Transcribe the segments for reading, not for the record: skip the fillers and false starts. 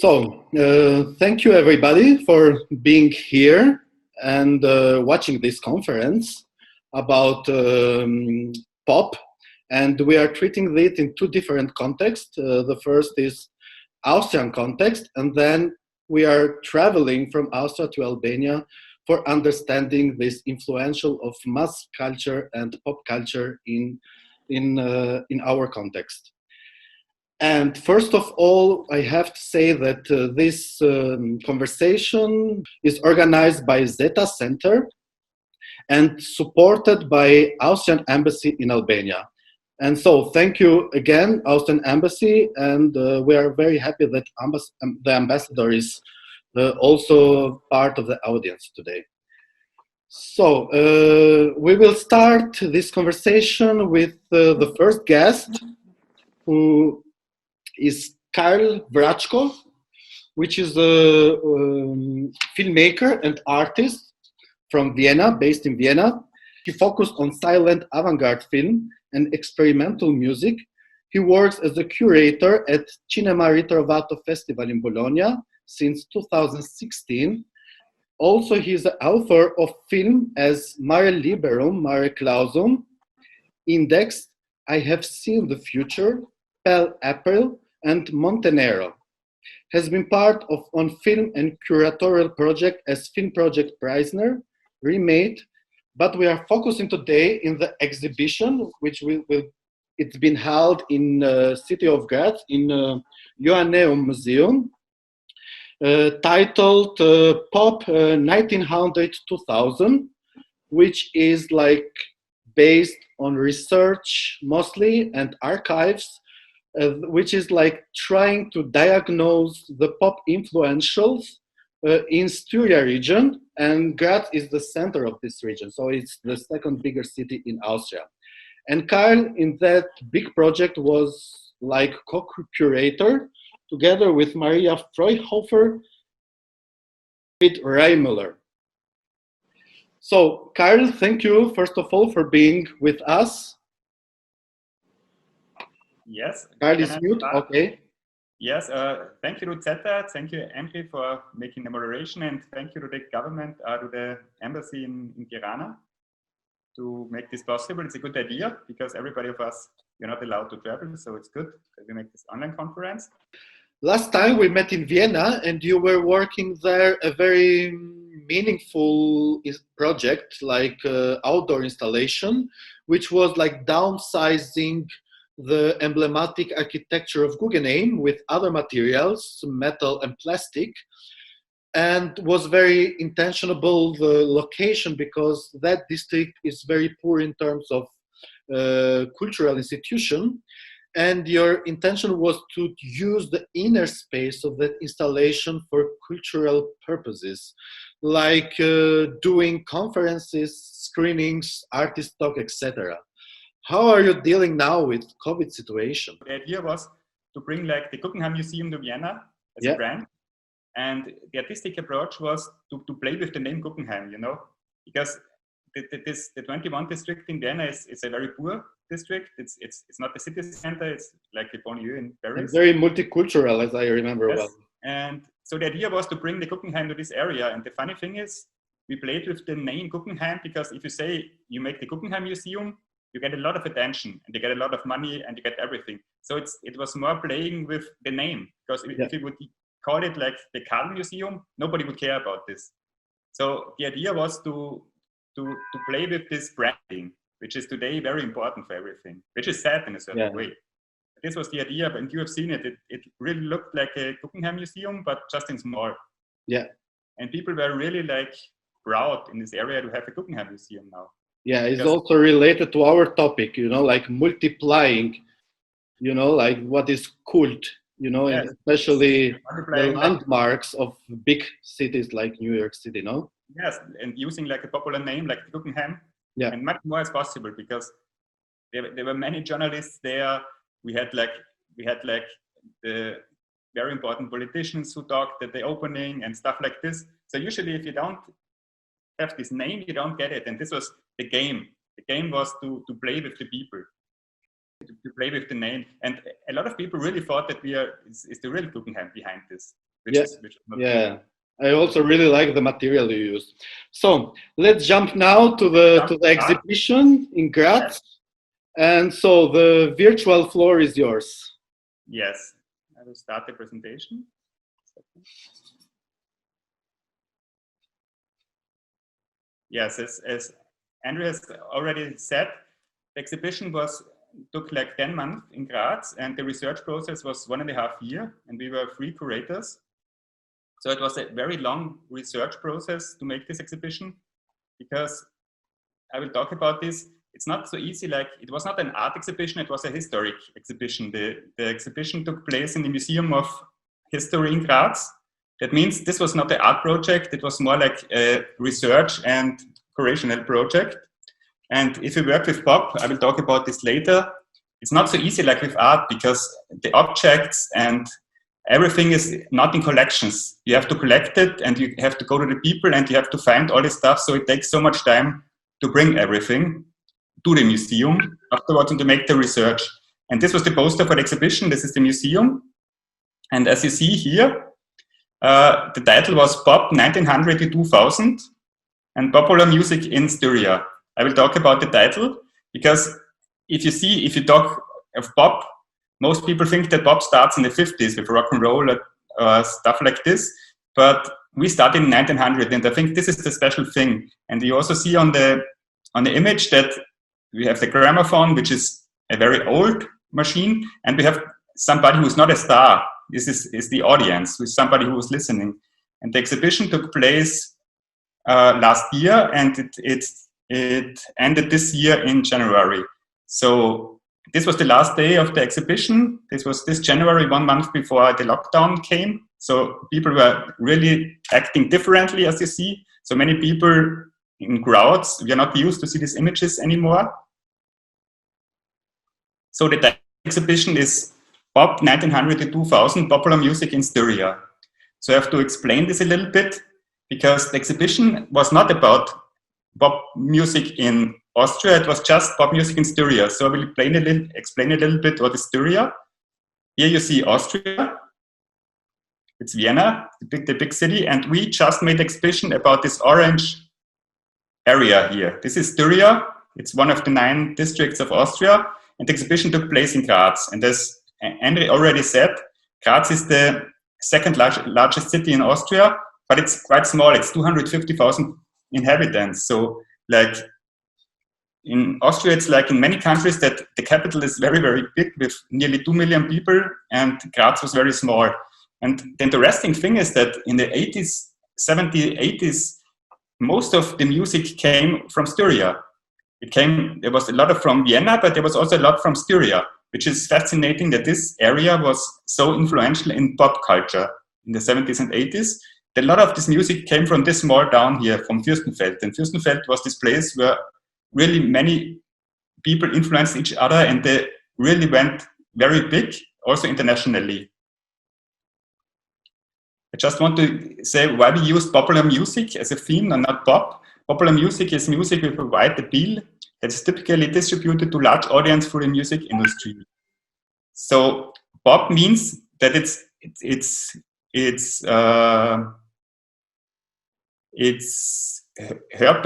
Thank you everybody for being here and watching this conference about pop. And we are treating it in two different contexts. The first is Austrian context, and then we are traveling from Austria to Albania for understanding this influential of mass culture and pop culture in our context. And first of all, I have to say that this conversation is organized by Zeta Centre and supported by Austrian Embassy in Albania. And so thank you again, Austrian Embassy, and we are very happy that the ambassador is also part of the audience today. So we will start this conversation with the first guest, who is Karl Wratschko, which is a filmmaker and artist from Vienna, based in Vienna. He focused on silent avant-garde film and experimental music. He works as a curator at Cinema Ritrovato Festival in Bologna since 2016. Also, he is the author of film as Mare Liberum, Mare Clausum, Index, I Have Seen the Future, Pale April, and Montenero. Has been part of on film and curatorial project as Film Project Preisner, Remade, but we are focusing today in the exhibition, which it's been held in city of Graz in Joanneum Museum, titled Pop 1900-2000, which is like based on research mostly and archives, which is like trying to diagnose the pop influentials in Styria region, and Graz is the center of this region, so it's the second bigger city in Austria. And Karl, in that big project, was like co-curator together with Maria Freuhofer, with Reimuller. So Karl, thank you first of all for being with us. Yes. Karl is mute, okay. Yes, thank you to Zeta, thank you Emre for making the moderation, and thank you to the government, to the embassy in Tirana to make this possible. It's a good idea because everybody of us, you're not allowed to travel, so it's good that we make this online conference. Last time we met in Vienna and you were working there a very meaningful project, like outdoor installation, which was like downsizing the emblematic architecture of Guggenheim with other materials, metal and plastic, and was very intentional, the location, because that district is very poor in terms of cultural institution, and your intention was to use the inner space of that installation for cultural purposes, like doing conferences, screenings, artist talk, etc. How are you dealing now with COVID situation? The idea was to bring like the Guggenheim Museum to Vienna as a brand. And the artistic approach was to play with the name Guggenheim, you know, because the 21 district in Vienna is a very poor district. It's not the city center, it's like the banlieue in Paris. And very multicultural, as I remember well. And so the idea was to bring the Guggenheim to this area. And the funny thing is, we played with the name Guggenheim because if you say you make the Guggenheim Museum, you get a lot of attention and you get a lot of money and you get everything. So it was more playing with the name, because if you would call it like the Karl Museum, nobody would care about this. So the idea was to play with this branding, which is today very important for everything, which is sad in a certain way. This was the idea, and you have seen it. It really looked like a Guggenheim Museum, but just in small. Yeah. And people were really like proud in this area to have a Guggenheim Museum now. Yeah, it's also related to our topic, you know, like multiplying, you know, like what is cult, you know, and especially the landmarks of big cities like New York City, no? Yes, and using like a popular name like Guggenheim, and much more as possible, because there were many journalists there. We had like the very important politicians who talked at the opening and stuff like this. So usually if you don't have this name, you don't get it. And this was the game. The game was to play with the people, to play with the name. And a lot of people really thought that it's the real Guggenheim behind this. which Yeah. is not Yeah. I also really like the material you used. So let's jump now to the exhibition in Graz. And so the virtual floor is yours. Yes, I will start the presentation. Yes, as Andrew has already said, the exhibition took like 10 months in Graz, and the research process was 1.5 years, and we were 3 curators. So it was a very long research process to make this exhibition, because I will talk about this. It's not so easy, like it was not an art exhibition, it was a historic exhibition. The exhibition took place in the Museum of History in Graz. That means this was not an art project, it was more like a research and curational project. And if you work with pop, I will talk about this later, it's not so easy like with art, because the objects and everything is not in collections. You have to collect it, and you have to go to the people, and you have to find all this stuff, so it takes so much time to bring everything to the museum afterwards and to make the research. And this was the poster for the exhibition. This is the museum. And as you see here, the title was Pop 1900 to 2000 and Popular Music in Styria. I will talk about the title, because if you talk of pop, most people think that pop starts in the 50s with rock and roll, stuff like this. But we started in 1900, and I think this is the special thing. And you also see on the image that we have the gramophone, which is a very old machine, and we have somebody who's not a star. This is the audience, with somebody who was listening. And the exhibition took place last year, and it ended this year in January. So this was the last day of the exhibition. This was this January, 1 month before the lockdown came. So people were really acting differently, as you see. So many people in crowds. We are not used to see these images anymore. So the exhibition is Pop 1900 to 2000, Popular Music in Styria. So I have to explain this a little bit, because the exhibition was not about pop music in Austria, it was just pop music in Styria. So I will explain a little bit what is Styria. Here you see Austria. It's Vienna, the big city, and we just made an exhibition about this orange area here. This is Styria. It's one of the 9 districts of Austria, and the exhibition took place in Graz. And as Andre already said, Graz is the second largest city in Austria, but it's quite small. It's 250,000 inhabitants. So like in Austria, it's like in many countries that the capital is very, very big with nearly 2 million people, and Graz was very small. And the interesting thing is that in the 80s, 70s, 80s, most of the music came from Styria. There was a lot from Vienna, but there was also a lot from Styria, which is fascinating that this area was so influential in pop culture in the 70s and 80s. A lot of this music came from this small town here, from Fürstenfeld. And Fürstenfeld was this place where really many people influenced each other, and they really went very big, also internationally. I just want to say why we used popular music as a theme and not pop. Popular music is music with a wide appeal that is typically distributed to large audience through the music industry. So pop means that it's heard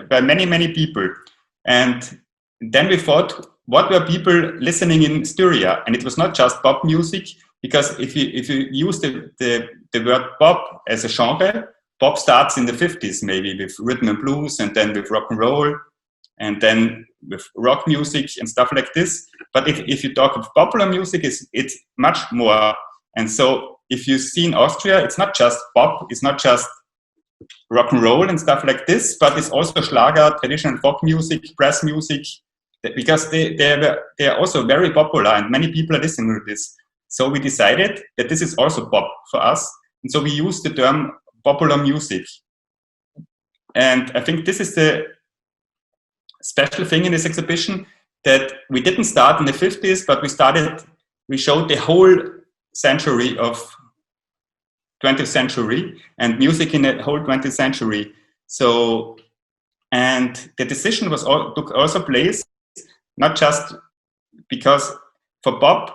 by many people. And then we thought, what were people listening in Styria? And it was not just pop music, because if you use the word pop as a genre, pop starts in the 50s maybe with rhythm and blues, and then with rock and roll, and then with rock music and stuff like this. But if you talk of popular music, it's much more. And so if you see in Austria, it's not just pop, it's not just rock and roll and stuff like this, but it's also Schlager, traditional folk music, brass music, because they are also very popular and many people are listening to this. So we decided that this is also pop for us. And so we used the term popular music. And I think this is the special thing in this exhibition, that we didn't start in the 50s, but we showed the whole century of 20th century and music in the whole 20th century. So, and the decision took also place, not just because for pop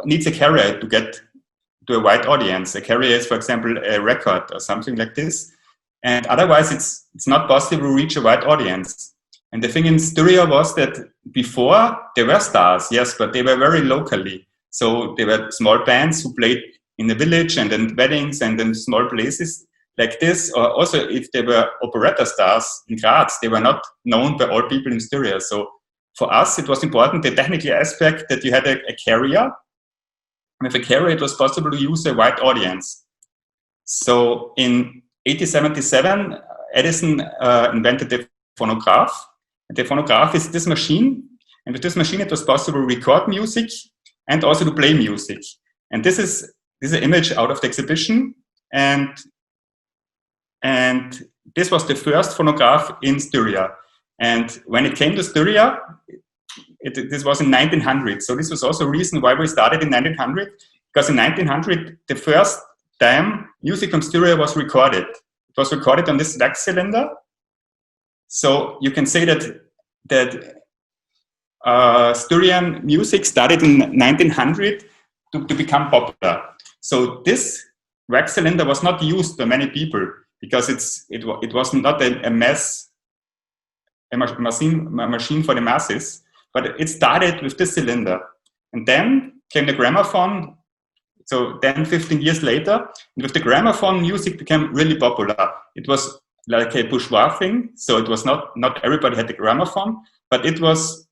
needs a career to to a wide audience. A carrier is, for example, a record or something like this. And otherwise, it's not possible to reach a wide audience. And the thing in Styria was that before there were stars, yes, but they were very locally. So there were small bands who played in the village and in weddings and in small places like this. Or also, if there were operetta stars in Graz, they were not known by all people in Styria. So for us, it was important, the technical aspect, that you had a carrier. With a carrier, it was possible to use a wide audience. So in 1877, Edison invented the phonograph. And the phonograph is this machine. And with this machine, it was possible to record music and also to play music. And this is an image out of the exhibition. And this was the first phonograph in Styria. And when it came to Styria, this was in 1900. So this was also a reason why we started in 1900. Because in 1900, the first time music from Styria was recorded. It was recorded on this wax cylinder. So you can say that Styrian music started in 1900 to become popular. So this wax cylinder was not used by many people because it was not a machine for the masses, but it started with this cylinder. And then came the gramophone. So then 15 years later, and with the gramophone, music became really popular. It was like a bourgeois thing. So it was not everybody had the gramophone, but it was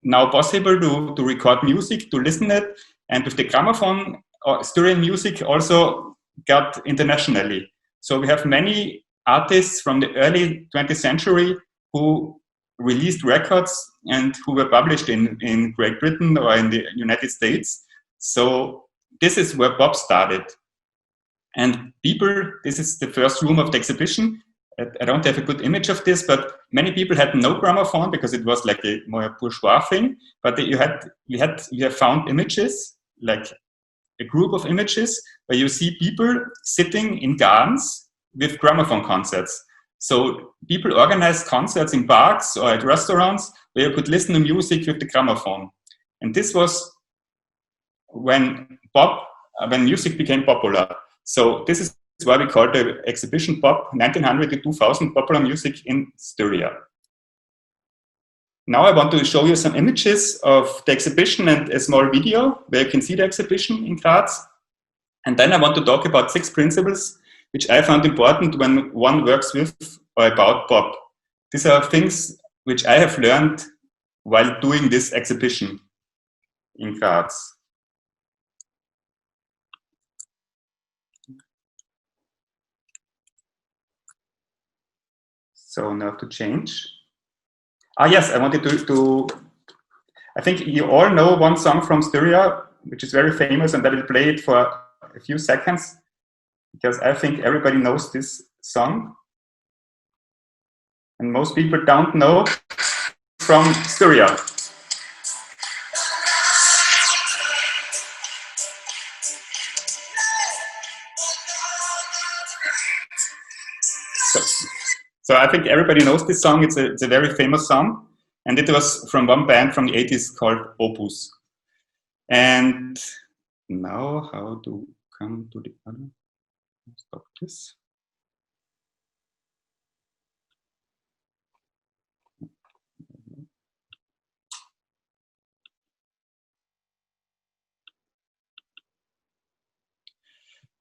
now possible to record music, to listen it. And with the gramophone, Styrian music also got internationally. So we have many artists from the early 20th century who released records and who were published in Great Britain or in the United States. So this is where pop started. And this is the first room of the exhibition. I don't have a good image of this, but many people had no gramophone because it was like a more bourgeois thing. But you have found images, like a group of images, where you see people sitting in gardens with gramophone concerts. So people organized concerts in parks or at restaurants where you could listen to music with the gramophone. And this was when music became popular. So this is why we call the exhibition Pop 1900 to 2000 Popular Music in Styria. Now I want to show you some images of the exhibition and a small video where you can see the exhibition in Graz. And then I want to talk about 6 principles which I found important when one works with or about pop. These are things which I have learned while doing this exhibition in Graz. So now to change. Yes, I wanted to I think you all know one song from Styria, which is very famous, and I will play it for a few seconds, because I think everybody knows this song. And most people don't know from Styria. So I think everybody knows this song. It's a very famous song. And it was from one band from the 80s called Opus. And now how to come to the other? Stop this.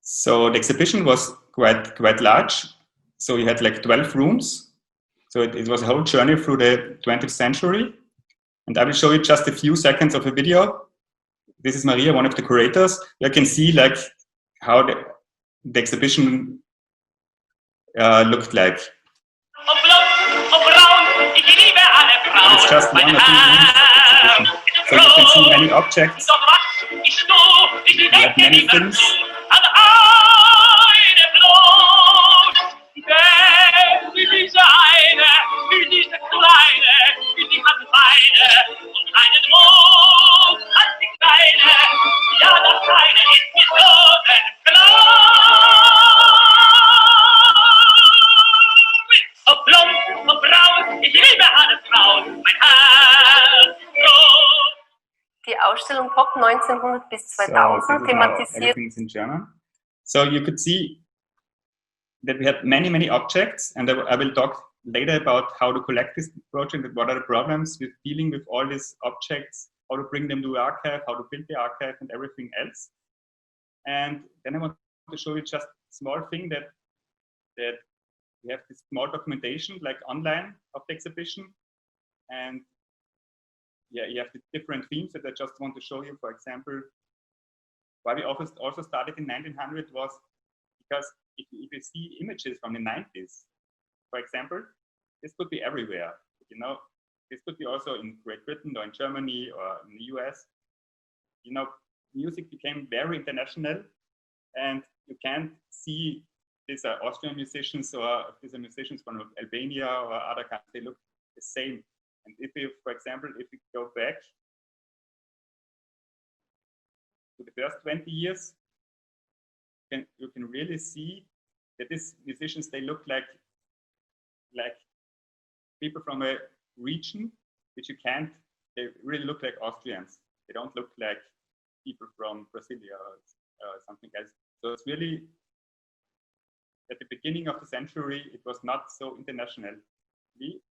So the exhibition was quite large. So you had like 12 rooms. So it was a whole journey through the 20th century. And I will show you just a few seconds of a video. This is Maria, one of the curators. You can see like how the exhibition looked like. It's just 1 or 2 rooms of the exhibition. So you can see many objects. You have many things. Die Ausstellung Pop 1900 bis 2000 thematisiert. Everything's in German. So you could see that we had many, many objects, and I will talk later about how to collect this project and what are the problems with dealing with all these objects, how to bring them to the archive, how to build the archive, and everything else. And then I want to show you just a small thing that we have this small documentation like online of the exhibition. And yeah, you have the different themes that I just want to show you. For example, why we also started in 1900 was because if you see images from the 90s, for example, this could be everywhere. You know, this could be also in Great Britain or in Germany or in the US. You know, music became very international, and you can't see these are Austrian musicians or these are musicians from Albania or other countries. They look the same. And if you, for example, if we go back to the first 20 years, you can really see that these musicians, they look like people from a region which you can't, they really look like Austrians. They don't look like people from Brasilia or something else. So it's really, at the beginning of the century, it was not so international.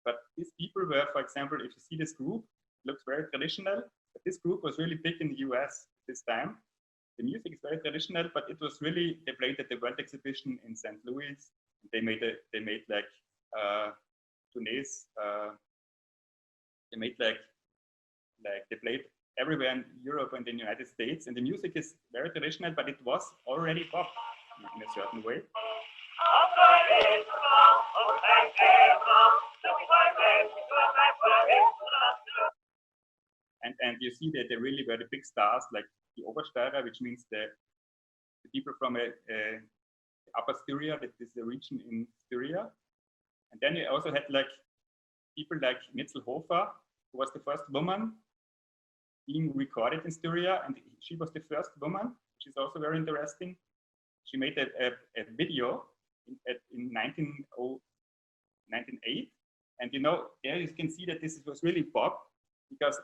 But these people were, for example, if you see this group, it looks very traditional, but this group was really big in the US this time. The music is very traditional, but it was really, they played at the World Exhibition in St. Louis. They made like tourneys. They made like they played everywhere in Europe and in the United States, and the music is very traditional, but it was already pop in a certain way. And you see that they really were the big stars, like the Obersteirer, which means the people from Upper Styria, that is the region in Styria. And then you also had like people like Mitzelhofer, who was the first woman being recorded in Styria, and she was the first woman, which is also very interesting. She made a video in 1908, and you know, there you can see that this was really pop, because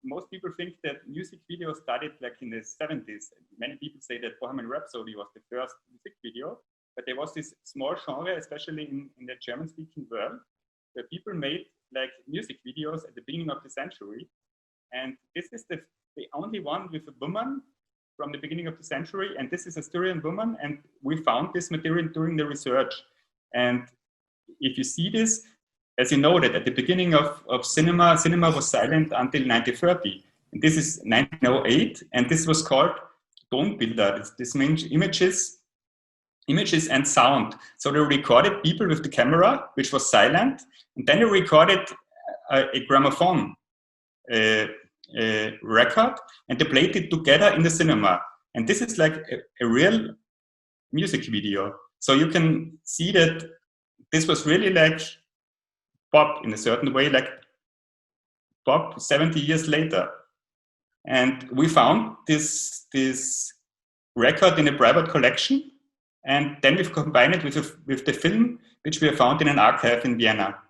most people think that music video started like in the 70s. Many people say that Bohemian Rhapsody was the first music video, but there was this small genre, especially in the German-speaking world, where people made like music videos at the beginning of the century. And this is the only one with a woman from the beginning of the century, and this is a Styrian woman, and we found this material during the research. And if you see this, as you know that at the beginning of cinema was silent until 1930. And this is 1908, and this was called Tonbilder. This means images and sound. So they recorded people with the camera, which was silent, and then they recorded a gramophone record, and they played it together in the cinema. And this is like a real music video. So you can see that this was really like pop in a certain way, like pop 70 years later. And we found this record in a private collection, and then we've combined it with the film, which we have found in an archive in Vienna.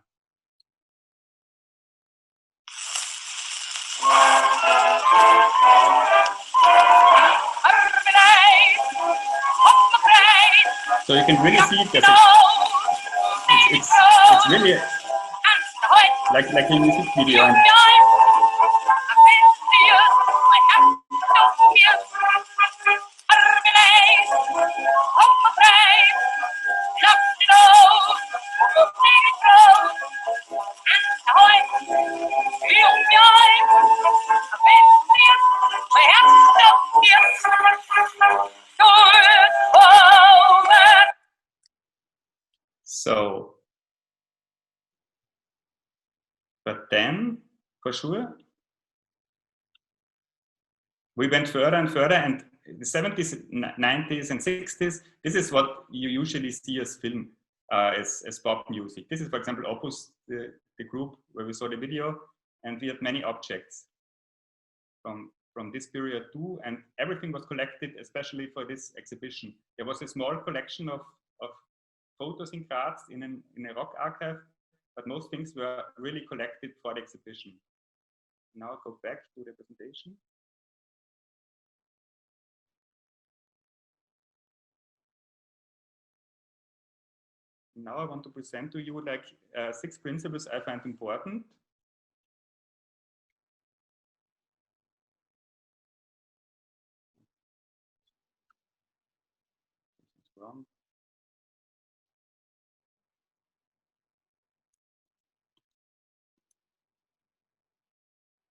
So you can really see that it's really like a music video. And so, but then, for sure, we went further and further, and the 70s, 90s, and 60s, this is what you usually see as film, as pop music. This is, for example, Opus, the group where we saw the video, and we had many objects from this period too, and everything was collected, especially for this exhibition. There was a small collection of photos in Graz in a rock archive, but most things were really collected for the exhibition. Now I'll go back to the presentation. Now I want to present to you like 6 principles I find important.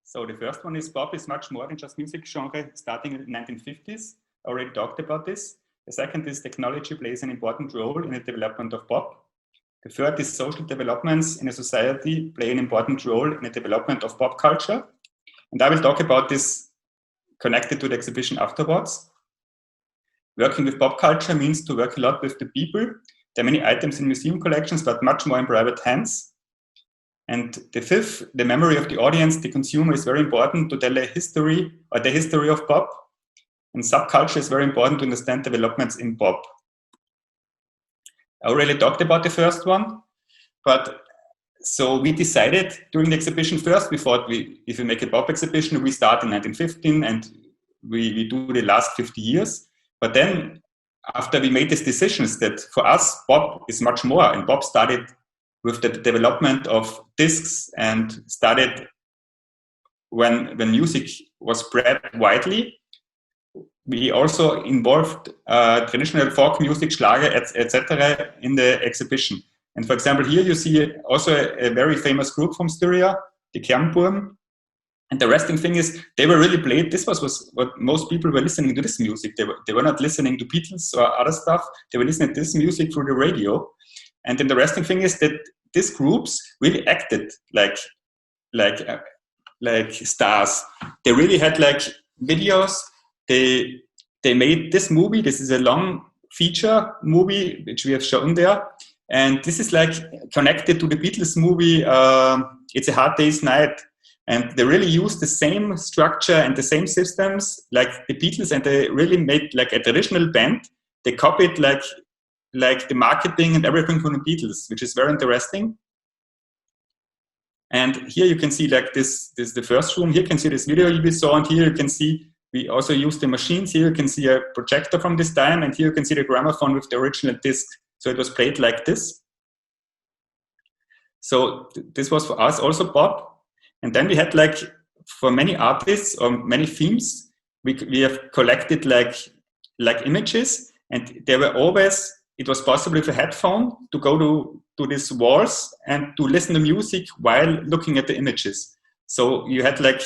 So the first one is pop is much more than just music genre starting in the 1950s. I already talked about this. The second is technology plays an important role in the development of pop. The third is social developments in a society play an important role in the development of pop culture. And I will talk about this connected to the exhibition afterwards. Working with pop culture means to work a lot with the people. There are many items in museum collections, but much more in private hands. And the fifth, the memory of the audience, the consumer, is very important to tell a history or the history of pop. And subculture is very important to understand developments in pop. I already talked about the first one, but so we decided during the exhibition first, we thought if we make a pop exhibition, we start in 1915 and we do the last 50 years. But then after we made these decisions that for us, pop is much more, and pop started with the development of discs and started when music was spread widely. We also involved traditional folk music, Schlager, etc. in the exhibition. And for example, here you see also a very famous group from Styria, the Kernburm. And the interesting thing is they were really played. This was what most people were listening to this music. They were not listening to Beatles or other stuff. They were listening to this music through the radio. And then the interesting thing is that these groups really acted like stars. They really had like videos. They made this movie. This is a long feature movie which we have shown there, and this is like connected to the Beatles movie. It's a Hard Day's Night, and they really used the same structure and the same systems like the Beatles, and they really made like a traditional band. They copied like the marketing and everything from the Beatles, which is very interesting. And here you can see like this is the first room. Here you can see this video we saw, and here you can see we also used the machines. Here you can see a projector from this time, and here you can see the gramophone with the original disc. So it was played like this. So this was for us also pop. And then we had like, for many artists or many themes, we have collected like images, and there were always, it was possible with a headphone to go to these walls and to listen to music while looking at the images. So you had like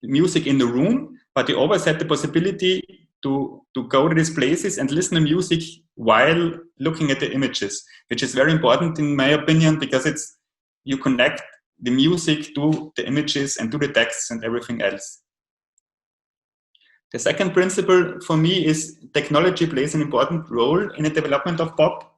music in the room, but you always had the possibility to go to these places and listen to music while looking at the images, which is very important in my opinion, because you connect the music to the images and to the texts and everything else. The second principle for me is technology plays an important role in the development of pop.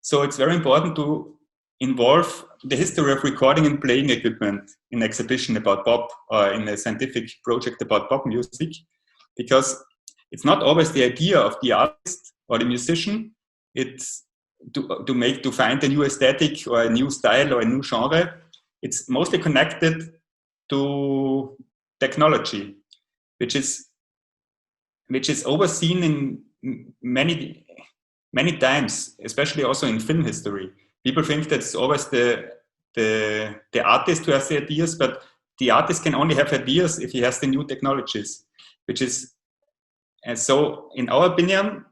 So it's very important to involve the history of recording and playing equipment in an exhibition about pop or in a scientific project about pop music, because it's not always the idea of the artist or the musician. It's to find a new aesthetic or a new style or a new genre. It's mostly connected to technology, which is overseen in many times, especially also in film history. People think that it's always the artist who has the ideas, but the artist can only have ideas if he has the new technologies, and so in our opinion,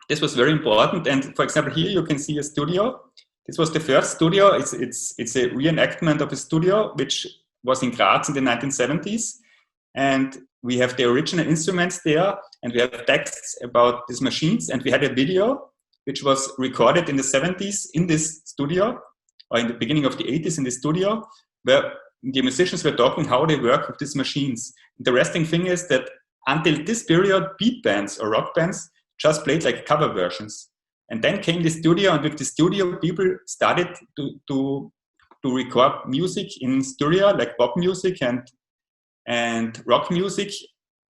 this was very important. And for example, here you can see a studio. This was the first studio. It's a reenactment of a studio which was in Graz in the 1970s. And we have the original instruments there, and we have texts about these machines. And we had a video which was recorded in the 70s in this studio, or in the beginning of the 80s in the studio, where the musicians were talking how they work with these machines. The interesting thing is that until this period, beat bands or rock bands just played like cover versions. And then came the studio, and with the studio, people started to record music in studio, like pop music and rock music.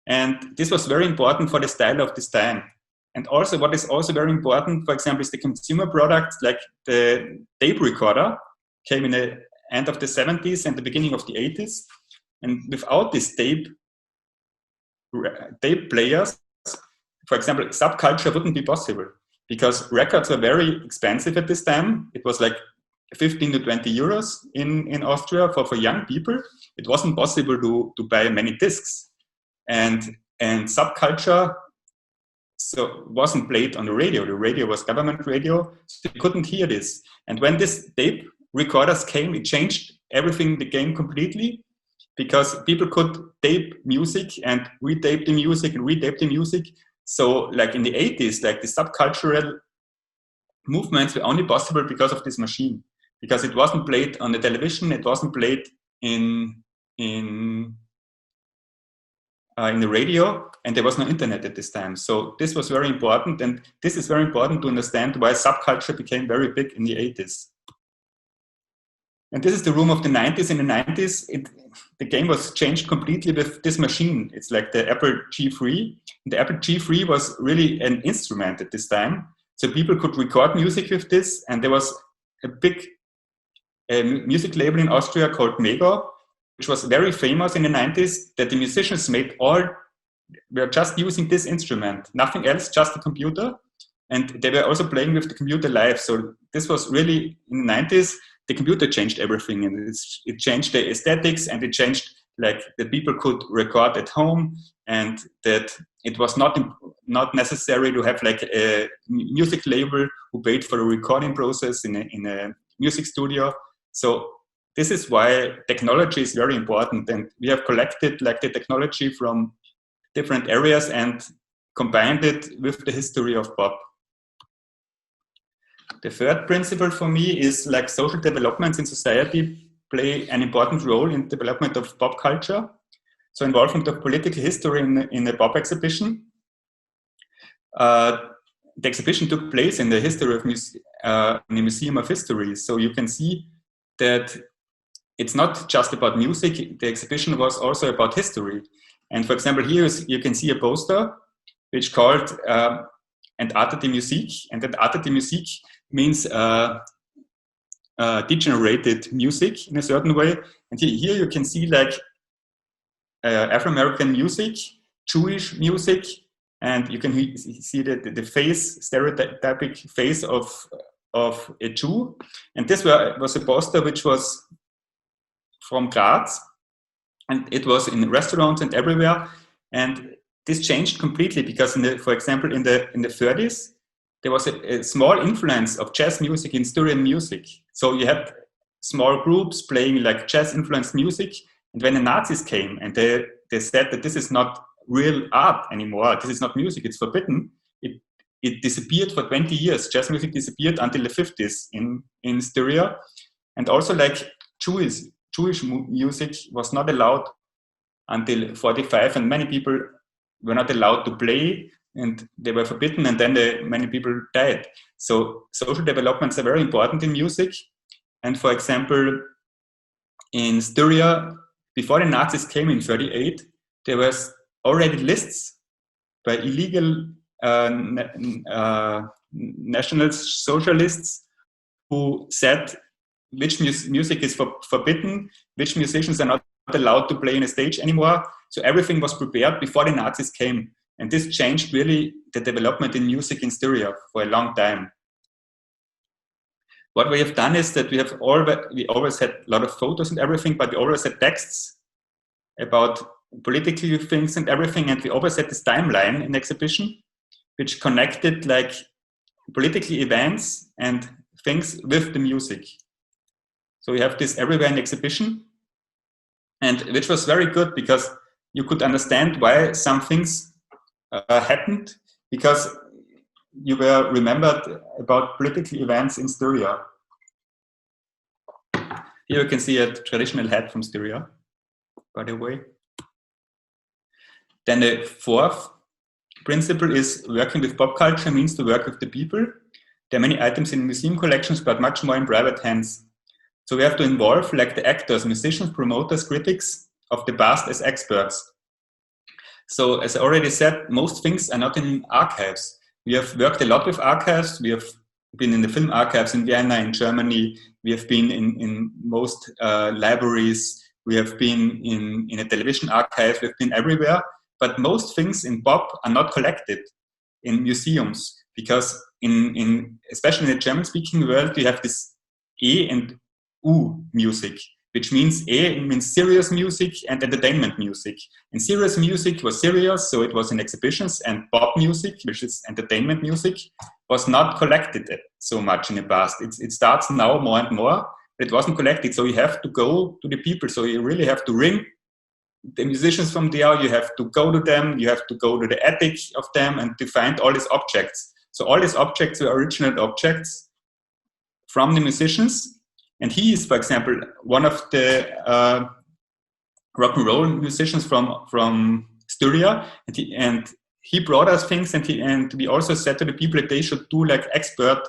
And this was very important for the style of this time. And also, what is also very important, for example, is the consumer products, like the tape recorder came in the end of the 70s and the beginning of the 80s. And without this tape players, for example, subculture wouldn't be possible, because records were very expensive at this time. It was like 15 to 20 euros in Austria for young people. It wasn't possible to buy many discs, and subculture so wasn't played on the radio. The radio was government radio, so you couldn't hear this. And when this tape recorders came, it changed everything, the game completely, because people could tape music and retape the music and retape the music. So like in the 80s, like the subcultural movements were only possible because of this machine, because it wasn't played on the television, it wasn't played in the radio, and there was no internet at this time. So this was very important, and this is very important to understand why subculture became very big in the 80s. And this is the room of the 90s. In the 90s, the game was changed completely with this machine. It's like the Apple G3. The Apple G3 was really an instrument at this time. So people could record music with this, and there was a big music label in Austria called Mega, which was very famous in the 90s, that the musicians were just using this instrument, nothing else, just the computer. And they were also playing with the computer live. So this was really, in the 90s, the computer changed everything, and it changed the aesthetics, and it changed like that people could record at home, and that it was not necessary to have like a music label who paid for the recording process in a music studio. So this is why technology is very important, and we have collected like the technology from different areas and combined it with the history of pop. The third principle for me is like social developments in society play an important role in development of pop culture. So involvement of political history in the pop exhibition. The exhibition took place in the history of in the Museum of History. So you can see that it's not just about music, the exhibition was also about history. And for example, here you can see a poster which called and Arte de Musique, and that Arte de Musique means degenerated music in a certain way. And here you can see like Afro-American music, Jewish music, and you can see the face, stereotypic face of a Jew. And this was a poster which was from Graz, and it was in restaurants and everywhere. And this changed completely because, for example, in the 30s, there was a small influence of jazz music in Styrian music. So you had small groups playing like jazz-influenced music. And when the Nazis came and they said that this is not real art anymore, this is not music, it's forbidden, it disappeared for 20 years. Jazz music disappeared until the 50s in Styria. And also like Jewish music was not allowed until 45, and many people were not allowed to play, and they were forbidden, and then many people died. So social developments are very important in music. And for example, in Styria, before the Nazis came in 1938, there was already lists by illegal national socialists who said which music is forbidden, which musicians are not allowed to play on a stage anymore. So everything was prepared before the Nazis came. And this changed really the development in music in Styria for a long time. What we have done is that we always had a lot of photos and everything, but we always had texts about political things and everything. And we always had this timeline in the exhibition, which connected like political events and things with the music. So we have this everywhere in the exhibition, and which was very good because you could understand why some things happened, because you were remembered about political events in Styria. Here you can see a traditional hat from Styria, by the way. Then the fourth principle is working with pop culture means to work with the people. There are many items in museum collections, but much more in private hands. So we have to involve like the actors, musicians, promoters, critics of the past as experts. So as I already said, most things are not in archives. We have worked a lot with archives. We have been in the film archives in Vienna, in Germany. We have been in most libraries. We have been in a television archive. We've been everywhere. But most things in pop are not collected in museums. because especially in the German-speaking world, we have this E and U music, which means E means serious music and entertainment music. And serious music was serious, so it was in exhibitions, and pop music, which is entertainment music, was not collected so much in the past. It starts now more and more, but it wasn't collected, so you have to go to the people. So you really have to ring the musicians from there, you have to go to them, you have to go to the attic of them and to find all these objects. So all these objects were original objects from the musicians. And he is, for example, one of the rock and roll musicians from Styria, and he brought us things, and we also said to the people that they should do like expert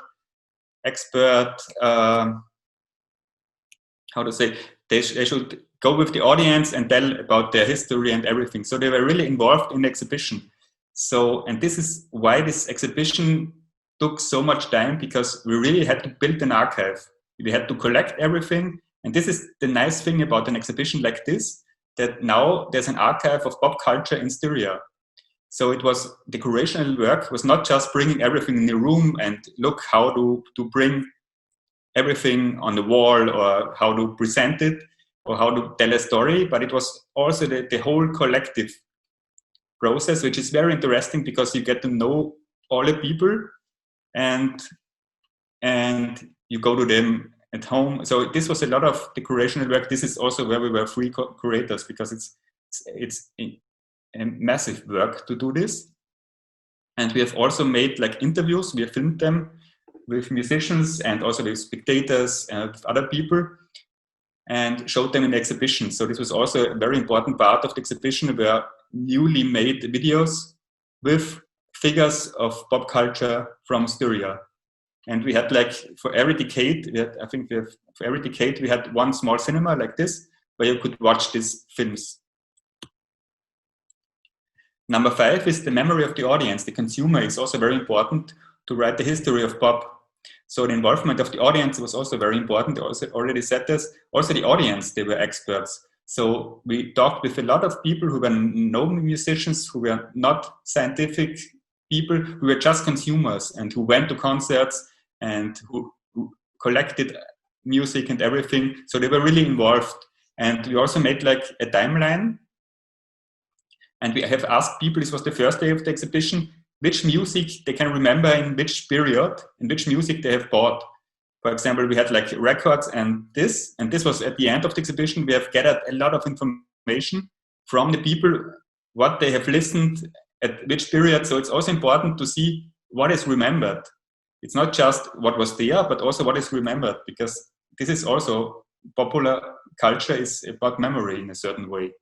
how to say, they should go with the audience and tell about their history and everything. So they were really involved in the exhibition. So, and this is why this exhibition took so much time, because we really had to build an archive. We had to collect everything. And this is the nice thing about an exhibition like this, that now there's an archive of pop culture in Styria. So it was, the curatorial work was not just bringing everything in the room and look how to bring everything on the wall or how to present it or how to tell a story, but it was also the whole collective process, which is very interesting because you get to know all the people and you go to them at home. So this was a lot of the curatorial work. This is also where we were free curators, because it's a massive work to do this. And we have also made like interviews. We have filmed them with musicians and also with spectators and with other people, and showed them in the exhibition. So this was also a very important part of the exhibition, where newly made videos with figures of pop culture from Styria. And we had like, for every decade, for every decade we had one small cinema like this, where you could watch these films. Number 5 is the memory of the audience. The consumer is also very important to write the history of pop. So the involvement of the audience was also very important. I also already said this. Also the audience, they were experts. So we talked with a lot of people who were no musicians, who were not scientific people, who were just consumers and who went to concerts and who collected music and everything. So they were really involved. And we also made like a timeline. And we have asked people, this was the first day of the exhibition, which music they can remember in which period, in which music they have bought. For example, we had like records and this was at the end of the exhibition. We have gathered a lot of information from the people, what they have listened at which period. So it's also important to see what is remembered. It's not just what was there, but also what is remembered, because this is also popular culture is about memory in a certain way.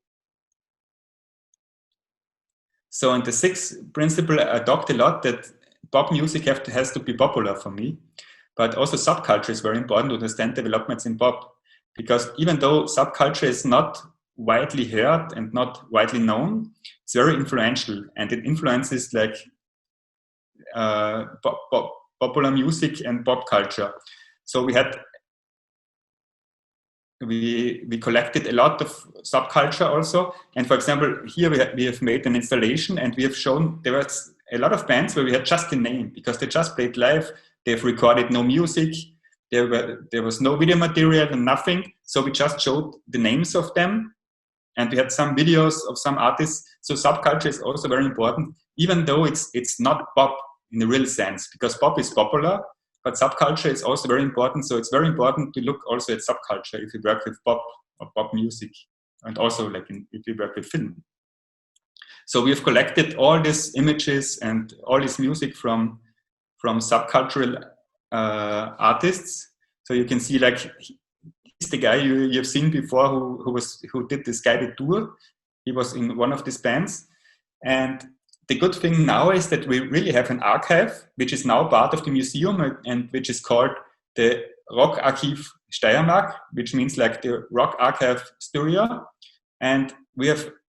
So in the 6th principle, I talked a lot that pop music has to be popular for me, but also subculture is very important to understand developments in pop, because even though subculture is not widely heard and not widely known, it's very influential, and it influences like popular music and pop culture. So we collected a lot of subculture also. And for example, here we have made an installation, and we have shown there was a lot of bands where we had just the name, because they just played live. They've recorded no music. There was no video material and nothing. So we just showed the names of them, and we had some videos of some artists. So subculture is also very important, even though it's not pop in the real sense, because pop is popular, but subculture is also very important. So it's very important to look also at subculture if you work with pop or pop music, and also like if you work with film. So we have collected all these images and all this music from subcultural artists. So you can see like he's the guy you've seen before who did this guided tour. He was in one of these bands. And the good thing now is that we really have an archive, which is now part of the museum, and which is called the Rockarchiv Steiermark, which means like the Rock Archive Styria. And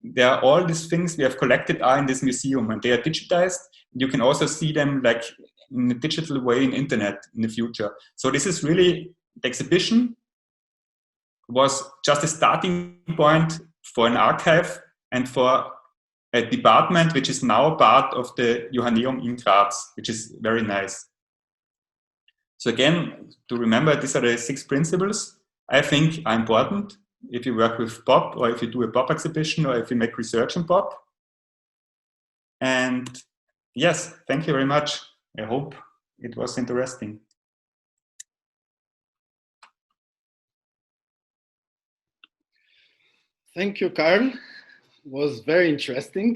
there are all these things we have collected are in this museum, and they are digitized. You can also see them like in a digital way in internet in the future. So this is really, the exhibition was just a starting point for an archive and for a department which is now part of the Johanneum in Graz, which is very nice. So again, to remember, these are the 6 principles I think are important if you work with pop, or if you do a pop exhibition, or if you make research in pop. And yes, thank you very much. I hope it was interesting. Thank you, Karl. It was very interesting.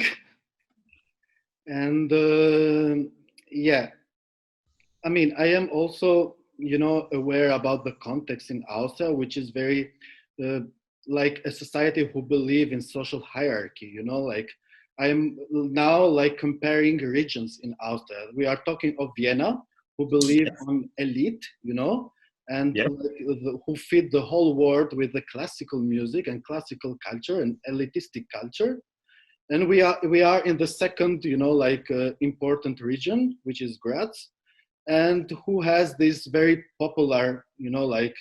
And yeah, I mean, I am also, you know, aware about the context in Austria, which is very like a society who believe in social hierarchy, you know, like I'm now like comparing regions in Austria. We are talking of Vienna, who believe on elite, you know, and who feed the whole world with the classical music and classical culture and elitistic culture. And we are in the second, you know, like important region, which is Graz, and who has this very popular, you know, like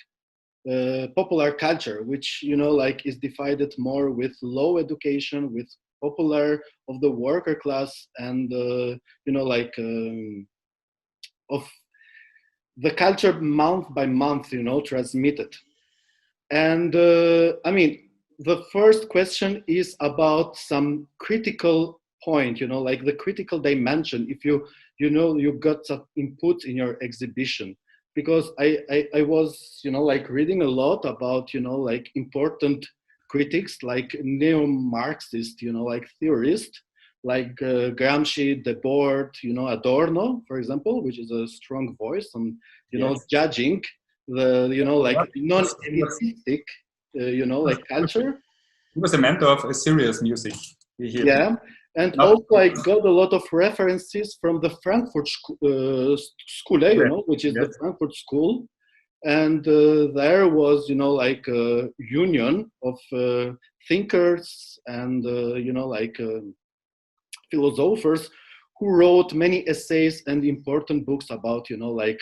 popular culture, which, you know, like is divided more with low education, with popular of the worker class, and you know, like of the culture month by month, you know, transmitted. And I mean, the first question is about some critical point, you know, like the critical dimension. If you know, you got some input in your exhibition, because I was, you know, like reading a lot about, you know, like important critics, like neo-Marxist, you know, like theorists, like Gramsci, Debord, you know, Adorno, for example, which is a strong voice on, you know, judging the, you know, like non-elitistic, you know, like culture. He was a mentor of a serious music. Yeah, and also I got a lot of references from the Frankfurt school, you know, which is the Frankfurt School. And there was, you know, like a union of thinkers and, you know, like philosophers who wrote many essays and important books about, you know, like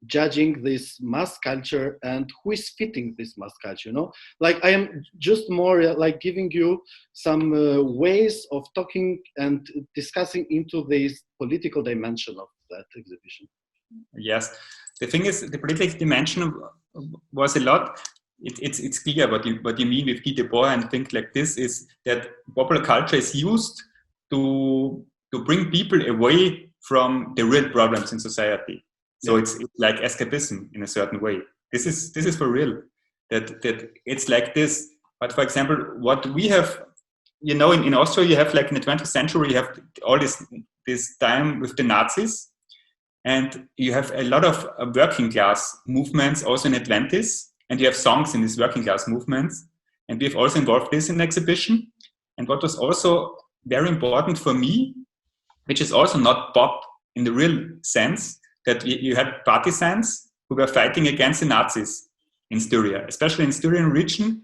judging this mass culture and who is fitting this mass culture, you know. Like I am just more like giving you some ways of talking and discussing into this political dimension of that exhibition. Yes, the thing is, the political dimension was a lot. It's clear what you mean with Guy Debord and things like this, is that popular culture is used to bring people away from the real problems in society. So it's like escapism in a certain way. This is for real. That it's like this. But for example, what we have, you know, in Austria, you have like in the 20th century, you have all this time with the Nazis, and you have a lot of working class movements also in the 20s, and you have songs in these working class movements, and we have also involved this in the exhibition. And what was also very important for me, which is also not pop in the real sense, that you had partisans who were fighting against the Nazis in Styria, especially in Styrian region.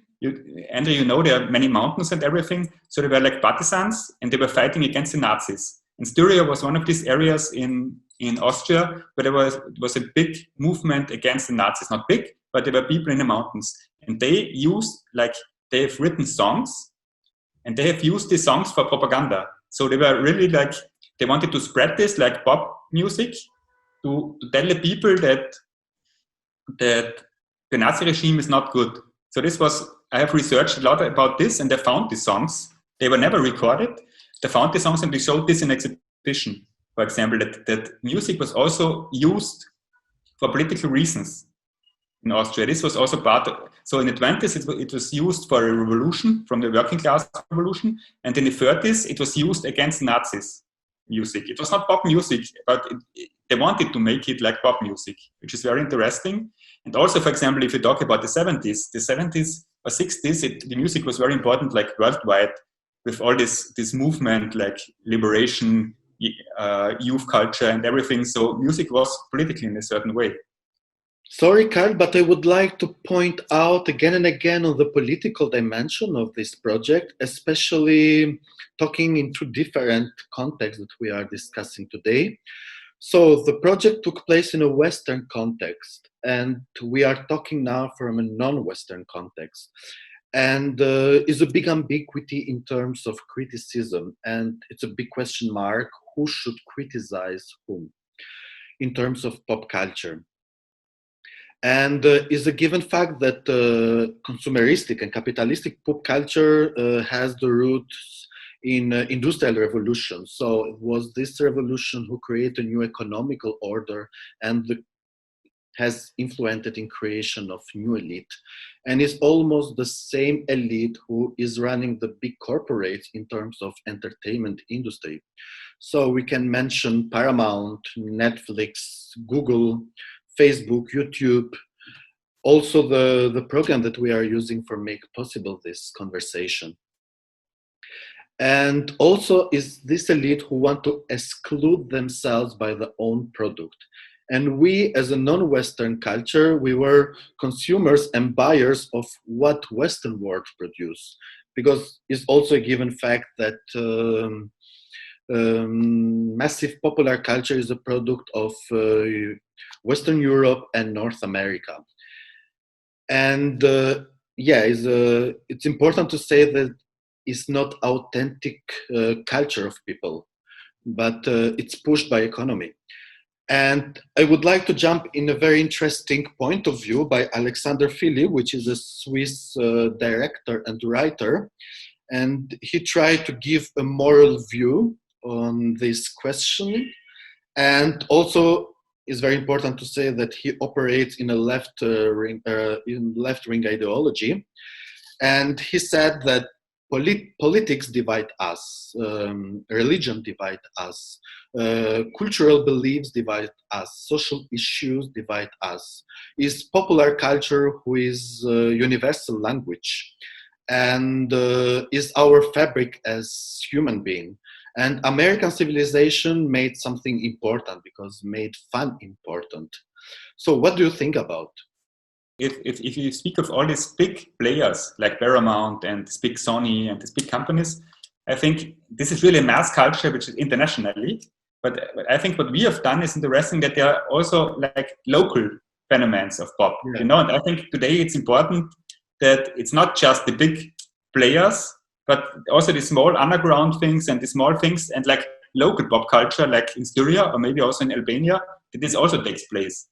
Andrew, you know, there are many mountains and everything, so they were like partisans, and they were fighting against the Nazis. And Styria was one of these areas in Austria where there was a big movement against the Nazis. Not big, but there were people in the mountains, and they have written songs, and they have used these songs for propaganda. So they were really like, they wanted to spread this like pop music to tell the people that the Nazi regime is not good. So I have researched a lot about this, and they found these songs. They were never recorded. They found these songs and they showed this in exhibition. For example, that music was also used for political reasons in Austria. This was also part of, so in the 20s it was used for a revolution, from the working class revolution, and in the 30s it was used against Nazis music. It was not pop music, but they wanted to make it like pop music, which is very interesting. And also, for example, if you talk about the 70s or 60s, the music was very important, like worldwide, with all this movement, like liberation, youth culture and everything. So music was political in a certain way. Sorry, Karl, but I would like to point out again and again on the political dimension of this project, especially talking in two different contexts that we are discussing today. So the project took place in a Western context, and we are talking now from a non-Western context. and is a big ambiguity in terms of criticism, and it's a big question mark: who should criticize whom in terms of pop culture? And is a given fact that consumeristic and capitalistic pop culture has the roots in industrial revolution. So it was this revolution who created a new economical order and has influenced in creation of new elite. And it's almost the same elite who is running the big corporates in terms of entertainment industry. So we can mention Paramount, Netflix, Google, Facebook, YouTube, also the program that we are using for make possible this conversation. And also is this elite who want to exclude themselves by their own product. And we, as a non-Western culture, we were consumers and buyers of what Western world produce, because it's also a given fact that massive popular culture is a product of Western Europe and North America. And it's important to say that it's not authentic culture of people, but it's pushed by economy. And I would like to jump in a very interesting point of view by Alexander Philip, which is a Swiss director and writer. And he tried to give a moral view on this question. And also, it's very important to say that he operates in a left-wing ideology. And he said that politics divide us, religion divide us, cultural beliefs divide us, social issues divide us. Is popular culture who is universal language, and is our fabric as human being. And American civilization made something important because made fun important. So what do you think about? If you speak of all these big players like Paramount and this big Sony and these big companies, I think this is really a mass culture which is internationally. But I think what we have done is interesting that there are also like local phenomena of pop. Yeah. You know, and I think today it's important that it's not just the big players, but also the small underground things and the small things and like local pop culture, like in Styria or maybe also in Albania, that this also takes place.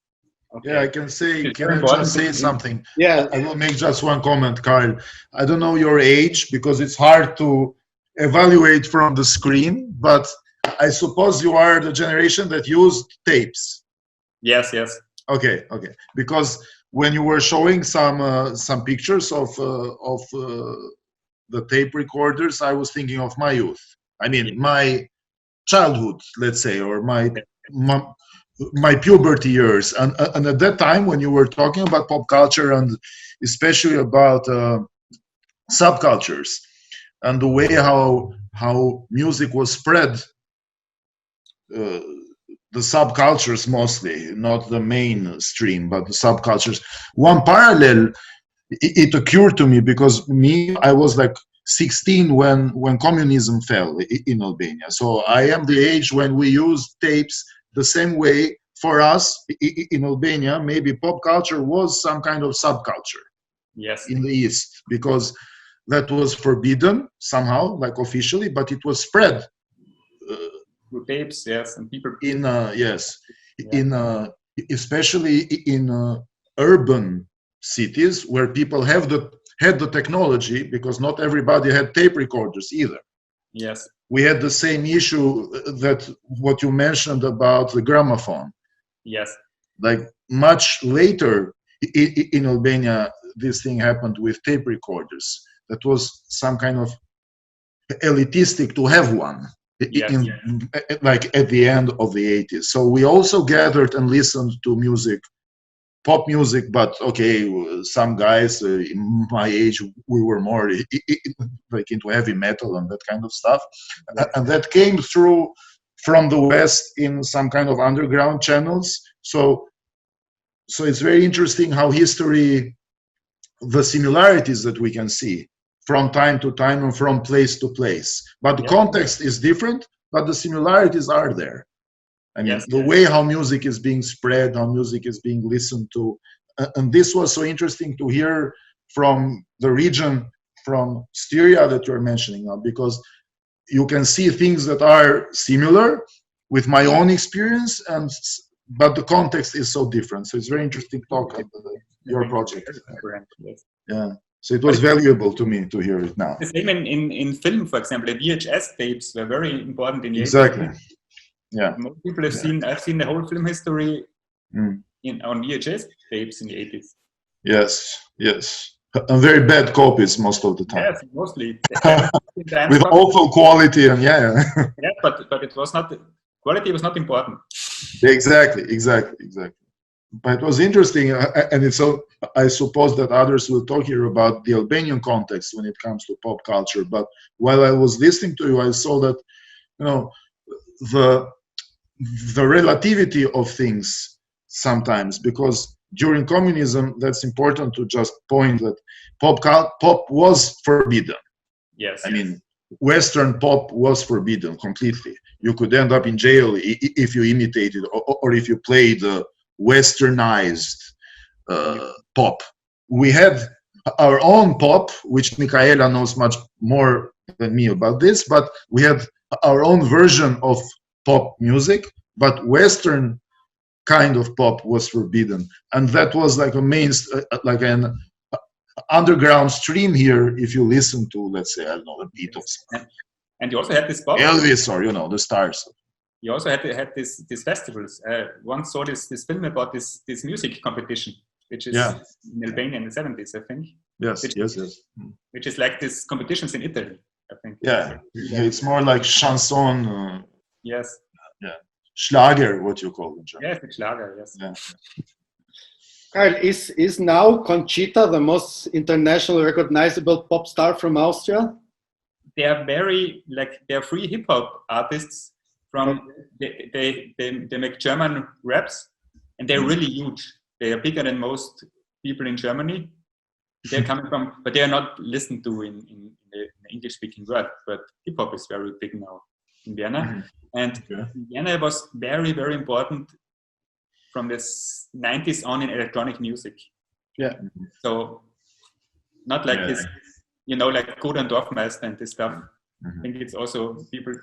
Okay. Yeah, I can just say something? Yeah. I will make just one comment, Karl. I don't know your age because it's hard to evaluate from the screen, but I suppose you are the generation that used tapes. Yes. Okay. Because when you were showing some pictures of the tape recorders, I was thinking of my youth. I mean, my childhood, let's say, or my puberty years. And at that time, when you were talking about pop culture and especially about subcultures and the way how music was spread, the subcultures mostly, not the mainstream, but the subcultures. One parallel, it occurred to me because I was like 16 when communism fell in Albania. So I am the age when we used tapes the same way. For us in Albania, maybe pop culture was some kind of subculture. Yes. In the East, because that was forbidden somehow, like officially, but it was spread. Through tapes, yes, and people. Especially in urban cities where people had the technology, because not everybody had tape recorders either. Yes. We had the same issue that what you mentioned about the gramophone. Yes. Like much later in Albania, this thing happened with tape recorders. That was some kind of elitistic to have one. Like at the end of the 80s. So we also gathered and listened to music, pop music, but okay, some guys in my age, we were more like into heavy metal and that kind of stuff. And that came through from the West in some kind of underground channels. So it's very interesting how history, the similarities that we can see from time to time and from place to place. But the context is different, but the similarities are there. I mean, the way how music is being spread, how music is being listened to. And this was so interesting to hear from the region, from Styria that you're mentioning now, because you can see things that are similar with my own experience, but the context is so different. So it's very interesting talk about your project. Yeah. So it was valuable to me to hear it now. The same in film, for example, the VHS tapes were very important in the exactly. 80s. Yeah. Most people have seen. I've seen the whole film history on VHS tapes in the 80s. Yes. Yes. And very bad copies most of the time. Yes, mostly. With awful quality and yeah. Yeah, but it was not, quality was not important. Exactly. But it was interesting, and it's so. I suppose that others will talk here about the Albanian context when it comes to pop culture. But while I was listening to you, I saw that, you know, the relativity of things sometimes, because during communism, that's important to just point that pop was forbidden. Yes. I mean, Western pop was forbidden completely. You could end up in jail if you imitated or if you played westernized pop. We had our own pop, which Michaela knows much more than me about this, but we had our own version of pop music, but Western kind of pop was forbidden. And that was like like an underground stream here if you listen to, let's say, I don't know, the Beatles. And you also had this pop. Elvis, or, you know, the stars. You also had these festivals. Once saw this film about this music competition, which is in Albania in the 70s, I think. Yes. Which is like these competitions in Italy, I think. Yeah, it's more like chanson. Yes. Yeah, Schlager, what you call it. Yes, it's Schlager. Yes. Yeah. Karl, is now Conchita the most internationally recognizable pop star from Austria? They are they're free hip hop artists from, they make German raps, and they're really huge. They are bigger than most people in Germany. They're coming from, but they are not listened to in the English speaking world, but hip hop is very big now in Vienna. And Vienna was very, very important from the 90s on in electronic music. Yeah. So not like this, you know, like Code and Dorfmeister and this stuff. I think it's also people,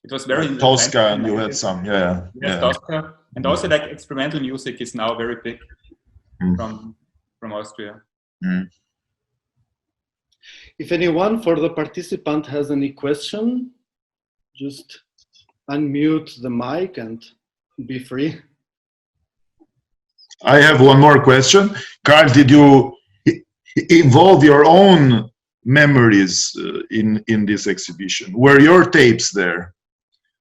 it was very... Like Tosca, and you had some, Yes, Tosca. And also like experimental music is now very big from Austria. If anyone for the participant has any question, just unmute the mic and be free. I have one more question. Karl, did you involve your own memories in this exhibition? Were your tapes there?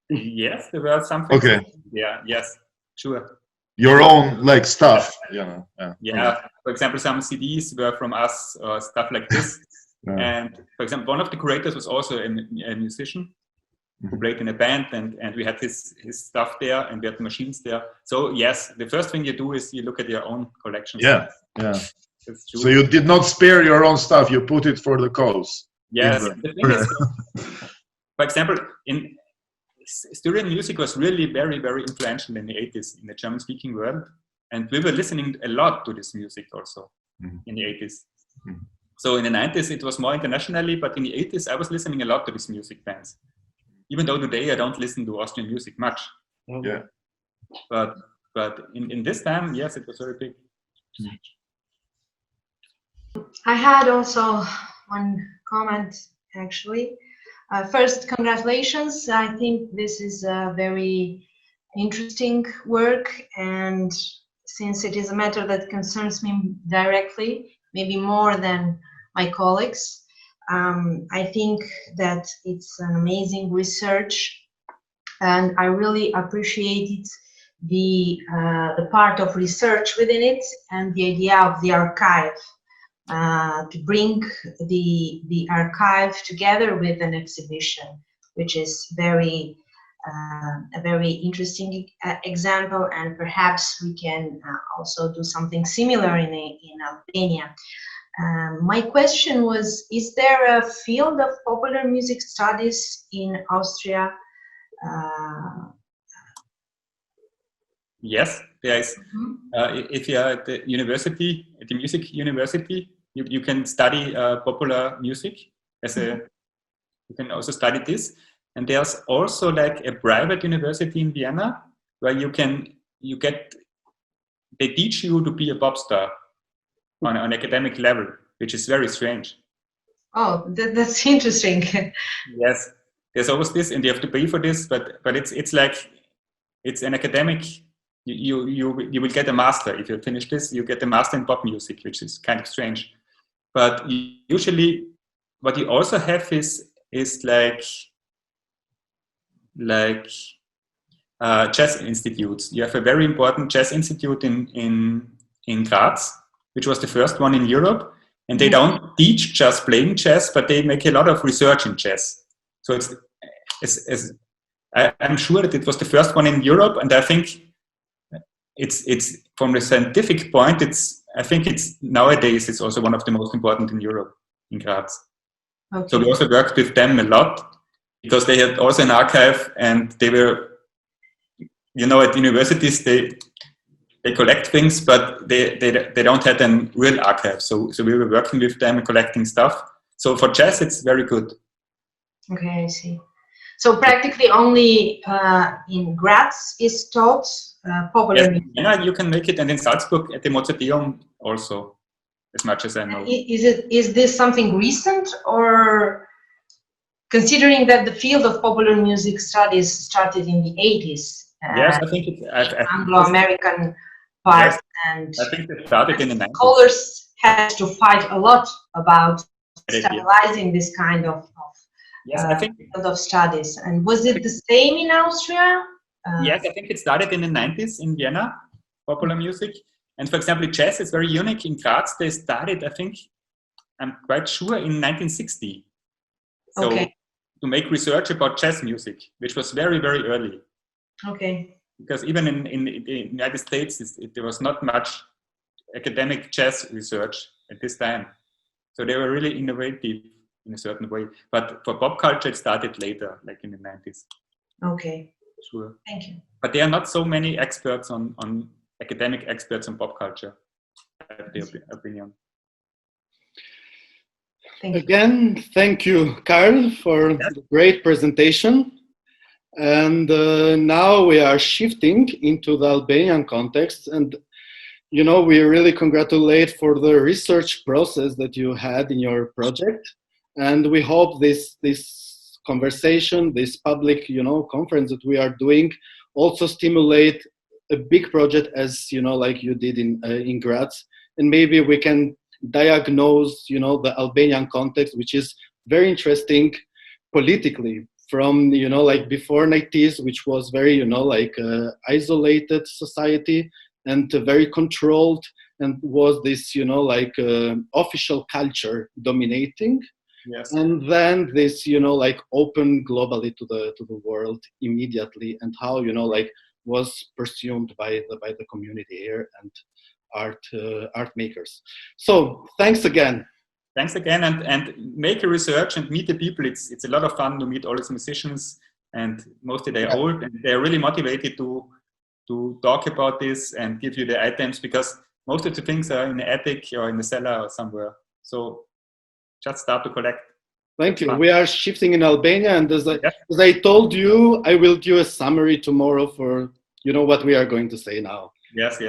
Yes, there were some things. Okay. Yeah, yes, sure. Your own, like, stuff, you know. Yeah, for example, some CDs were from us, or stuff like this. And for example, one of the curators was also a musician who played in a band, and we had his stuff there, and we had machines there. So yes, the first thing you do is you look at your own collection. Yeah. So you did not spare your own stuff, you put it for the cause. Yes, the thing is, for example, Styrian music was really very, very influential in the 80s in the German-speaking world, and we were listening a lot to this music also in the 80s. So in the 90s it was more internationally, but in the 80s I was listening a lot to these music bands. Even though today I don't listen to Austrian music much. Yeah. But in this time, yes, it was very big. I had also one comment, actually. First, congratulations. I think this is a very interesting work, and since it is a matter that concerns me directly, maybe more than my colleagues, I think that it's an amazing research, and I really appreciated the part of research within it and the idea of the archive. To bring the archive together with an exhibition, which is a very interesting example, and perhaps we can also do something similar in Albania. My question was, is there a field of popular music studies in Austria? Yes, there is. If you are at the university, at the music university, you can study popular music as a. You can also study this, and there's also like a private university in Vienna where they teach you to be a pop star on an academic level, which is very strange. Oh, that's interesting. Yes, there's always this, and you have to pay for this, but it's like it's an academic. You will get a master if you finish this. You get a master in pop music, which is kind of strange. But usually, what you also have is like jazz institutes. You have a very important jazz institute in Graz, which was the first one in Europe. And they don't teach just playing jazz, but they make a lot of research in jazz. So I'm sure that it was the first one in Europe, and I think it's from the scientific point. I think it's nowadays it's also one of the most important in Europe, in Graz. Okay. So we also worked with them a lot because they had also an archive, and they were, at universities they collect things, but they don't have a real archive. So we were working with them and collecting stuff. So for jazz, it's very good. Okay, I see. So practically only in Graz is taught popular music. Yeah, you can make it, and in Salzburg at the Mozarteum also, as much as I know. Is this something recent, or considering that the field of popular music studies started in the 80s? Yes, I think it's Anglo-American part, yes, and I think it started in the 90s. Scholars had to fight a lot about stabilizing this kind of field of studies. And was it the same in Austria? Yes, I think it started in the 90s in Vienna, popular music. And for example, jazz is very unique. In Graz, they started, I think, I'm quite sure, in 1960. So to make research about jazz music, which was very, very early. Okay. Because even in the United States, there was not much academic jazz research at this time. So they were really innovative in a certain way. But for pop culture, it started later, like in the 90s. Okay. Sure. Thank you. But there are not so many experts on academic experts on pop culture, I have the opinion. Again, thank you, Karl, for the great presentation. And now we are shifting into the Albanian context. And, we really congratulate for the research process that you had in your project. And we hope this conversation, this public, conference that we are doing also stimulate a big project as, like you did in Graz. And maybe we can diagnose, the Albanian context, which is very interesting politically from, like before 90s, which was very, isolated society and very controlled, and was this, official culture dominating. Yes. And then this, open globally to the world immediately, and how, was pursued by the community here and art makers. So thanks again. Thanks again, and make a research and meet the people. It's a lot of fun to meet all these musicians, and mostly they're old, and they're really motivated to talk about this and give you the items, because most of the things are in the attic or in the cellar or somewhere. So just start to collect. Thank you. We are shifting in Albania, and as I told you, I will do a summary tomorrow for what we are going to say now. Yes.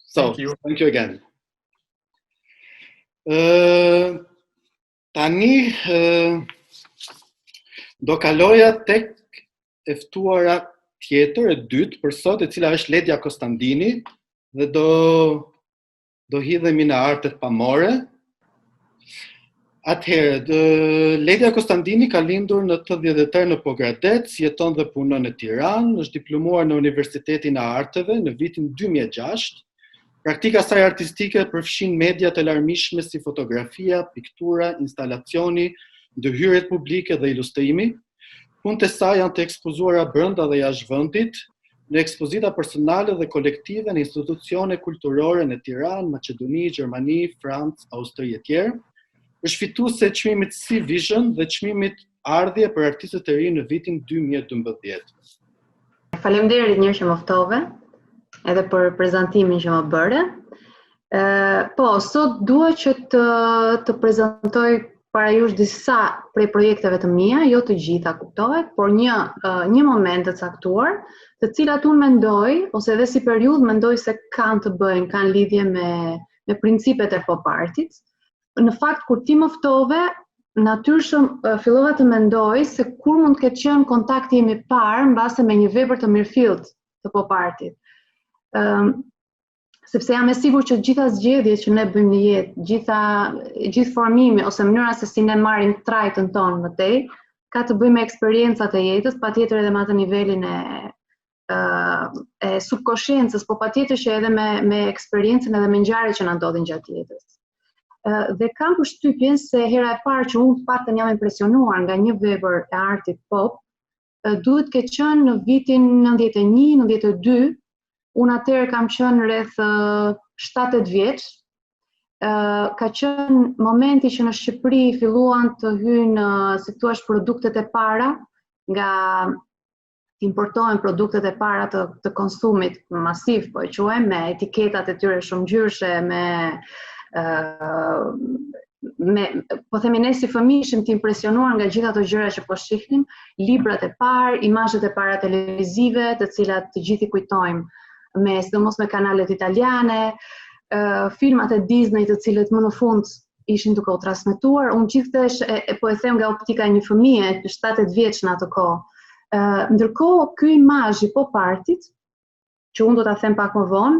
So thank you again. Tani do kaloja tek e ftuara tjetër, e dytë për sot, e cila është Ledia Kostandini, dhe do hidhemi në artet pamore. Atëherë, Ledia Kostandini ka lindur në të 10 në Pogradec, jeton dhe punon në Tiranë, është diplomuar në Universitetin e Arteve në vitin 2006. Praktika saj artistike përfshin mediat e larmishme si fotografia, piktura, instalacioni, ndërhyrjet publike dhe ilustrimi. Punët e saj janë të ekspozuara brenda dhe jashtë vendit, në ekspozita personale dhe kolektive në institucione kulturore në Tiranë, Maqedoni, Gjermani, Francë, Austri e tjerë. Është fituese e çmimit Sea Vision dhe çmimit Ardhje për artistët e rinj në vitin 2012. Faleminderit që më ftove, edhe për prezantimin që më bëre. Po, sot dua që të prezantoj para jush disa prej projekteve të mia, jo të gjitha kuptohet, por një moment të caktuar, të cilat unë mendoj, ose edhe si periudhë mendoj se kanë lidhje me principet e pop artit. Në fakt, kur ti më ftove, natyrshëm fillova të mendoj se kur mund të ketë qenë kontakti im i parë mbase me një vepër të mirëfillt të pop artit. Sepse jam e sigurt që gjitha zgjedhjet që ne bëjmë në jetë, gjithë formimi ose mënyra se si ne marrim trajtën tonë më tej, ka të bëjë me eksperiencat e jetës, patjetër edhe me atë nivelin e subkonsciencës, po patjetër që edhe me eksperiencën edhe me ngjarjet që na ndodhin gjatë jetës. Dhe kam përshtypjen se hera e parë që unë të paktën jam impresionuar nga një vepër e artit pop, duhet të qenë në vitin 91, 92. Unë atëherë kam qenë rreth 7-8 vjeç. Ka qenë momenti që në Shqipëri filluan të hyjnë, si thua, produktet e para, nga importohen produktet e para të konsumit masiv, po e quajmë, me etiketat e tyre shumë ngjyrshe, po themi ne si fëmijë ishim të impresionuar nga gjitha ato gjëra që po shihnim, librat e parë, imazhet e para televizive, të cilat të gjithë i kujtojmë, sidomos me kanalet italiane, filmat e Disney të cilët më në fund ishin duke u transmetuar. Unë gjithësh po e them nga optika e një fëmije të 7-8 vjeç në atë kohë. Ndërkohë ky imazh i pop artit, që unë do ta them pak më vonë,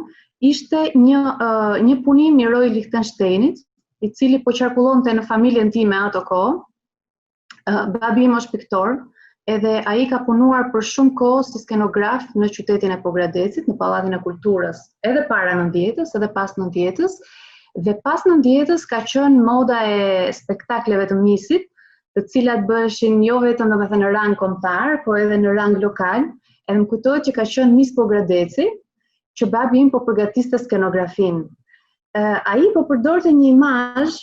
ishte një punim i Roy Lichtensteinit, i cili po qarkullonte në familjen time ato kohë. Babi im është piktor, edhe ai ka punuar për shumë kohë si skenograf në qytetin e Pogradecit, në Pallatin e Kulturës, edhe para 90-s, edhe pas 90-s, dhe pas 90-s ka qenë moda e spektakleve të misit, të cilat bëheshin jo vetëm domethënë në rang kombëtar, po edhe në rang lokal. Edhe më kujtohet që ka qenë Miss Pogradeci, që babi im po përgatiste skenografin. Ai po përdorte një imazh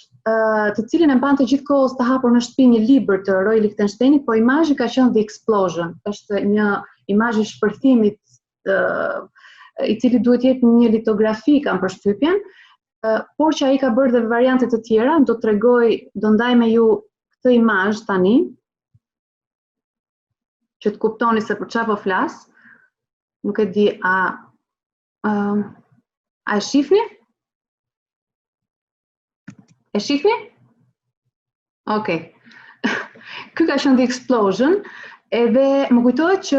të cilin e mbante gjithkohës të hapur në shtëpi një libër të Roy Lichtensteinit, po imazhi ka qenë The Explosion. Është një imazh i shpërthimit i cili duhet jetë një litografi, kam përshtypjen, por që ai ka bërë dhe variante të tjera. Do ndaj me ju këtë imazh tani, që të kuptoni se për çfarë po flas. Nuk e di a e shihni? E shihni? Okej. Ky ka qenë The Explosion, edhe më kujtohet që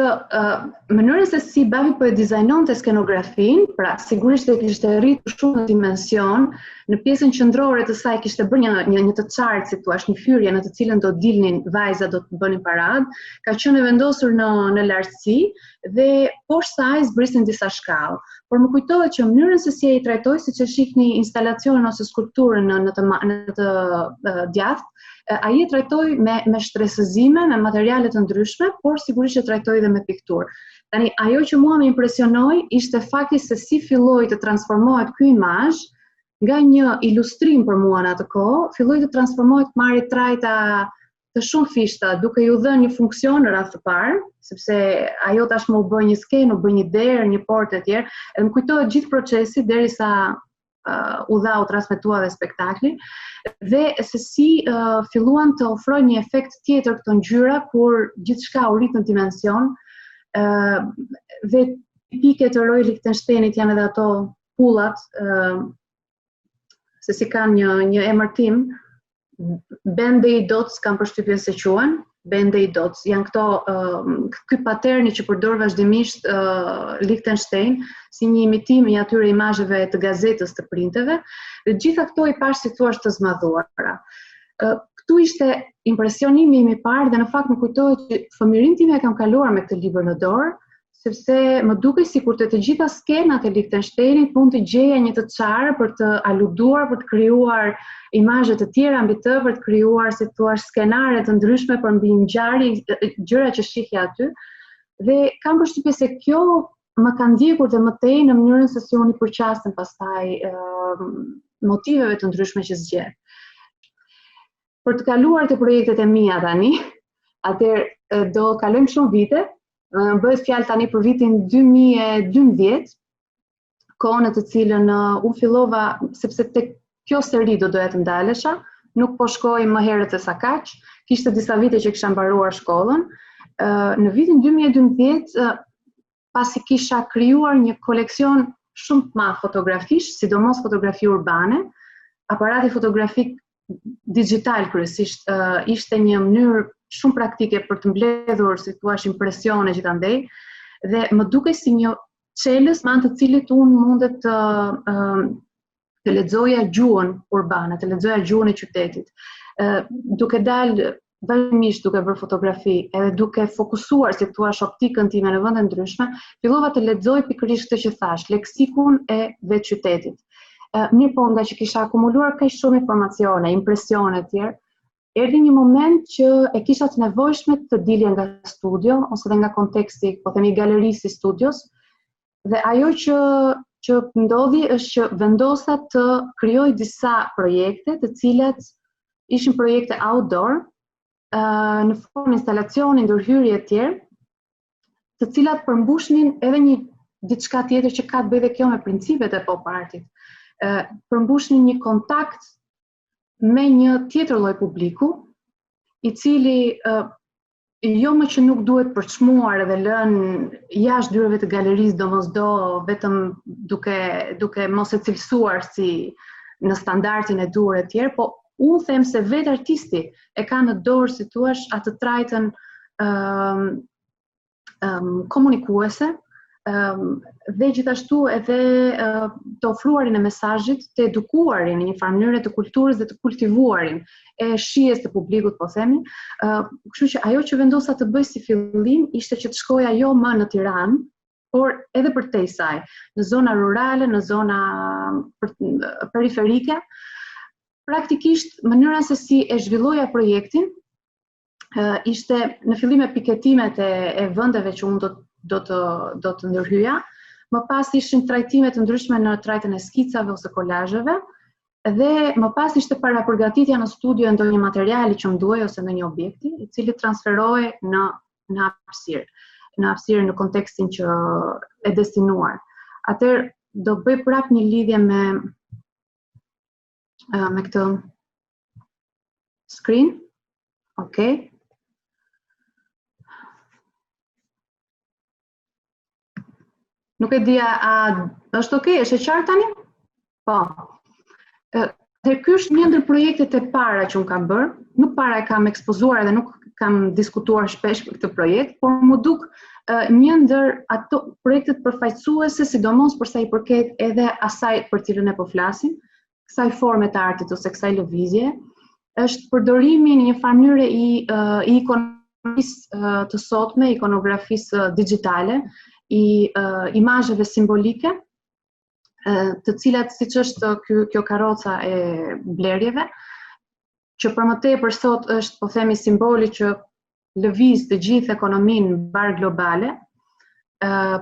mënyra se si babi po e dizajnonte skenografin, pra sigurisht e kishte rritur shumë në dimension, në pjesën qendrore të saj kishte bërë një të qartë, si thua, një fyrje në të cilën do dilnin vajzat, do të bënin paradë, ka qenë vendosur në lartësi dhe poshtë saj zbrisin disa shkallë. Por më kujtohet që mënyrën se si ai trajtoi, siç e shihni instalacionin ose skulpturën në të djathtë, ai e trajtoi me shtresëzime, me materiale të ndryshme, por sigurisht që trajtoi dhe me pikturë. Tani ajo që mua më impresionoi ishte fakti se si filloi të transformohet ky imazh nga një ilustrim për mua në atë kohë, filloi të transformohet marrë trajta të shumë fishta, duke ju dhënë një funksion në radhë të parë, sepse ajo tashmë u bë një skenë, u bë një derë, një portë e tjerë, edhe më kujtohet gjithë procesi derisa u transmetua dhe spektakli, dhe se si filluan të ofrojnë një efekt tjetër këto ngjyra kur gjithçka u rrit në dimension, dhe tipike të Roy Lichtensteinit janë edhe ato pullat, se si kanë një emërtim, Band-Aid dots kam përshtypjen se quhen, Band-Aid dots, janë ky paterni që përdor vazhdimisht Lichtenstein si një imitim i atyre imazheve të gazetës të printeve, dhe gjitha këto i pash si thua të zmadhuara. Këtu ishte impresionimi im i parë dhe në fakt më kujtohet që fëmijërinë time e kam kaluar me këtë libër në dorë, sepse më dukej sikur të gjitha skenat e Lichtensteinit mund të gjeja një të çarë për të aluduar, për të krijuar imazhe të tjera mbi të, për të krijuar, si thua, skenare të ndryshme për mbi ngjarje, gjëra që shihja aty. Dhe kam përshtypjen se kjo më ka ndjekur dhe më tej në mënyrën se si unë i përqasem pastaj motiveve të ndryshme që zgjedh. Për të kaluar te projektet e mia tani, atëherë do kalojmë shumë vite. Bëhet fjalë tani për vitin 2012, kohë në të cilën unë fillova, sepse tek kjo seri doja të ndalesha, nuk po shkoj më herët se sa kaq, kishte disa vite që kisha mbaruar shkollën. Në vitin 2012, pasi kisha krijuar një koleksion shumë të madh fotografish, sidomos fotografi urbane, aparati fotografik digital kryesisht ishte një mënyrë shumë praktike për të mbledhur, si thua, impresione gjithandej, dhe më dukej si një çelës me anë të cilit unë mundet të lexoja gjuhën urbane, të lexoja gjuhën e qytetit. Duke dalë vazhdimisht duke bërë fotografi, edhe duke fokusuar, si thua, optikën time në vende ndryshme, fillova të lexoj pikërisht këtë që thash, leksikun e vetë qytetit. Mirë po, nga që kisha akumuluar kaq shumë informacione, impresione të tjerë, erdhi një moment që e kisha të nevojshme të dilja nga studio, ose dhe nga konteksti, po themi galerisë i studios, dhe ajo që ndodhi është që vendosa të krijoj disa projekte, të cilat ishin projekte outdoor, në formë instalacioni, ndërhyrje e tjerë, të cilat përmbushnin edhe një diçka tjetër që ka të bëjë dhe kjo me principet e pop artit. Përmbushnin një kontakt me një tjetër lloj publiku, i cili jo më që nuk duhet përçmuar edhe lënë jashtë dyrave të galerisë domosdo vetëm duke mos e cilësuar si në standardin e duhur e tjerë, po unë them se vetë artisti e ka në dorë, si thua, atë trajtën komunikuese, dhe gjithashtu edhe të ofruarin e mesazhit, të edukuarin në një farë mënyrë të kulturës dhe të kultivuarin e shijes të publikut, po themi. Kështu që ajo që vendosa të bëj si fillim ishte që të shkoja jo më në Tiranë, por edhe përtej saj, në zona rurale, në zona periferike. Praktikisht, mënyra se si e zhvilloja projektin ishte në fillim e piketimet e vendeve që unë do të ndërhyja, më pas ishin trajtimet të ndryshme në trajtën e skicave ose kolazheve, dhe më pas ishte para përgatitja në studio e ndonjë materiali që më duhej ose ndonjë objekti, i cili transferohej në hapësirë në kontekstin që e destinuar. Atëherë do bëj prap një lidhje me këtë screen. Okay. Nuk e dia, është okay, është e qartë tani? Po. Ky është një ndër projektet e para që unë kam bërë, nuk para e kam ekspozuar dhe nuk kam diskutuar shpesh për këtë projekt, por më duk një ndër ato projektet përfaqësuese, sidomos për sa i përket edhe asaj për cilën e po flasim, kësaj forme të artit ose kësaj lëvizje, është përdorimi në një farë mënyrë i ikonografisë të sotme, ikonografisë digjitale, i imazheve simbolike, të cilat, siç është kjo karroca e blerjeve, që për më tepër sot është, po themi, simboli që lëviz të gjithë ekonominë bar globale,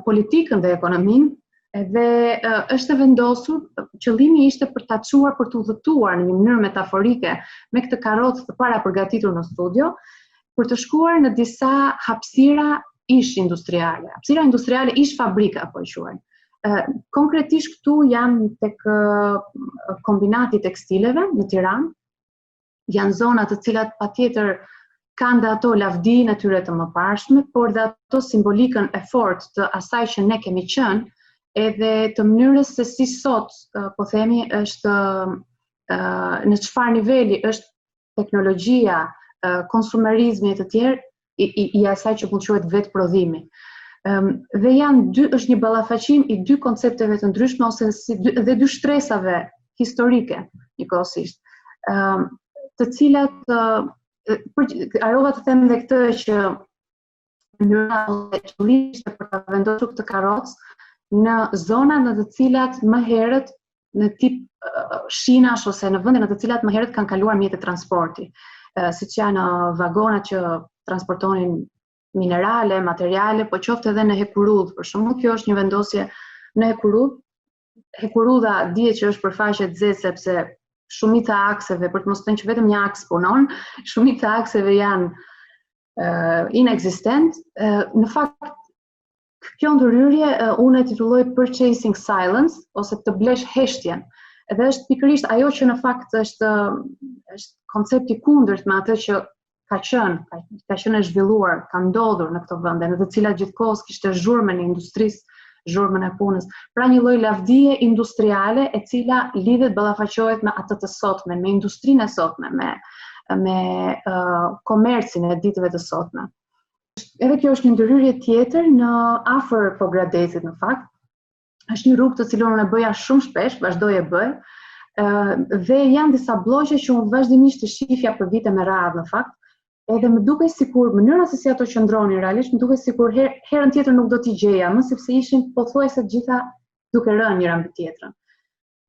politikën dhe ekonominë, dhe është e vendosur, qëllimi ishte për ta çuar, për të udhëtuar në një mënyrë metaforike me këtë karrocë të para përgatitur në studio, për të shkuar në disa hapësira ish industriale. Hapësira industriale ish fabrika, po e quajnë. Konkretisht këtu jam tek kombinati tekstileve në Tiranë. Janë zona të cilat patjetër kanë dhe ato lavdinë e tyre të mëparshme, por dhe ato simbolikën e fortë të asaj që ne kemi qenë, edhe të mënyrës se si sot, po themi, është në çfarë niveli është teknologjia, konsumerizmi e të tjerë, i asaj që mund quhet vetë prodhimi. Dhe është një ballafaqim i dy koncepteve të ndryshme ose dhe dy shtresave historike njëkohësisht, të cilat arova të them dhe këtë që mënyra ose qëllimi ishte për ta vendosur këtë karrocë në zona në të cilat më herët në tip shinash ose në vende në të cilat më herët kanë kaluar mjetet transporti, siç janë vagona që transportonin minerale, materiale, po qoftë edhe në Hekurudh. Për shembull, kjo është një vendosje në Hekurudh. Hekurudha dihet që është përfaqe të zezë sepse shumica e akseve, për të mos thënë që vetëm një aks punon, shumica e akseve janë inexistent. Në fakt, Kjo ndërhyrje unë e titulloj Purchasing Silence ose të blesh heshtjen. Edhe është pikërisht ajo që në fakt është koncepti kundërt me atë që ka qenë e zhvilluar, ka ndodhur në këto vende, në të cilat gjithkohës kishte zhurmën e industrisë, zhurmën e punës. Pra një lloj lavdije industriale e cila lidhet, ballafaqohet me atë të sotme, me industrinë e sotme, me komercin e ditëve të sotme. Edhe kjo është një ndërhyrje tjetër në afër Pogradecit në fakt. Është një rrugë të cilën unë e bëja shumë shpesh, vazhdoj e bëj, dhe janë disa bloqe që unë vazhdimisht të shifja për vite me radhë në fakt, edhe më duke sikur mënyra se si ato qëndronin realisht, më duke sikur herën tjetër nuk do t'i gjeja, më sepse ishin pothuajse të gjitha duke rënë njëra mbi tjetrën.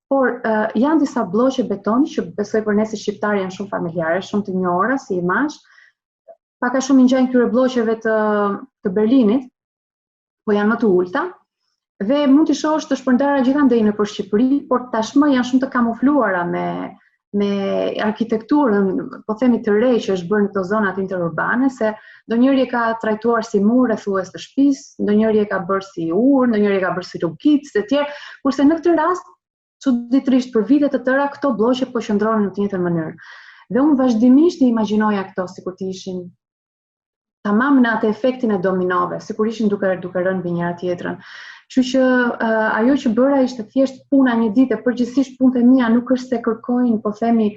Por janë disa bloqe betoni që besoj për ne si shqiptarë janë shumë familjare, shumë të njohura si imazh. Pak a shumë i ngjajnë këtyre bloqeve të Berlinit, po janë më të ulta, dhe mund t'i shohësh të shpërndara gjithandej nëpër Shqipëri, por tashmë janë shumë të kamufluara me arkitekturën, po themi të re që është bërë në këto zonat interurbane, se ndonjëri e ka trajtuar si mur rrethues të shtëpisë, ndonjëri e ka bërë si urë, ndonjëri e ka bërë si rrugicë të tjerë, kurse në këtë rast, çuditërisht për vite të tëra këto bloqe po qëndronin në të njëjtën mënyrë. Dhe unë vazhdimisht i imagjinoja këto sikur të ishin tamam në atë efektin e dominove, sikur ishin duke rënë mbi njëra tjetrën. Kështu që ajo që bëra ishte thjesht puna një ditë, përgjithsisht punët e mia nuk është se kërkojnë, po themi,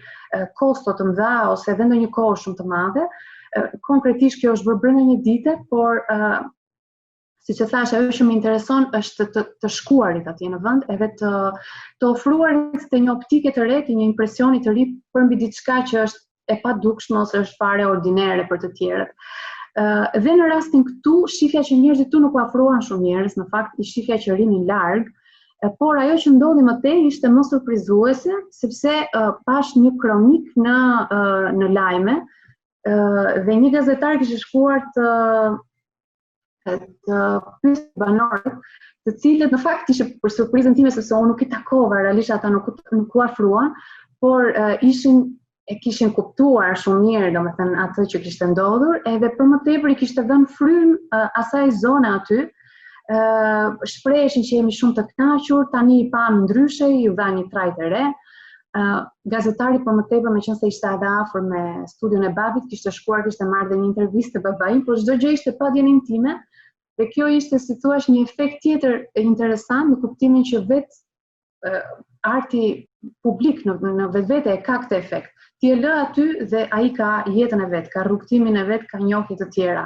kosto të mëdha ose edhe ndonjë kohë shumë të madhe. Konkretisht kjo është bërë brenda një dite, por siç e thash, ajo që më intereson është të shkuarit atje në vend, edhe të ofruarit të një optike të re, një impresioni të ri përmbi diçka që është e padukshme ose është fare ordinere për të tjerët. Dhe në rastin këtu, shifja që njerëzit tu nuk u afruan shumë njerëz, në fakt i shifja që rinin larg, por ajo që ndodhi më tej ishte më surprizuese, sepse pash një kronik në lajme dhe një gazetar kishte shkuar të pyet banorët, të cilët në fakt ishte për surprizën time sepse unë nuk i takova, realisht ata nuk u afruan, por e kishin kuptuar shumë mirë, domethënë atë që kishte ndodhur, edhe për më tepër i kishte dhënë frymë asaj zone aty. Shpreheshin që jemi shumë të kënaqur, tani i pam ndryshe, ju dha një trajt e re. Gazetari për më tepër, meqense ishte edhe afër me studion e babit, kishte shkuar, kishte marrë dhe një intervistë babain, por çdo gjë ishte pa djenin time, dhe kjo ishte si thua një efekt tjetër interesant në kuptimin që vetë arti publik në vetvete e ka këtë efekt. Ti e lë aty dhe ai ka jetën e vet, ka rrugtimin e vet, ka njohje të tjera.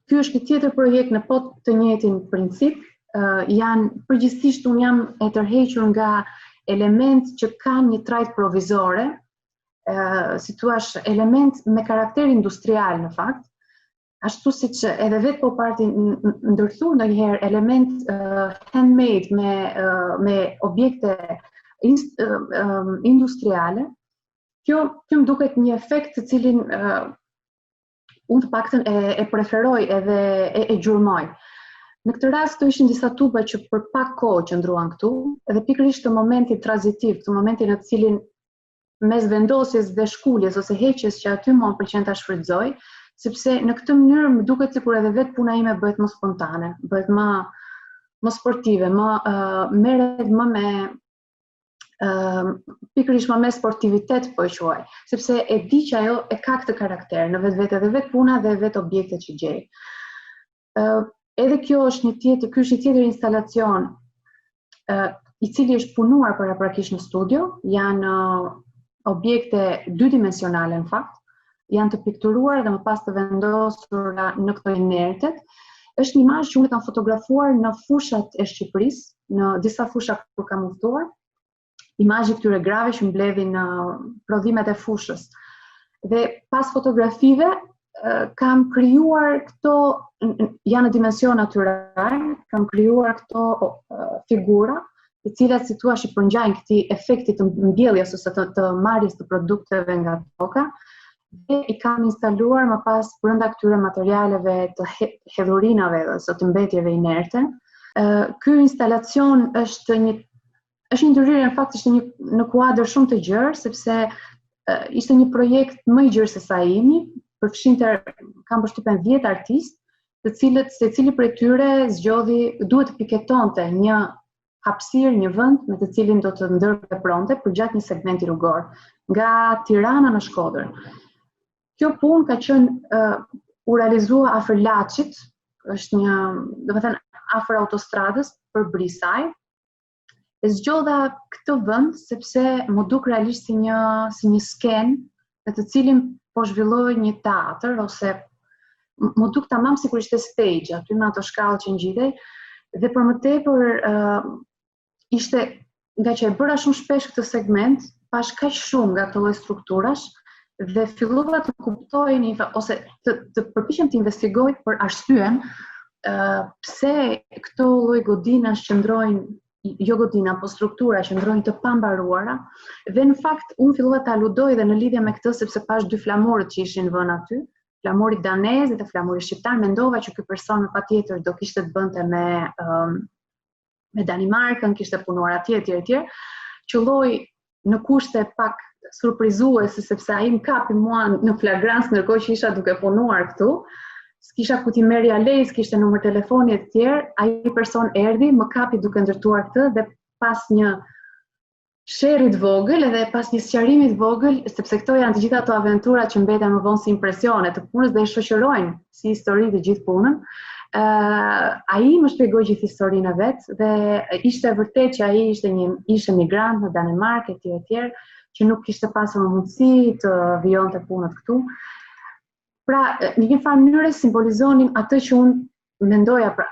Ky është një tjetër projekt në po të njëjtin princip. Përgjithsisht unë jam e tërhequr nga element që kanë një trajt provizore, si thua element me karakter industrial në fakt, ashtu siç edhe vetë po parti ndërthur ndonjëherë element handmade me objekte industriale. Kjo më duket një efekt të cilin unë të paktën e preferoj edhe e gjurmoj. Në këtë rast të ishin disa tuba që për pak kohë qëndruan këtu, edhe pikërisht të momentit tranzitiv, të momentin në të cilin mes vendosjes dhe shkuljes ose heqjes që aty më pëlqen ta shfrytëzoj, sepse në këtë mënyrë më duket sikur edhe vetë puna ime bëhet më spontane, bëhet më sportive, merret më me pikërisht më me sportivitet po e quaj, sepse e di që ajo e ka këtë karakter në vetvete dhe vetë puna dhe vetë objektet që gjej. Edhe kjo është ky është një tjetër instalacion i cili është punuar paraprakisht në studio, janë objekte dydimensionale në fakt, janë të pikturuar dhe më pas të vendosura në këto inertet. Është një imazh që unë kam fotografuar në fushat e Shqipërisë, në disa fusha kur kam udhëtuar. Imazhi këtyre grave që mbledhin në prodhimet e fushës. Dhe pas fotografive kam krijuar këto, janë në dimension natyral, kam krijuar këto figura, të cilat si thua i përngjajnë këtij efekti të mbjelljes ose të marrjes të produkteve nga toka, dhe i kam instaluar më pas brenda këtyre materialeve të hedhurinave ose të mbetjeve inerte. Ky instalacion është një ndërhyrje, në fakt ishte në kuadër shumë të gjerë, sepse ishte një projekt më i gjerë se sa imi, përfshinte, kam përshtypjen 10 artistë, të cilët secili prej tyre duhet të piketonte një hapësirë, një vend me të cilin do të ndërvepronte përgjatë një segmenti rrugor, nga Tirana në Shkodër. Kjo punë ka qenë u realizua afër Laçit, është një, domethënë afër autostradës për Brisaj. E zgjodha këtë vend sepse më duk realisht si një skenë në të cilin po zhvilloi një teatr ose më duk tamam sikur ishte stage aty me ato shkallë që ngjitej, dhe për më tepër ishte, nga që e bëra shumë shpesh këtë segment, pash kaq shumë nga këto lloj strukturash dhe fillova të kuptoj ose të përpiqem të investigoj për arsyen pse këto lloj godinash qëndrojnë, jo godina, po struktura qëndrojnë të pambaruara, dhe në fakt unë fillova të aludoj dhe në lidhje me këtë sepse pash dy flamorët që ishin vënë aty, flamori danez dhe flamori shqiptar, mendova që ky person patjetër do kishte të bënte me Danimarkën, kishte punuar atje etj. Qëlloi në kushte pak surprizuese sepse ai më kapi mua në flagrancë ndërkohë që isha duke punuar këtu. S'kisha ku t'i merrja lejë, s'kishte numër telefoni e të tjerë, ai person erdhi, më kapi duke ndërtuar këtë dhe pas një sherrit vogël edhe pas një sqarimi të vogël, sepse këto janë të gjitha ato aventura që mbeten më vonë si impresione të punës dhe e shoqërojnë si histori të gjithë punën. Ai më shpjegoi gjithë historinë e vet dhe ishte vërtet që ai ishte migrant në Danimarkë etj, që nuk kishte pasur mundësi të vijonte punët këtu. Pra, në një farë mënyrë simbolizonin atë që unë mendoja për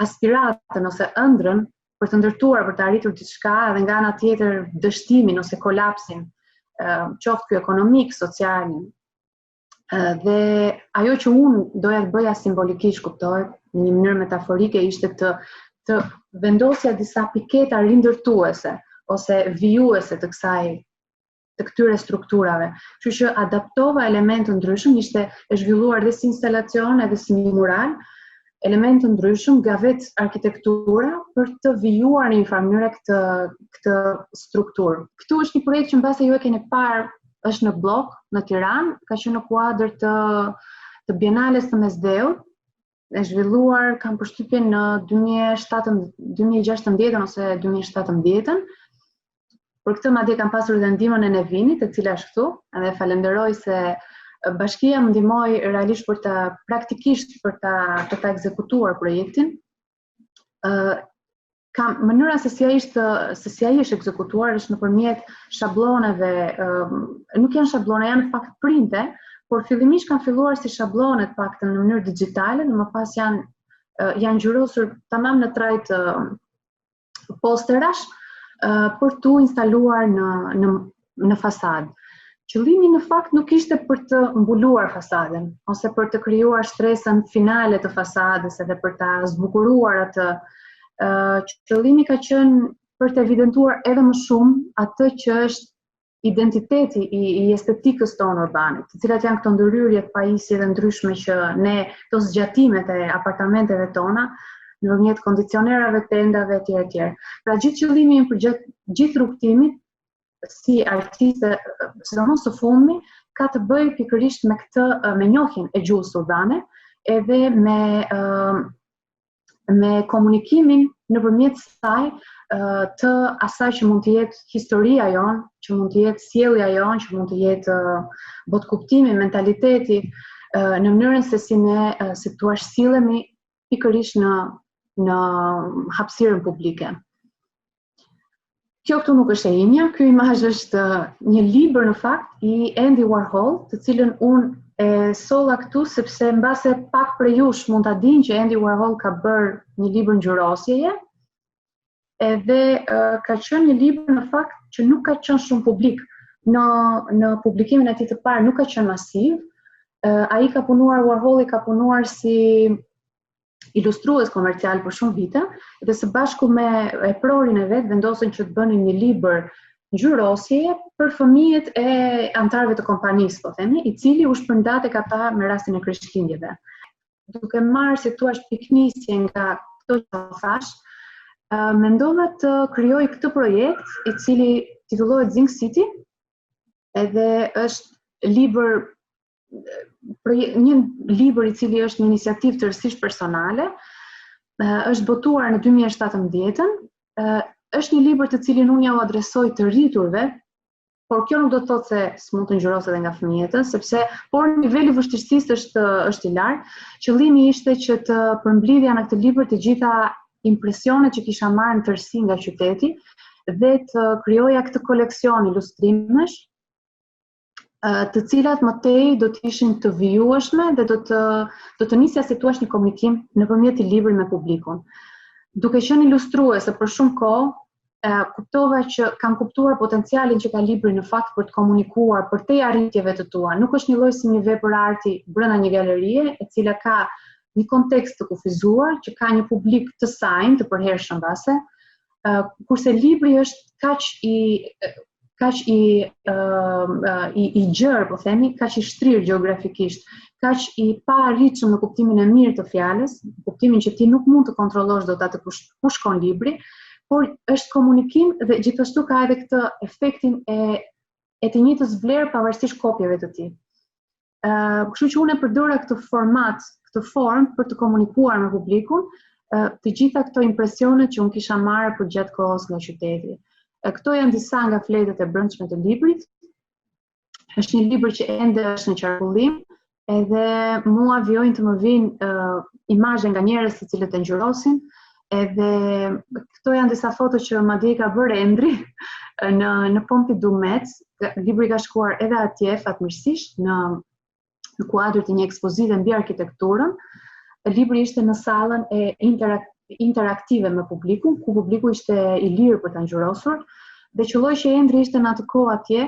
aspiratën ose ëndrrën për të ndërtuar, për të arritur diçka, dhe nga ana tjetër dështimin ose kolapsin, qoftë ky ekonomik, social. Dhe ajo që unë doja të bëja simbolikisht, kuptohet, në një mënyrë metaforike, ishte të vendosja disa piketa rindërtuese ose vijuese të këtyre strukturave. Kështu që adaptova elemente të ndryshëm, ishte e zhvilluar dhe si instalacion edhe si një mural, elemente të ndryshëm nga vetë arkitektura për të vijuar në një farë mënyrë këtë strukturë. Këtu është një projekt që mbase ju e keni parë, është në blok në Tiranë, ka qenë në kuadër të Bienales të Mesdheut, e zhvilluar, kam përshtypjen në 2016 ose 2017. Për këtë madje kam pasur edhe ndihmën e Nevinit, e cila është këtu, edhe falenderoj se bashkia më ndihmoi realisht praktikisht për ta ekzekutuar projektin. Mënyra se si ai është ekzekutuar është nëpërmjet shabloneve, nuk janë shablone, janë në fakt printe, por fillimisht kanë filluar si shablone të paktën në mënyrë digjitale, dhe më pas janë ngjyrosur tamam në trajt posterash, për tu instaluar në fasadë. Qëllimi në fakt nuk ishte për të mbuluar fasadën, ose për të krijuar stresën finale të fasadës edhe për ta zbukuruar atë. Qëllimi ka qenë për të evidentuar edhe më shumë atë që është identiteti i estetikës tonë urbane, të cilat janë këto ndërhyrje të pajisje dhe ndryshme që ne, këto zgjatimet e apartamenteve tona, nëpërmjet kondicionerave, tendave etj. Pra gjithë qëllimi im për gjithë rrugtimit si artiste, sidomos së fundmi, ka të bëjë pikërisht me njohjen e gjuhës urbane, edhe me komunikimin nëpërmjet saj të asaj që mund të jetë historia jonë, që mund të jetë sjellja jonë, që mund të jetë botkuptimi, mentaliteti, në mënyrën se si tu sillemi pikërisht në hapësirën publike. Kjo këtu nuk është e imja, ky imazh është një libër në fakt i Andy Warhol, të cilën unë e solla këtu sepse mbase pak prej jush mund ta dinë që Andy Warhol ka bërë një libër ngjyrosjeje, edhe ka qenë një libër në fakt që nuk ka qenë shumë publik. Në publikimin e tij të parë nuk ka qenë masiv. Ai ka punuar, Warholi ka punuar si ilustrues komercial për shumë vite, dhe së bashku me prorin e vet vendosën që të bënin një libër ngjyrosjeje për fëmijët e antarëve të kompanisë, po themi, i cili u shpërndat tek ata me rastin e krishtlindjeve. Duke marrë si thua piknisje nga këto që thash, mendova të krijoj këtë projekt i cili titullohet Zinc City, edhe është libër një libër I cili është një iniciativë tërësisht personale, është botuar në 2017, është një libër të cilin unë ja u adresoj të rriturve, por kjo nuk do të thotë se s'mund të ngjyroset edhe nga fëmijët, sepse por niveli I vështirësisë është I lartë. Qëllimi ishte që të përmblidhja në këtë libër të gjitha impresionet që kisha marrë në tërësi nga qyteti dhe të krijoja këtë koleksion ilustrimesh, të cilat më tej do të ishin të vijueshme dhe do të nisja si thua një komunikim nëpërmjet I librit me publikun. Duke qenë ilustruese për shumë kohë, kuptova që kam kuptuar potencialin që ka libri në fakt për të komunikuar përtej arritjeve të tua. Nuk është një lloj si një vepër arti brenda një galerie, e cila ka një kontekst të kufizuar, që ka një publik të sajnë, të përhershëm base, kurse libri është kaq I gjerë, po themi, kaq I shtrirë gjeografikisht, kaq I pa arritshëm në kuptimin e mirë të fjalës, kuptimin që ti nuk mund të kontrollosh dot atë ku shkon libri, por është komunikim dhe gjithashtu ka edhe këtë efektin e të njëjtës vlerë pavarësisht kopjeve të tij. Kështu që unë e përdora këtë format, këtë formë për të komunikuar me publikun të gjitha këto impresionet që unë kisha marrë për gjatë kohës nga qyteti. Këto janë disa nga fletët e brendshme të librit. Është një libër që ende është në qarkullim, edhe mua vijojnë të më vinë imazhe nga njerëz të cilët e ngjyrosin, edhe këto janë disa foto që madje ka bërë Endri në Pompidou Metz. Libri ka shkuar edhe atje fatmirësisht në kuadër të një ekspozite mbi arkitekturën. Libri ishte në sallën e interaktive me publikun, ku publiku ishte I lirë për ta ngjyrosur, dhe qelloi që Endri ishte në atë kohë atje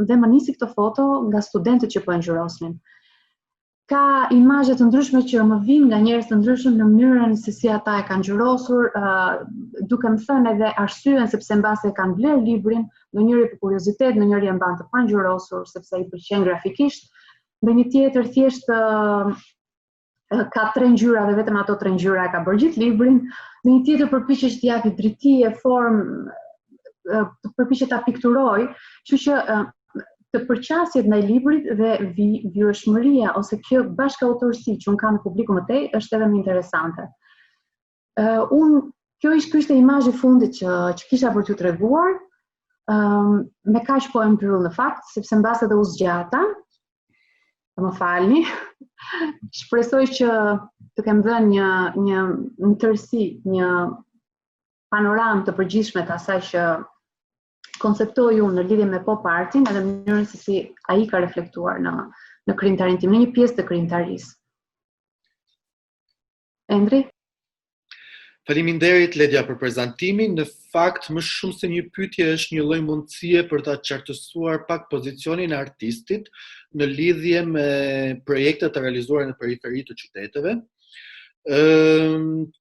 dhe më nisi këto foto nga studentët që po e ngjyrosnin. Ka imazhe të ndryshme që më vinë nga njerëz të ndryshëm në mënyrën se si ata e kanë ngjyrosur, duke më thënë edhe arsyeën sepse mbase e kanë bler librin, ndonjëri për kuriozitet, ndonjëri e mban të pangjyrosul sepse I pëlqen grafikisht, dhe një tjetër thjesht ka 3 ngjyra dhe vetëm ato 3 ngjyra e ka bërë gjithë librin, dhe një tjetër përpiqet të japi drejtie, formë, përpiqet ta pikturoj, kështu që të përqasjet ndaj librit dhe vjueshmëria ose kjo bashkëautorësi që unë kam në publiku më tej është edhe më interesante. Kjo ishte imazhi I fundit që kisha për t'ju treguar. Me kaq po e mbyll në fakt, sepse mbase dhe u zgjata. Më falni. Shpresoj që të kem dhënë një tërësi, një panoramë të përgjithshme të asaj që konceptoj unë në lidhje me pop artin edhe mënyrën se si ai ka reflektuar në krijimtarinë tim, në një pjesë të krijimtarisë. Endri? Faleminderit Ledia për prezantimin. Në fakt, më shumë se një pyetje është një lloj mundësie për ta qartësuar pak pozicionin e artistit në lidhje me projektet e realizuara në periferi të qyteteve.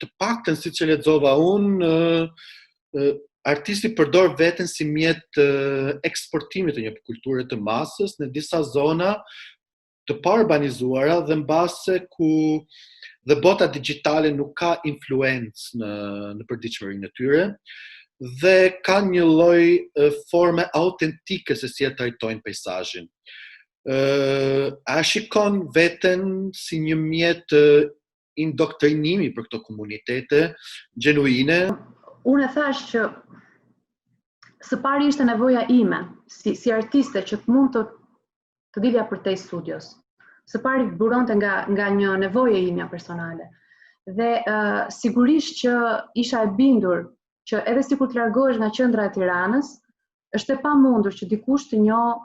Të paktën siç e lexova unë, artisti përdor veten si mjet eksportimit të një kulture të masës në disa zona të paurbanizuara dhe mbase ku dhe bota digjitale nuk ka influencë në përditshmërinë e tyre dhe ka një lloj forme autentike se si e trajtojnë peizazhin. A shikon veten si një mjet indoktrinimi për këto komunitete genuine? Unë e thash që së pari ishte nevoja ime, si artiste që mund të dilja përtej studios. Së pari buronte nga një nevojë ime personale. Dhe sigurisht që isha e bindur që edhe sikur të largohesh nga qendra e Tiranës, është e pamundur që dikush të njohë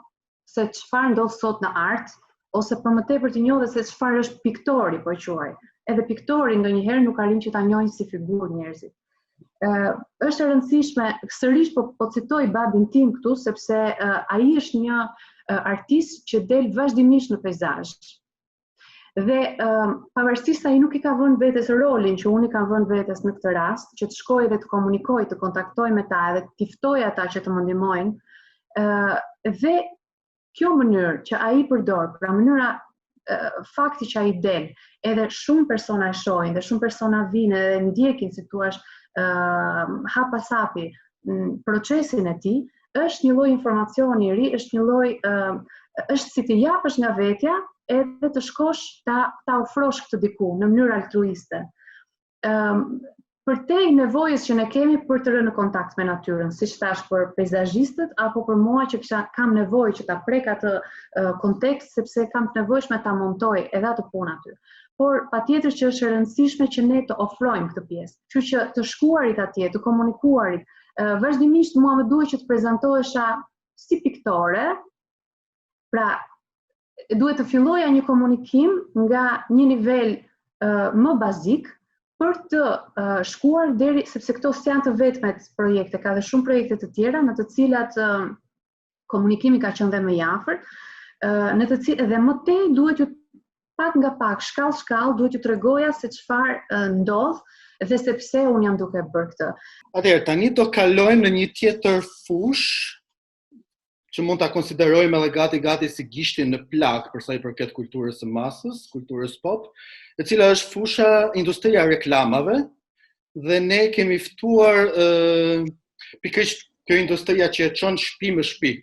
se çfarë ndodh sot në art, ose për më tepër të njohë se çfarë është piktori, po e quaj. Edhe piktori ndonjëherë nuk arrin që ta njohin si figurë njerëzit. Është e rëndësishme, sërish po citoj babin tim këtu, sepse ai është një artist që del vazhdimisht në peizazh. Dhe pavarësisht se ai nuk I ka vënë vetes rolin që unë I kam vënë vetes në këtë rast, që të shkoj dhe të komunikoj, të kontaktoj me ta dhe të ftoj ata që të më ndihmojnë, dhe kjo mënyrë që ai përdor, pra mënyra fakti që ai del, edhe shumë persona e shohin dhe shumë persona vinë dhe ndjekin si thua hap pas hapi procesin e tij, është një lloj informacioni I ri, është një lloj është si të japësh nga vetja edhe të shkosh ta ofrosh këtë diku në mënyrë altruiste. Përtej nevojës që ne kemi për të rënë në kontakt me natyrën, siç thash për peizazhistët apo për mua që kam nevojë që ta prek atë kontekst sepse kam të nevojshme ta montoj edhe atë punë aty. Por patjetër që është e rëndësishme që ne të ofrojmë këtë pjesë. Kështu që të shkuarit atje, të komunikuarit, vazhdimisht mua më duhet që të prezantohesha si piktore, pra duhet të filloja një komunikim nga një nivel më bazik për të shkuar deri, sepse këto janë të vetmet projekte, ka dhe shumë projekte të tjera në të cilat komunikimi ka qenë dhe më i afërt, në të cilat edhe më tej duhet ju pak nga pak, shkallë, duhet ju tregoja se çfarë ndodh dhe se pse unë jam duke bërë këtë. Atëherë, tani do kalojmë në një tjetër fushë që mund ta konsiderojmë edhe gati si gishtin në plak për sa i përket kulturës së masës, kulturës pop, e cila është fusha industria reklamave, dhe ne kemi ftuar pikërisht kjo industria që e çon shtëpi me shtëpi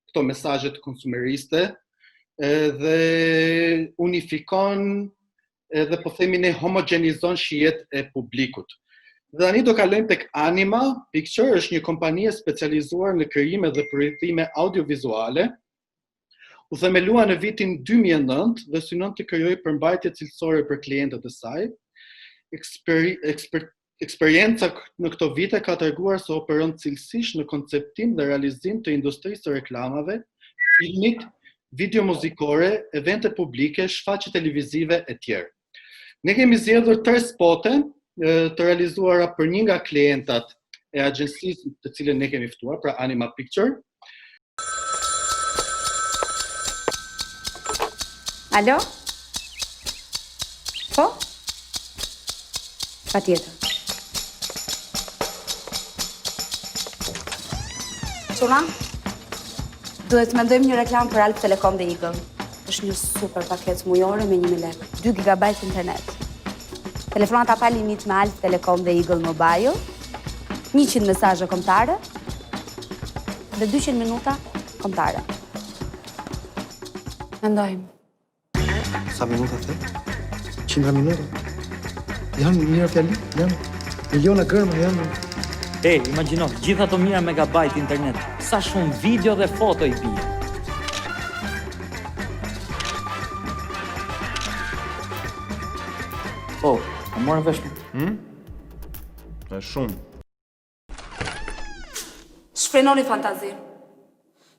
këto mesazhet konsumeriste dhe unifikon edhe po themi ne homogenizon shijet e publikut. Dhe tani do kalojmë tek Anima Picture, është një kompani e specializuar në krijime dhe projektime audiovizuale. U themelua në vitin 2009 dhe synon të krijojë përmbajtje cilësore për klientët e saj. Eksperienca në këto vite ka treguar se operon cilësisht në konceptim dhe realizim të industrisë së reklamave, filmit, video muzikore, evente publike, shfaqje televizive e tjerë. Ne kemi zgjedhur 3 spote të realizuara për një nga klientat e agjensisë të cilën ne kemi ftuar, pra Anima Picture. Alo? Po? Patjetër. Çuna? Duhet të mendojmë një reklam për Alp Telekom dhe Eagle. Është një super paketë mujore me 1000 lekë, 2 GB internet. Telefonata pa limit me Alp Telekom dhe Eagle Mobile, 100 mesazhe kombëtare dhe 200 minuta kombëtare. Mendojmë. Sa minuta the? 100 minuta? Janë mira fjali, janë miliona gërma, janë... Imagjino, gjitha të mira megabajt internet, sa shumë video dhe foto i bie. A morën vesh më? E shumë. Shfrenoni fantazi.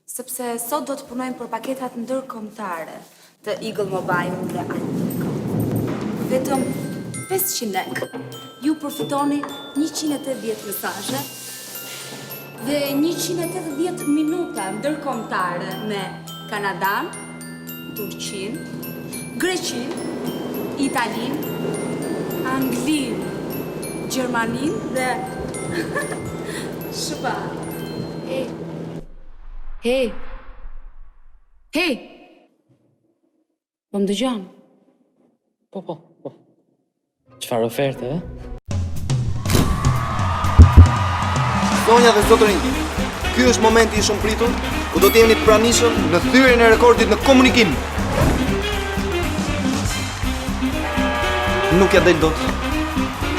Sepse sot do të punojmë për paketat ndërkombëtare të Eagle Mobile dhe Alp. Vetëm 500 lekë. Ju përfitoni 180 mesazhe dhe 180 minuta ndërkombëtare me Kanadan, Turqin, Greqin, Italin, Anglin, Gjermanin dhe... Shëpa. Hej. Po më dëgjon? Po. Çfarë oferte, Sonja dhe zotërinj, ky është momenti i shumë pritur, ku do të jeni të pranishëm në thyrjen e rekordit në komunikim. Nuk ja del dot.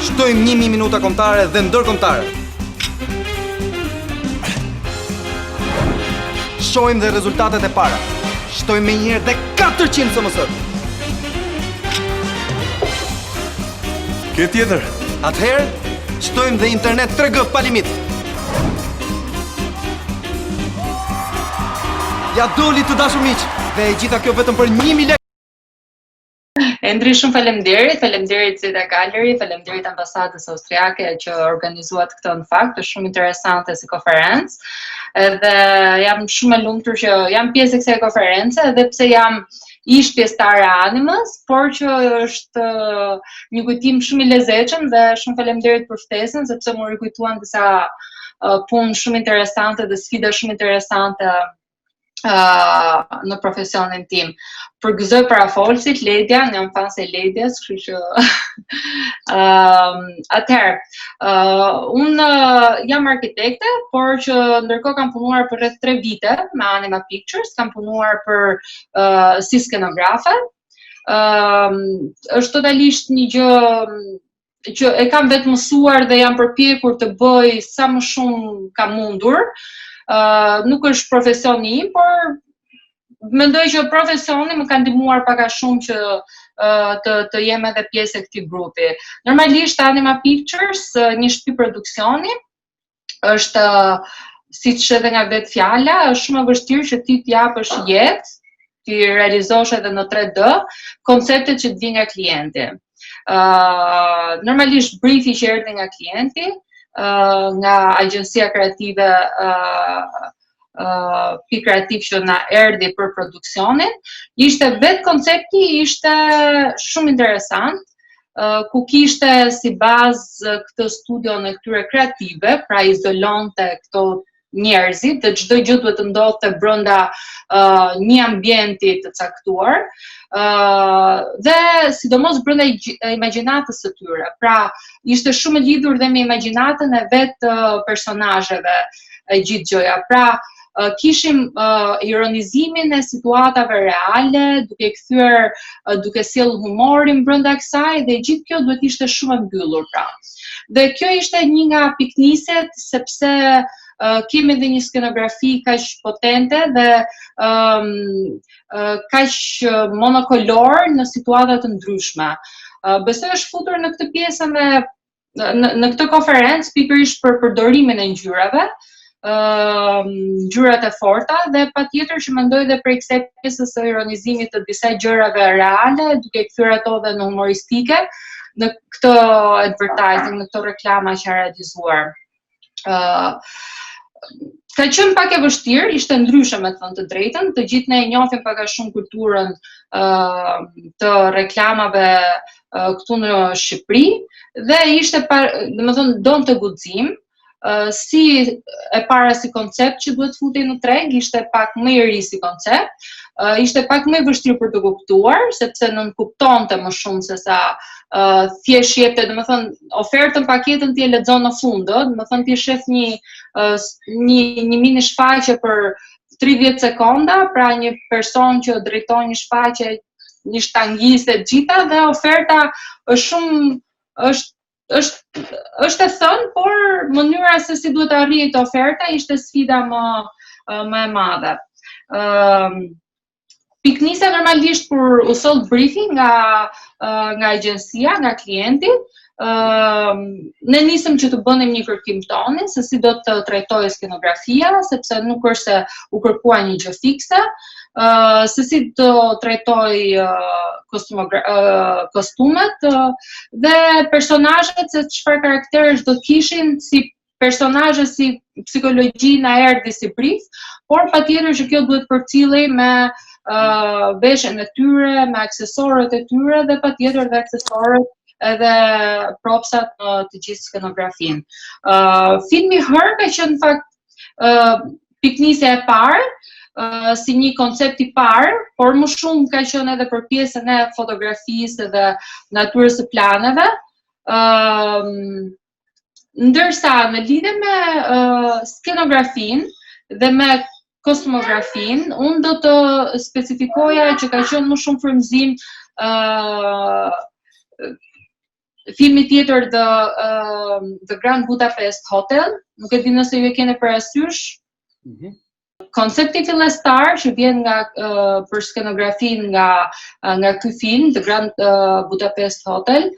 Shtojmë 1000 minuta kombëtare dhe ndërkombëtare. Shohim dhe rezultatet e para. Shtojmë me njëherë dhe 400 SMS. Ke tjetër? Atëherë, shtojmë dhe internet 3G pa limit. Ja doli të dashur miq, dhe gjitha kjo vetëm për 1000 lekë. Endri, shumë faleminderit Zeta Gallery, faleminderit ambasadës austriake që organizuat këtë në fakt, është shumë interesante si konferencë. Dhe jam shumë e lumtur që jam pjesë e kësaj konference, edhe pse jam ish pjesëtare e Animës, por që është një kujtim shumë i lezetshëm dhe shumë faleminderit për ftesën, sepse më rikujtuan disa punë shumë interesante dhe sfida shumë interesante në profesionin tim. Përgëzoj parafolësit, Ledia, në jam fan se Ledias, kështu që Atëherë, unë jam arkitekte, por që ndërkohë kam punuar për rreth 3 vite me Anima Pictures, kam punuar për si skenografe. Është totalisht një gjë që e kam vetë mësuar dhe jam përpjekur të bëj sa më shumë kam mundur. Nuk është profesioni im, por mendoj që profesioni më ka ndihmuar pak a shumë që të jem edhe pjesë e këtij grupi. Normalisht Anima Pictures, një shtëpi produksioni, është siç edhe nga vetë fjala, është shumë e vështirë që ti t'japësh jetë, ti realizosh edhe në 3D konceptet që të vijnë nga klienti. Normalisht briefi që erdhi nga klienti, nga agjencia kreative kreativ që na erdhi për produksionin, ishte vetë koncepti ishte shumë interesant, ku kishte si bazë këtë studion e këtyre kreative, pra izolonte këto njerëzit dhe çdo gjë duhet të ndodhte brenda një ambienti të caktuar, dhe sidomos brenda imagjinatës së tyre. Pra, ishte shumë e lidhur dhe me imagjinatën e vetë personazheve e gjithë gjëja. Pra, kishim ironizimin e situatave reale, duke kthyer, duke sjellë humorin brenda kësaj dhe gjithë kjo duhet ishte shumë e mbyllur pra. Dhe kjo ishte një nga pikniset sepse kemi edhe një skenografi kaq potente dhe kaq monokolor në situata të ndryshme. Besoj është futur në këtë pjesë në këtë konferencë pikërisht për përdorimin e ngjyrave, ngjyrat e forta dhe patjetër që mendoj edhe për kësaj pjesës së ironizimit të disa gjërave reale, duke kthyer ato edhe në humoristike në këtë advertising, në këtë reklama që ka realizuar. Ka qenë pak e vështirë, ishte ndryshe me të thënë të drejtën, të gjithë ne e njohim pak a shumë kulturën të reklamave këtu në Shqipëri dhe ishte, domethënë, donte guxim. Si e para si koncept që duhet futej në treg, ishte pak më i ri si koncept, ishte pak më i vështirë për të kuptuar, sepse nënkuptonte më shumë se sa thjesht jepte, domethënë, ofertën, paketën ti e lexon në fund, domethënë ti shef një mini shfaqje për 30 sekonda, pra një person që drejton një shfaqje, një shtangiste të gjitha dhe oferta është shumë është e thënë, por mënyra se si duhet arrihet oferta ishte sfida më e madhe. Piknisja normalisht kur u soll briefing nga agjencia, nga klienti, ne nisëm që të bënim një kërkim toni se si do të trajtojë skenografia, sepse nuk është se u kërkua një gjë fikse, se si të trajtoj kostumet dhe personazhet, se çfarë karakterësh do të kishin, si personazhe, si psikologji na erdhi si brief, por patjetër që kjo duhet përcillej me veshjen e tyre, me aksesorët e tyre dhe patjetër dhe aksesorët edhe propsat në të gjithë skenografinë. Filmi Her ka qenë në fakt piknisja e parë, si një koncept i parë, por më shumë ka qenë edhe për pjesën e fotografisë dhe natyrës së planeve. Ndërsa në lidhje me skenografinë dhe me kostumografin, unë do të specifikoja që ka qenë më shumë frymëzim filmi tjetër The Grand Budapest Hotel, nuk e di nëse ju e keni parasysh. Koncepti fillestar që vjen për skenografin nga ky film, The Grand Budapest Hotel,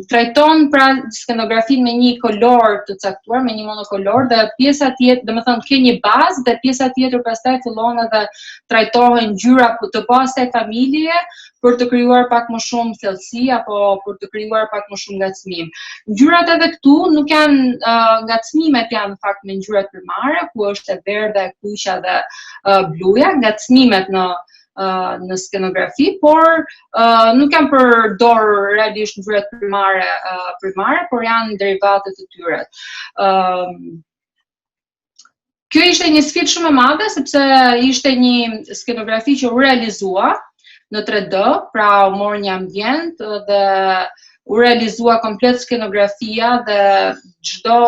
trajton pra skenografin me një kolor të caktuar, me një monokolor, dhe pjesa tjetër, domethënë ke një bazë dhe pjesa tjetër pastaj fillon edhe trajtohen ngjyra të pastaj familje për të krijuar pak më shumë thellësi apo për të krijuar pak më shumë ngacmim. Ngjyrat edhe këtu nuk janë ngacmimet, janë në fakt me ngjyrat primare, ku është e verdha, e kuqja dhe bluja, ngacmimet në skenografi, por nuk janë përdorur realisht ngjyrat primare, por janë derivate të tyre. Kjo ishte një sfidë shumë e madhe, sepse ishte një skenografi që u realizua në 3D, pra u mor një ambient dhe u realizua komplet skenografia dhe çdo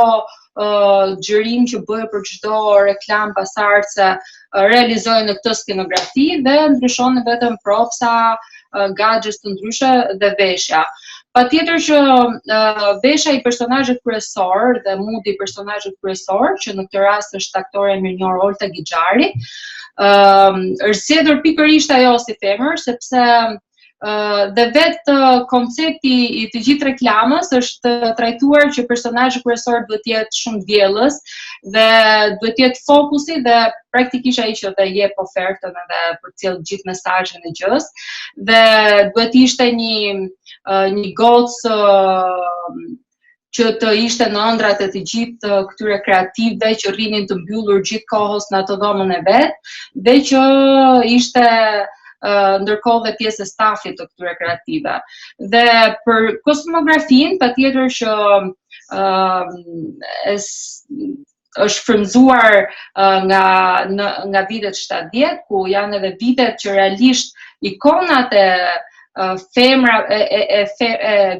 xhirim që bëhej për çdo reklam pasardhse realizojnë në këtë skenografi dhe ndryshon vetëm propsa, gadgets të ndryshe dhe veshja. Patjetër që vesha i personazhit kryesor dhe moodi i personazhit kryesor, që në këtë rast është aktore e mirënjohur Olta Gixhari, është zgjedhur pikërisht ajo si femër, sepse dhe vetë koncepti i të gjithë reklamës është trajtuar që personazhi kryesor duhet të jetë shumë diellës dhe duhet të jetë fokusi dhe praktikisht ai që të jep ofertën edhe përcjell gjithë mesazhin e gjës dhe duhet të ishte një gocë që të ishte në ëndrat e të gjithë këtyre kreativëve që rrinin të mbyllur gjithë kohës në atë dhomën e vet dhe që ishte ndërkohë dhe pjesë e stafit të këtyre kreative. Dhe për kostumografin, patjetër që është frymzuar nga vitet 70, ku janë edhe vitet që realisht ikonat e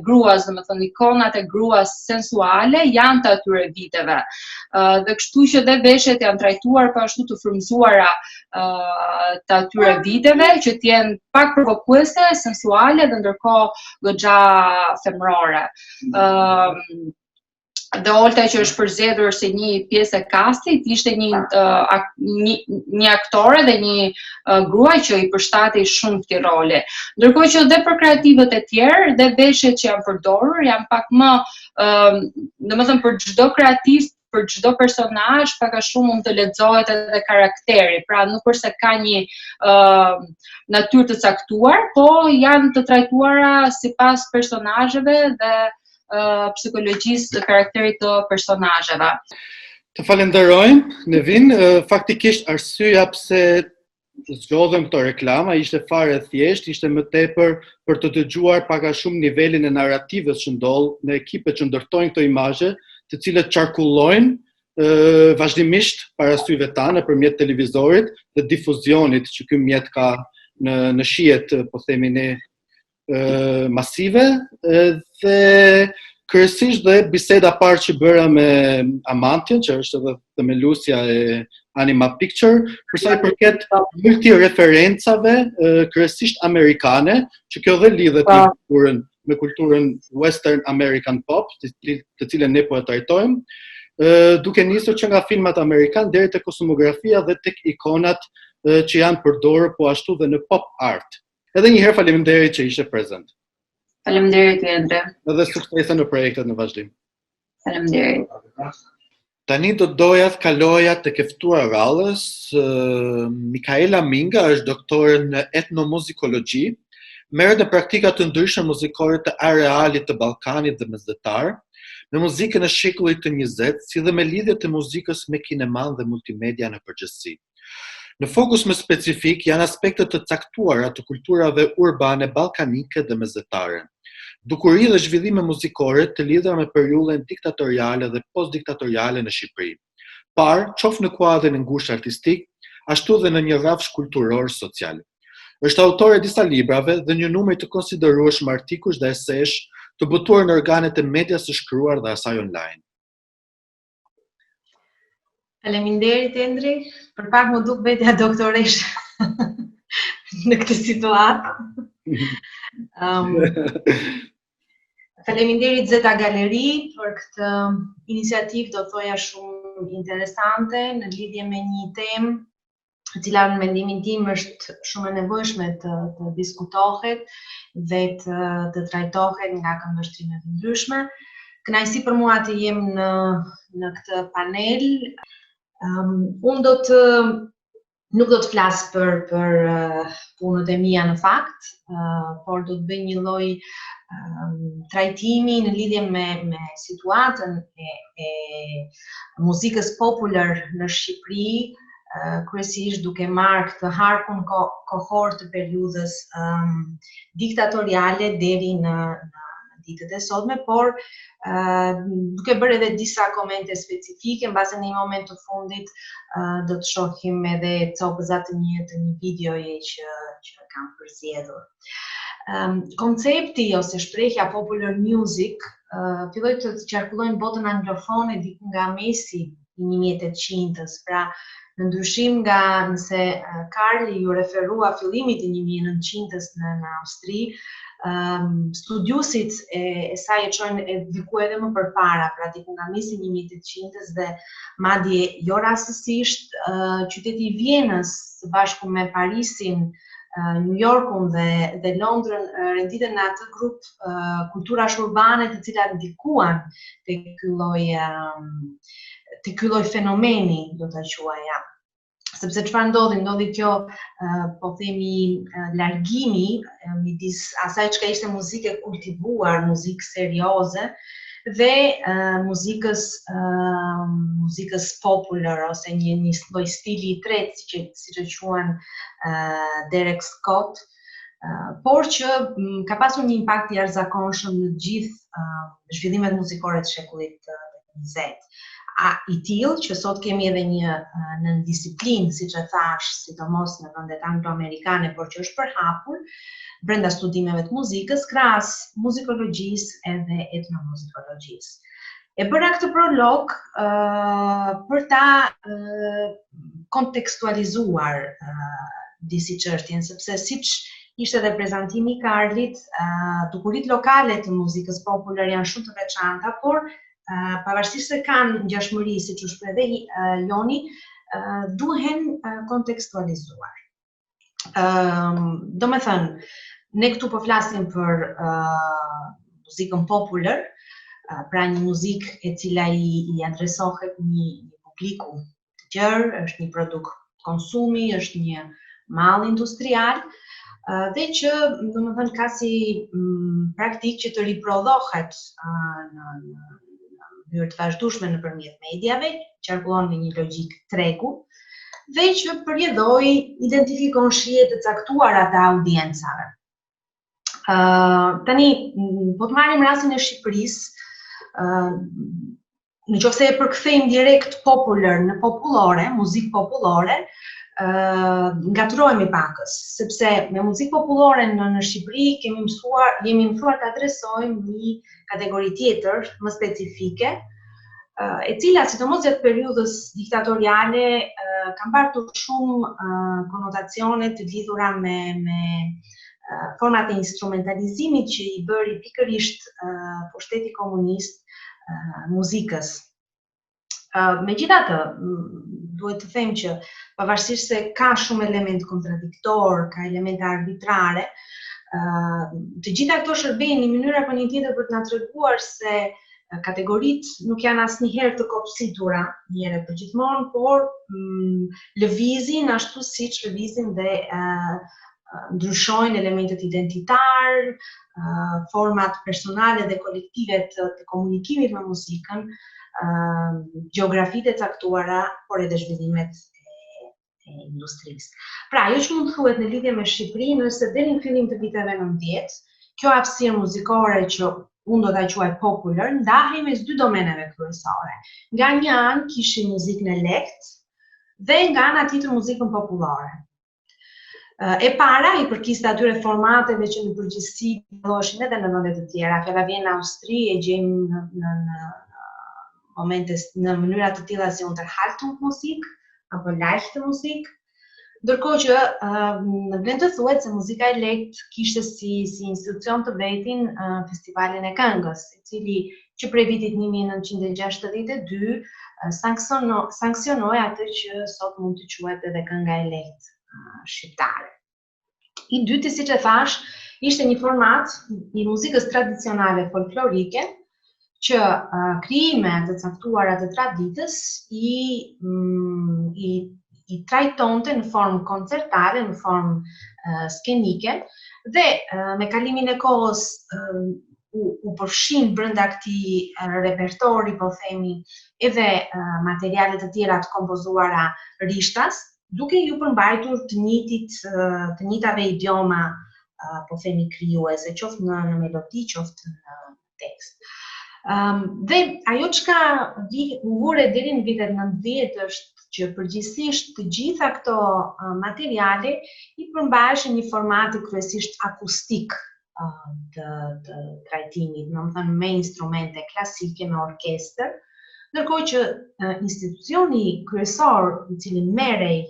gruas, domethënë ikonat e gruas sensuale janë të atyre viteve. Dhe kështu që dhe veshjet janë trajtuar po ashtu të frymzuara të atyre viteve, që të jenë pak provokuese, sensuale dhe ndërkohë goxha femërore. Dhe Olta që është përzgjedhur si një pjesë e kastit, ishte një aktore dhe një grua që i përshtatej shumë këtij roli. Ndërkohë që dhe për kreativët e tjerë, dhe veshjet që janë përdorur janë pak më, domethënë për çdo kreativ, për çdo personazh, pak a shumë mund të lexohet edhe karakteri. Pra nuk është se ka një natyrë të caktuar, po janë të trajtuara sipas personazheve dhe psikologjisë të karakterit të personazheve. Të falenderojmë, Nevin. Faktikisht arsyeja pse zgjodhëm këto reklama ishte fare thjesht, ishte më tepër për të dëgjuar pak a shumë nivelin e narrativës që ndodh në ekipet që ndërtojnë këto imazhe, të cilët qarkullojnë vazhdimisht para syve tanë nëpërmjet televizorit dhe difuzionit që ky mjet ka në shihet, po themi ne, masive, dhe kryesisht dhe biseda parë që bëra me Amantjen, që është edhe themeluesja e Anima Picture, për sa i përket multireferencave kryesisht amerikane, që kjo dhe lidhet me kulturën Western American Pop, të cilën ne po e trajtojmë, duke nisur që nga filmat amerikan deri te kostumografia dhe tek ikonat që janë përdorur po ashtu dhe në pop art. Edhe një herë faleminderit që ishe prezent. Faleminderit Endre. Edhe suksese në projektet në vazhdim. Faleminderit. Tani do doja të kaloja tek e ftuara radhës. Mikaela Minga është doktore në etnomuzikologi, merret në praktika të ndryshme muzikore të arealit të Ballkanit dhe mesdhetar, me muzikën e shekullit të 20, si dhe me lidhjet e muzikës me kineman dhe multimedia në përgjithësi. Në fokus më specifik janë aspektet të caktuara të kulturave urbane ballkanike dhe mesdhetare, dukuri dhe zhvillime muzikore të lidhura me periudhën diktatoriale dhe postdiktatoriale në Shqipëri. Parë, qoftë në kuadrin e ngushtë artistik, ashtu dhe në një rrafsh kulturor social. Është autore e disa librave dhe një numër të konsiderueshëm artikush dhe esesh të botuar në organet e medias së shkruar dhe asaj online. Faleminderit Endri, për pak më duk vetja doktoresh në këtë situatë. Faleminderit Zeta Galeri për këtë iniciativë, do thoja shumë interesante në lidhje me një temë e cila në mendimin tim është shumë e nevojshme të diskutohet dhe të trajtohet nga këndvështrimet e ndryshme. Kënaqësi për mua të jem në këtë panel. Unë nuk do të flas për punët e mia në fakt, por do të bëj një lloj trajtimi në lidhje me situatën e muzikës popular në Shqipëri, kryesisht duke marrë këtë harkun kohor të periudhës diktatoriale deri në ditët e sotme, por duke bërë edhe disa komente specifike, mbase në një moment të fundit do të shohim edhe copëza të mia të një videoje që kam përzgjedhur. Koncepti ose shprehja popular music filloi të qarkullojnë botën anglofone diku nga mesi i 1800-s, pra në ndryshim nga nëse Karli ju referua fillimit i 1900-s në Austri, studiusit e saj e çojnë diku edhe më përpara, pra diku nga mesi i 1800-s dhe madje jo rastësisht qyteti i Vienës së bashku me Parisin, New Yorkun dhe Londrën renditen në atë grup kulturash urbane të cilat ndikuan te ky lloj fenomeni, do ta quaja. Sepse çfarë ndodhi? Ndodhi kjo, po themi, largimi midis asaj çka ishte muzikë e kultivuar, muzikë serioze, dhe muzikës popular ose një lloj stili i tretë, siç e quan Derek Scott, por që ka pasur një impakt i jashtëzakonshëm në gjithë zhvillimet muzikore të shekullit të 20. I tillë që sot kemi edhe një nëndisiplinë, siç e thash, sidomos në vendet anglo-amerikane, por që është përhapur brenda studimeve të muzikës, krahas muzikologjisë edhe etnomuzikologjisë. E bëra këtë prolog për ta kontekstualizuar disi çështjen, sepse siç ishte edhe prezantimi i Karlit, dukuritë lokale të muzikës popular janë shumë të veçanta, por pavarësisht se kanë ngjashmëri, siç u shpreh edhe Joni, duhen kontekstualizuar. Do me thënë, ne këtu po flasim për muzikën popular, pra një muzikë e cila i adresohet një publiku të gjerë, është një produkt konsumi, është një mall industrial, dhe që, do me thënë, ka si praktik që të riprodhohet në mënyrë të vazhdueshme nëpërmjet mediave, qarkullon me një logjik tregu, dhe që përjedhoi, identifikon shije të caktuara të audiencave. Tani, po të marrim rastin e Shqipërisë, në qoftë se e përkthejmë direkt popular në popullore, muzikë popullore, ngatrohemi pakës, sepse me muzikë popullore në Shqipëri jemi mësuar të adresojmë një kategori tjetër, më specifike, e cila, sidomos gjatë periudhës diktatoriale, ka mbartur shumë konotacione të lidhura me format e instrumentalizimit që i bëri pikërisht pushteti komunist muzikës. Megjithatë, duhet të them që pavarësisht se ka shumë element kontradiktor, ka elemente arbitrare, të gjitha këto shërbejnë një mënyrë apo një tjetër për të na treguar se kategoritë nuk janë asnjëherë të kopësitura një herë për gjithmonë, por lëvizin ashtu siç lëvizin dhe ndryshojnë elementet identitar, format personale dhe kolektive të komunikimit me muzikën, gjeografitë e caktuara, por edhe zhvillimet e industrisë. Pra, ajo që mund thuhet në lidhje me Shqipërinë është se deri në fillim të viteve 90, kjo hapësirë muzikore që unë do ta quaj popular, ndahej mes dy domeneve kryesore. Nga një anë kishim muzikën e lehtë dhe nga ana tjetër muzikën popullore. E para i përkiste atyre formateve që në përgjithësi ndodheshin edhe në vende të tjera. Fjala vjen në Austri, e gjejmë në momente në mënyra të tilla si Unterhaltungsmusik apo leichte Musik, ndërkohë që në vend të thuhet se muzika e lehtë kishte si institucion të vetin festivalin e këngës, i cili që prej vitit 1962 sanksionoi atë që sot mund të quhet edhe kënga e lehtë shqiptare. I dyti, siç e thash, ishte një format i muzikës tradicionale folklorike që krijime të caktuara të traditës i trajtonte në formë koncertare, në formë skenike, dhe me kalimin e kohës u përfshin brenda këtij repertori, po themi, edhe materiale të tjera të kompozuara rishtas, duke ju përmbajtur të njëjtave idioma, po themi, krijuese, qoftë në melodi, qoftë në tekst. Dhe ajo çka vure deri në vitet 90 është që përgjithsisht të gjitha këto materiale i përmbaheshin një formati kryesisht akustik, të trajtimit, domethënë me instrumente klasike, me orkestër, ndërkohë që institucioni kryesor i cili merrej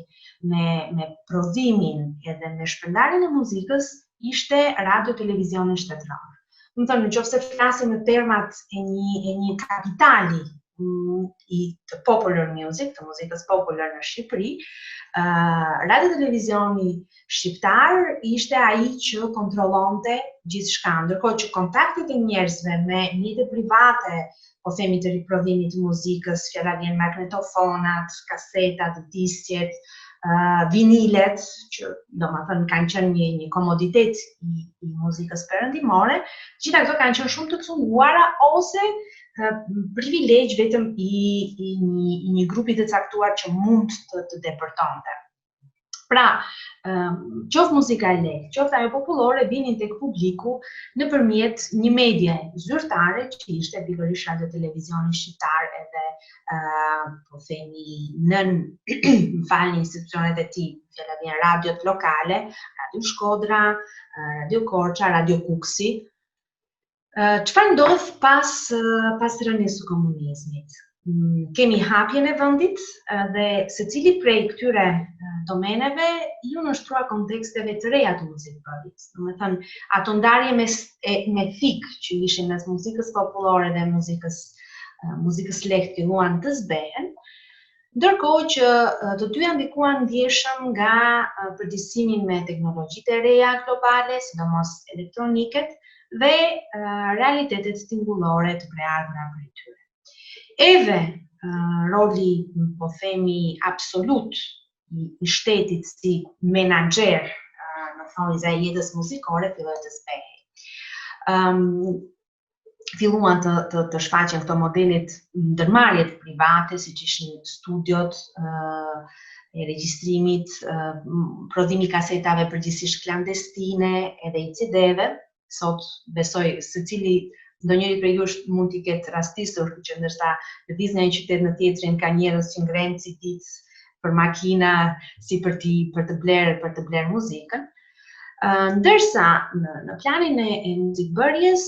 me prodhimin edhe me shpërndarjen e muzikës ishte radio televizioni shtetëror. Domethënë, nëse flasim në termat e një kapitali të popular music, të muzikës popular në Shqipëri, radio televizioni shqiptar ishte ai që kontrollonte gjithçka, ndërkohë që kontaktet e njerëzve me mjetet private, po themi të riprodhimit të muzikës, fjala vjen magnetofonat, kasetat, diskjet, vinilet, që domethënë kanë qenë një komoditet i muzikës perëndimore, gjitha këto kanë qenë shumë të cunguara ose privilegj vetëm i një grupi të caktuar që mund të depërtonte. Pra, qoftë muzika e lehtë, qoftë ajo popullore vinin tek publiku nëpërmjet një medie zyrtare që ishte pikërisht radio televizioni shqiptar edhe po themi nën institucionet e tij, fjala vjen radiot lokale, Radio Shkodra, Radio Korça, Radio Kuksi. Çfarë ndodh pas rënies së komunizmit? Kemi hapjen e vendit dhe secili prej këtyre domeneve ju nështrua konteksteve të reja të muzikprodhjes. Domethënë, ato ndarje me thik që ishin mes muzikës popullore dhe muzikës lehtë filluan të zbehen, ndërkohë që të dyja ndikuan ndjeshëm nga përditësimin me teknologjitë e reja globale, sidomos elektroniket, dhe realitetet tingëllore të preardhura prej tyre. Edhe roli, po themi, absolut i shtetit si menaxher në thonjza e jetës muzikore filloi të zbehej. Filluan të shfaqen këto modelet ndërmarrjet private, siç ishin studiot e regjistrimit, prodhimi kasetave përgjithsisht klandestine edhe i CD-ve. Sot besoj secili ndonjëri prej jush mund t'i ketë rastisur që ndërsa lëviz në një qytet në tjetrin ka njerëz që ngrenë CD për makina si për të bler muzikën. Ndërsa në planin e muzikbërjes,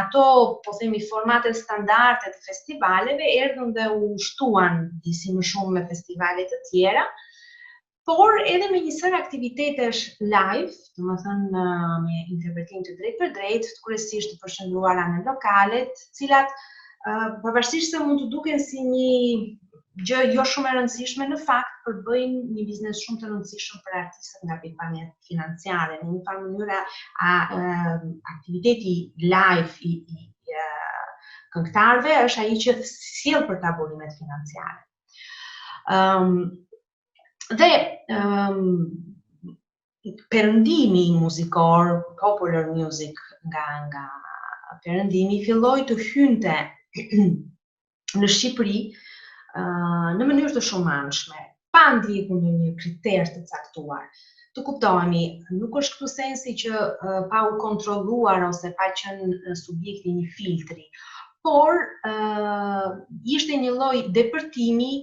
ato, po themi, formatet standarde të festivaleve erdhën dhe u shtuan disi më shumë me festivale të tjera, por edhe me një sër aktivitetesh live, domethënë me interpretim të drejtë për drejtë, kryesisht të përshëndruara në lokalet, cilat pavarësisht se mund të duken si një gjë jo shumë e rëndësishme, në fakt përbëjnë një biznes shumë të rëndësishëm për artistët nga pikpamje financiare. Në një farë mënyrë aktiviteti live i këngëtarëve është ai që sjell për ta burimet financiare. Dhe perëndimi muzikor, popular music nga perëndimi filloi të hynte në Shqipëri në mënyrë të shumëanshme, pa ndjekur ndonjë kriter të caktuar. Të kuptohemi, nuk është këtu sensi që pa u kontrolluar ose pa qenë subjekti një filtri, por ishte një lloj depërtimi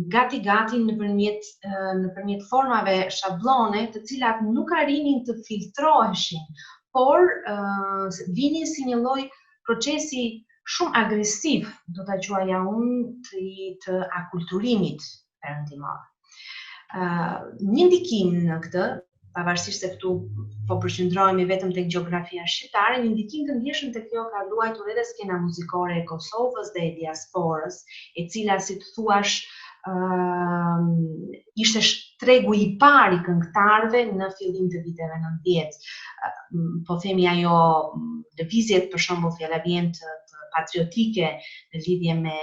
gati nëpërmjet formave shablone të cilat nuk arrinin të filtroheshin, por vinin si një lloj procesi shumë agresiv, do ta quaja unë, të akulturimit perëndimor. Një ndikim në këtë, pavarësisht se këtu po përqendrohemi vetëm tek gjeografia shqiptare, një ndikim të ndjeshëm tek kjo ka luajtur edhe skena muzikore e Kosovës dhe e diasporës, e cila, si të thuash, ishte tregu i parë i këngëtarëve në fillim të viteve 90. Po themi ajo lëvizjet, për shembull, fjala vjen të patriotike në lidhje me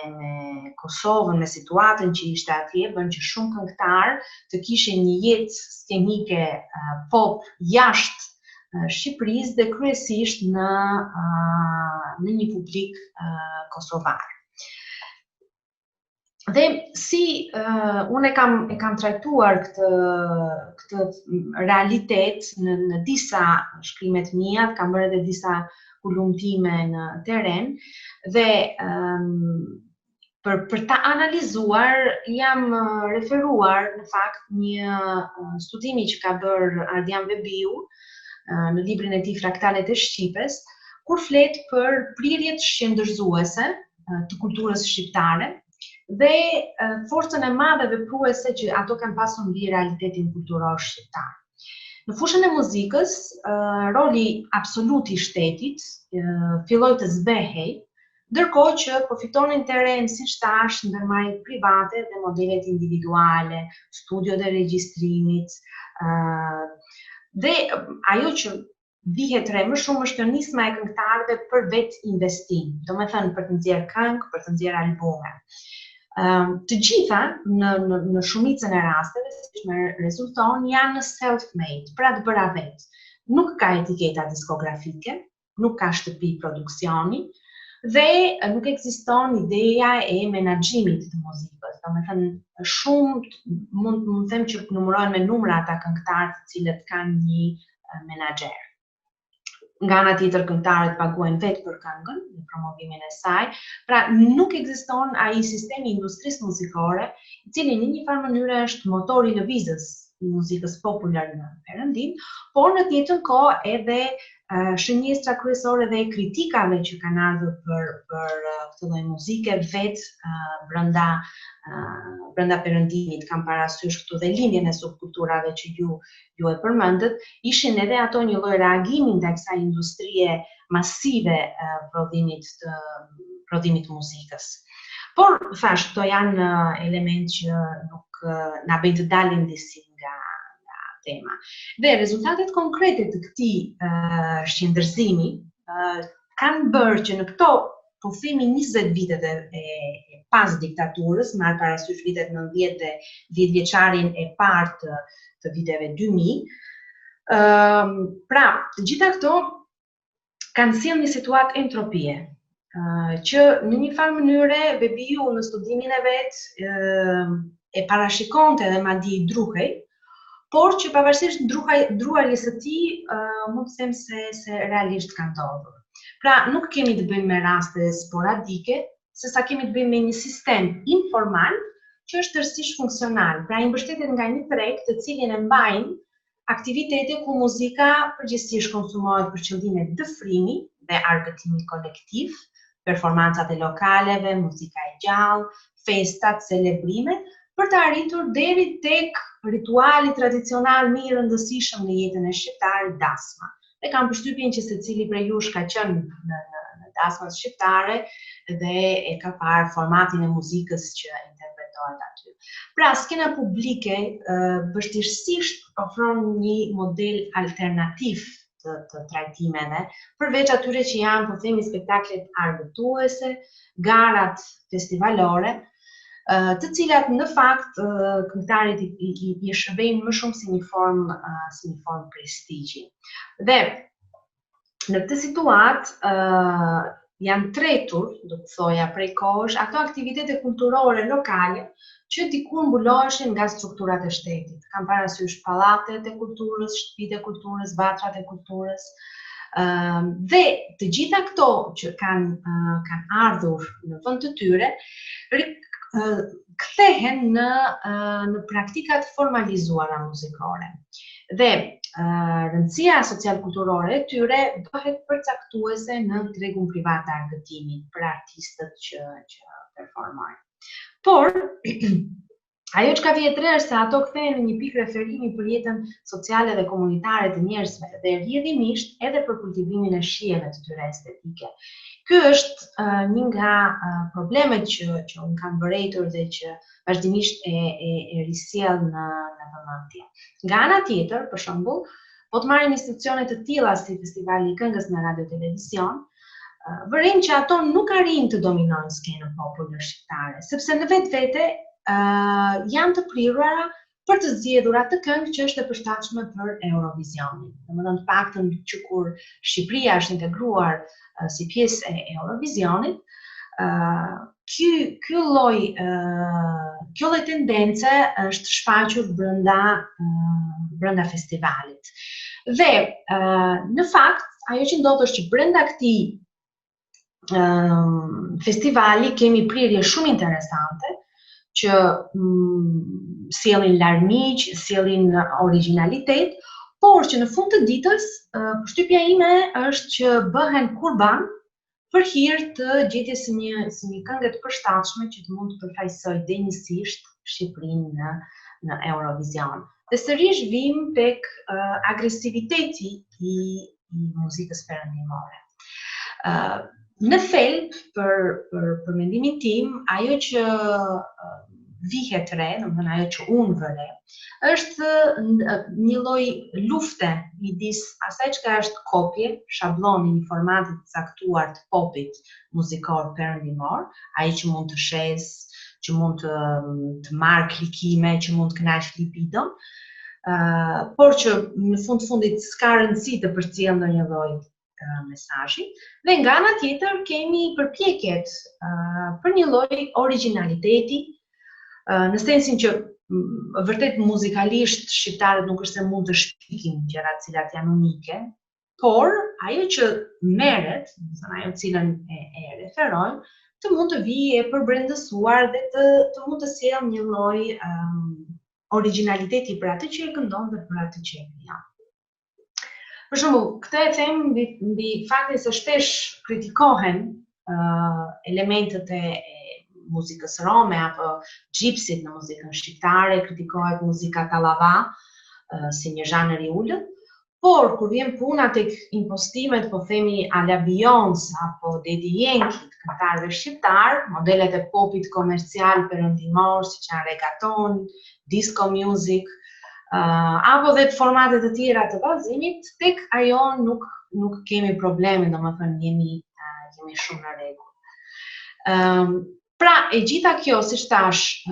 Kosovën, me situatën që ishte atje, bën që shumë këngëtarë të kishin një jetë skenike pop jashtë Shqipërisë dhe kryesisht në një publik kosovar. Dhe si unë e kam trajtuar këtë realitet në disa shkrimet mia, kam bërë edhe disa kulumtime në teren, dhe për ta analizuar jam referuar në fakt një studimi që ka bërë Ardian Vebiu në librin e tij Fraktalet e Shqipes, kur flet për prirjet shqendërzuese të kulturës shqiptare dhe forcën e madhe vepruese që ato kanë pasur mbi realitetin kulturor shqiptar. Në fushën e muzikës, roli absolut i shtetit filloi të zbehej, ndërkohë që po fitonin terren siç thash ndërmarrjet private dhe modelet individuale, studiot e regjistrimit, dhe ajo që dihet re më shumë është nisma e këngëtarëve për vetë investim, domethënë për të nxjerrë këngë, për të nxjerrë albume. Të gjitha në shumicën e rasteve, siç më rezulton, janë self-made, pra të bëra vetë. Nuk ka etiketa diskografike, nuk ka shtëpi produksioni, dhe nuk ekziston ideja e menaxhimit të muzikës. Domethënë shumë mund të them që numërohen me numra ata këngëtarë të cilët kanë një menaxher. Nga ana tjetër këngëtarët paguajnë vetë për këngën, në promovimin e saj, pra nuk ekziston ai sistemi i industrisë muzikore, i cili në një farë mënyrë është motori i lëvizjes i muzikës popullore në Perëndim, por në të njëjtën kohë edhe shënjestra kryesore dhe kritikave që kanë ardhur për këtë lloj muzike vetë brenda Perëndimit, kam parasysh këtu dhe lindjen e subkulturave që ju e përmendët, ishin edhe ato një lloj reagimi ndaj kësaj industrie masive prodhimit muzikës. Por thash, këto janë element që nuk na bëjnë të dalim disi nga tema. Dhe rezultatet konkrete të këtij shqendërzimi kanë bërë që në këto, po themi 20 vitet e pas diktaturës, marr parasysh vitet 90 dhe 10 vjeçarin e parë të viteve 2000, pra të gjitha këto kanë sjellë një situatë entropie, që në një farë mënyre Bebiu në studimin e vet e parashikonte dhe madje i druhej, por që pavarësisht druarjes së tij mund të them se realisht ka ndodhur. Pra nuk kemi të bëjmë me raste sporadike, sesa kemi të bëjmë me një sistem informal që është tërësisht funksional, pra i mbështetet nga një treg të cilin e mbajnë aktivitete ku muzika përgjithsisht konsumohet për qëllime dëfrimi dhe argëtimi kolektiv, performancat e lokaleve, muzika e gjallë, festat, celebrimet, për të arritur deri tek rituali tradicional më i rëndësishëm në jetën e shqiptarit, dasma. Dhe kam përshtypjen që secili prej jush ka qenë në dasmat shqiptare dhe e ka parë formatin e muzikës që interpretohet aty. Pra, skena publike vështirësisht ofron një model alternativ të trajtimeve, përveç atyre që janë, po themi, spektaklet argëtuese, garat festivalore, të cilat në fakt këngëtarit i shërbejnë më shumë si një formë prestigji. Dhe në këtë situatë janë tretur, do të thoja, prej kohësh ato aktivitete kulturore lokale që dikur mbuloheshin nga strukturat e shtetit. Kam parasysh pallatet e kulturës, shtëpitë e kulturës, vatrat e kulturës. Dhe të gjitha këto që kanë ardhur në vend të tyre kthehen në praktikat formalizuara muzikore. Dhe rëndësia social-kulturore e tyre bëhet përcaktuese në tregun privat të argëtimit për artistët që performojnë. Por, ajo që ka vjetë re është se ato kthehen në një pikë referimi për jetën sociale dhe komunitare të njerëzve dhe rrjedhimisht edhe për kultivimin e shijeve të tyre estetike. Ky është një nga problemet që unë kam vërejtur dhe që vazhdimisht e risjell në vëmendje. Nga ana tjetër, për shembull, po të marrim institucione të tilla si Festivali i Këngës në Radio Televizion, vërejmë që ato nuk arrin të dominojnë skenën popullore shqiptare, sepse në vetvete janë të prirura për të zgjedhur atë këngë që është e përshtatshme për Eurovisionin. Domethënë të paktën që kur Shqipëria është integruar si pjesë e Eurovisionit, kjo lloj tendence është shfaqur brenda festivalit. Dhe në fakt, ajo që ndodh është që brenda këtij festivali kemi prirje shumë interesante që sjellin larmiq, sjellin origjinalitet, Por që në fund të ditës, përshtypja ime është që bëhen kurban për hir të gjetjes së një këngë të përshtatshme që të mund të përfaqësoj denjësisht Shqipërinë në Eurovision. Dhe sërish vim tek agresiviteti i muzikës perëndimore. Në thelb, për mendimin tim, ajo që vihet re, domethënë ajo që unë vëre, është një lloj lufte midis asaj që është kopje, shabloni një formati të caktuar të popit muzikor perëndimor, ai që mund të shes, që mund të marrë klikime, që mund të kënaqë libido, por që në fundit s'ka rëndësi të përcjell ndonjë lloj mesazhi, dhe nga ana tjetër kemi përpjekjet për një lloj origjinaliteti, në sensin që vërtet muzikalisht shqiptarët nuk është se mund të shpikin gjërat cilat janë unike, por ajo që merret, ajo cilën e referojmë, të mund të vijë e përbrendësuar dhe të mund të sjellë një lloj origjinaliteti për atë që e këndon dhe për atë që e krijon. Për shembull, këtë e them mbi faktin se shpesh kritikohen elementet e muzikës rome apo gjipsit në muzikën shqiptare, kritikohet muzika tallava si një zhanër i ulët, por kur vjen puna tek impostimet, po themi ala Beyoncé apo Daddy Yankee, këngëtarëve shqiptar, modelet e popit komercial perëndimor siç janë reggaeton, disco music, apo dhe formate të tjera të vallëzimit, tek ajo nuk kemi probleme, domethënë jemi shumë në rregull. Pra, e gjitha kjo, si thash,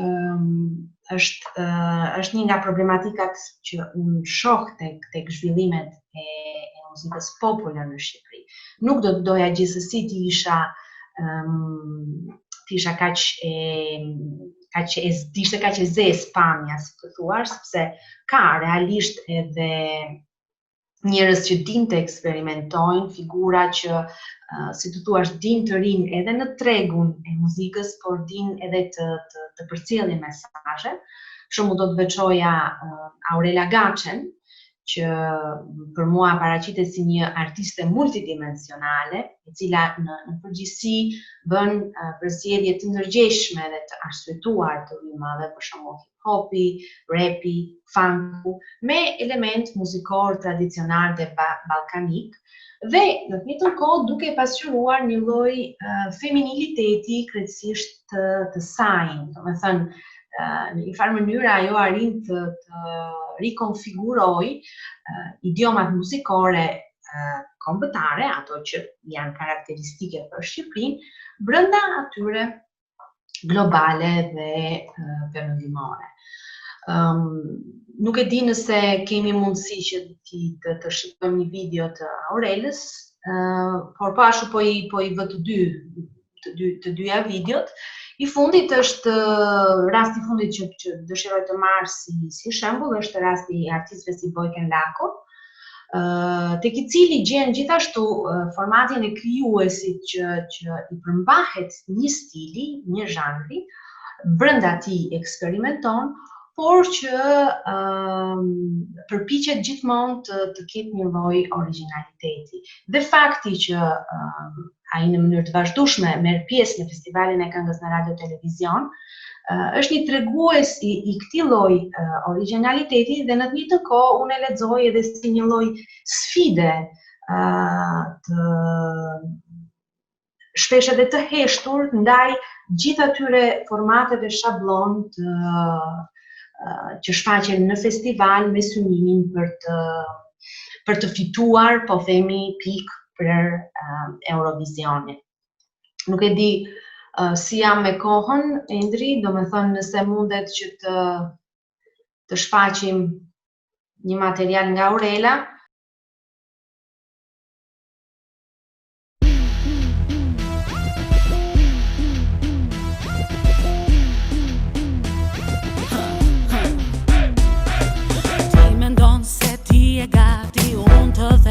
është një nga problematikat që unë shoh tek zhvillimet e muzikës popullore në Shqipëri. Nuk do të doja gjithsesi të isha kaq e zezë pamja, si të thuash, sepse ka realisht edhe njerëz që dinë të eksperimentojnë, figura që, si të thuash, dinë të rinë edhe në tregun e muzikës, por dinë edhe të përcjellin mesazhe. Për shembull, do të veçoja Aurela Gaçen, që për mua paraqitet si një artiste multidimensionale, e cila në përgjithësi bën përzgjedhje të ndërgjegjshme dhe të arsyetuar të rrymave, për shembull hip-hopi, rapi, funku, me element muzikor tradicional dhe ballkanik, dhe në të njëjtën kohë duke pasqyruar një lloj feminiliteti krejtësisht të saj, domethënë në një farë mënyrë ajo arrin të rikonfiguroj idiomat muzikore kombëtare, ato që janë karakteristike për Shqipërinë, brenda atyre globale dhe perëndimore. Nuk e di nëse kemi mundësi që të shikojmë një video të Aurelës, por ashtu po i vë të dyja videot. I fundit është rasti i fundit që dëshiroj të marr si shembull, është rasti i artistëve si Bojken Lako, tek i cili gjen gjithashtu formatin e krijuesit që i përmbahet një stili, një zhanri, brenda tij eksperimenton, por që përpiqet gjithmonë të ketë një lloj origjinaliteti. Dhe fakti që ai në mënyrë të vazhdueshme merr pjesë në festivalin e këngës në radio televizion, është një tregues i këtij lloj origjinaliteti dhe në të njëjtën kohë unë e lexoj edhe si një lloj sfide të shpesh edhe të heshtur ndaj gjithë atyre formateve shablon që shfaqen në festival me synimin për të fituar, po themi, pikë për Eurovisionin. Nuk e di si jam me kohën, Endri, do me thënë nëse mundet që të shfaqim një material nga Aurela.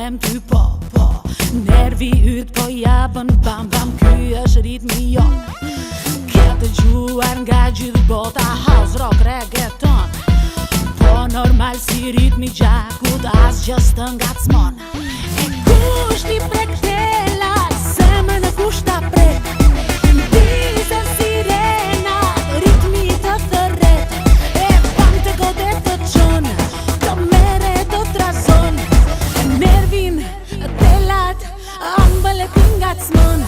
Ty po, nervi yt po japën bam bam, ky është ritmi jon. Ke dëgjuar nga gjithë bota house rock reggaeton, po në normal si ritmi gjakut asgjë s'të ngacmon. E kush t'i prektela, zemër në kush t'a prek. Ndizën sirenat, ritmi të thërret. E pam të godet të qon, të mere të trazon. E nervin, telat, ambël e t'ngacmon.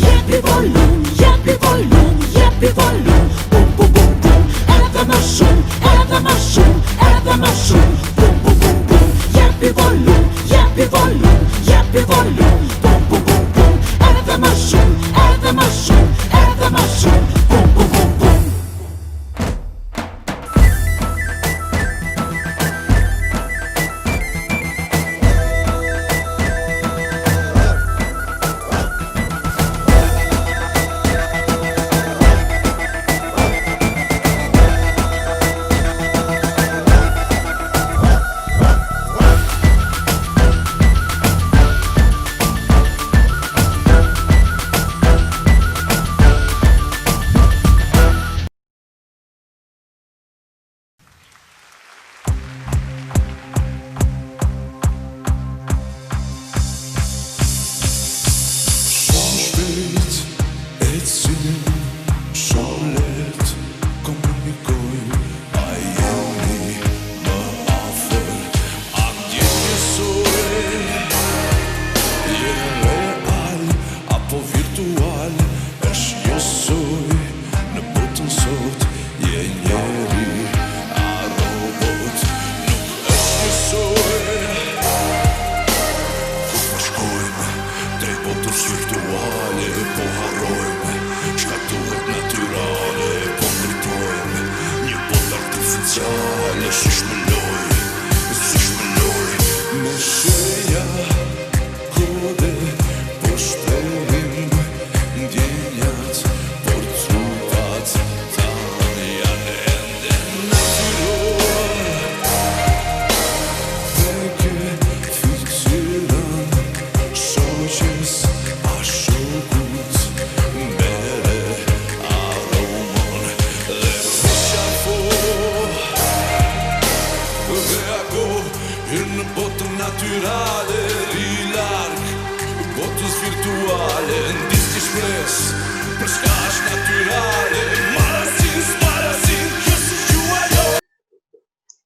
Jepi volum, jepi volum, jepi volum. Bum, bum, bum, bum, edhe më shumë, edhe më shumë, edhe më shumë. Bum, bum, bum, bum, jepi volum, jepi volum, jepi volum. Bum, bum, bum, bum, edhe më shumë, edhe më shumë, edhe më shumë. Bum, bum, bum, bum.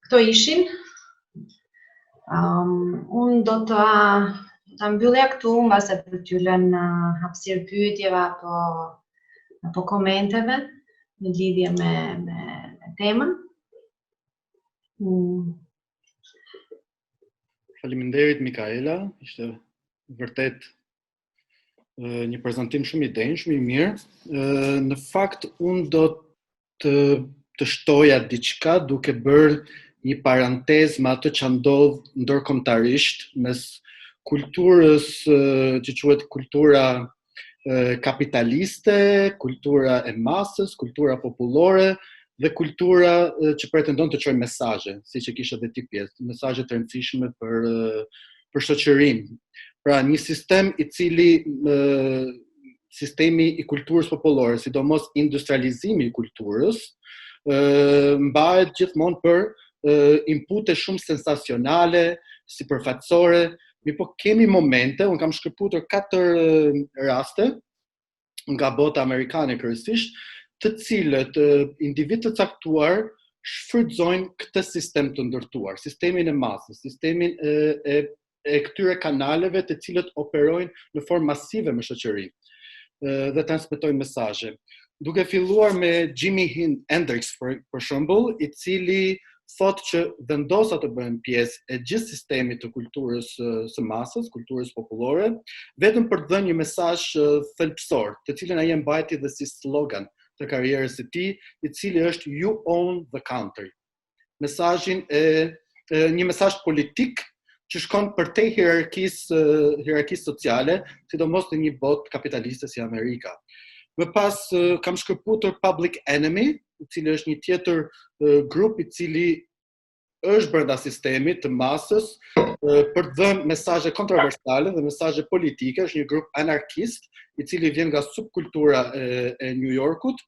Këto ishin. Unë do të mbyllja këtu, mbase për t'ju lënë hapësirë pyetjeve apo komenteve në lidhje me temën. Faleminderit Mikaela, ishte vërtet një prezantim shumë i denj, shumë i mirë. Në fakt unë do të shtoja diçka duke bërë një parantezë me atë që ndodh ndërkombëtarisht mes kulturës që quhet kultura kapitaliste, kultura e masës, kultura popullore dhe kultura që pretendon të çojë mesazhe, siç e kishe edhe ti pjesë, mesazhe të rëndësishme për shoqërinë. Pra një sistem i cili sistemi i kulturës popullore, sidomos industrializimi i kulturës, mbahet gjithmonë për inpute shumë sensacionale, sipërfaqësore, po kemi momente, unë kam shkëputur 4 raste nga bota amerikane kryesisht, të cilët individ të caktuar shfrytëzojnë këtë sistem të ndërtuar, sistemin e masës, sistemin e këtyre kanaleve të cilët operojnë në formë masive me shoqërinë dhe transmetojnë mesazhe. Duke filluar me Jimi Hendrix për shembull, i cili thotë që vendosa të bëhen pjesë e gjithë sistemit të kulturës së masës, kulturës popullore, vetëm për të dhënë një mesazh thelbësor, të cilën ai e mbajti dhe si slogan të karrierës së tij, i cili është You own the country. Një mesazh politik që shkon përtej hierarkisë sociale, sidomos në një botë kapitaliste si Amerika. Më pas kam shkëputur Public Enemy, i cili është një tjetër grup i cili është brenda sistemit të masës për të dhënë mesazhe kontroversale dhe mesazhe politike, është një grup anarkist i cili vjen nga subkultura e New Yorkut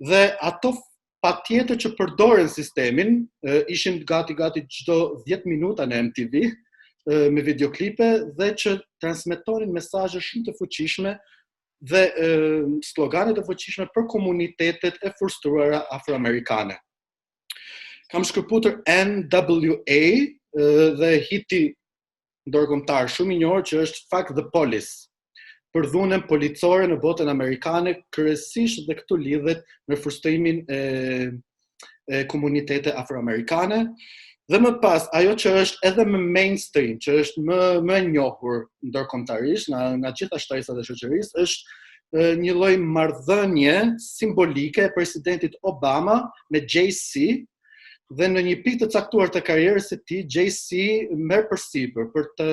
dhe ato patjetër që përdoren sistemin, ishin gati çdo 10 minuta në MTV me videoklipe dhe që transmetonin mesazhe shumë të fuqishme dhe slogane të fuqishme për komunitetet e frustruara afroamerikane. Kam shkëputur NWA dhe hiti ndërkombëtar shumë i njohur që është Fuck the Police, për dhunën policore në botën amerikane, kryesisht dhe këtu lidhet me frustrimin e komunitete afroamerikane. Dhe më pas, ajo që është edhe më mainstream, që është më njohur ndërkombëtarisht nga gjitha shtresat e shoqërisë, është një lloj marrëdhënie simbolike e presidentit Obama me Jay-Z, dhe në një pikë të caktuar të karrierës së tij, Jay-Z merr përsipër për të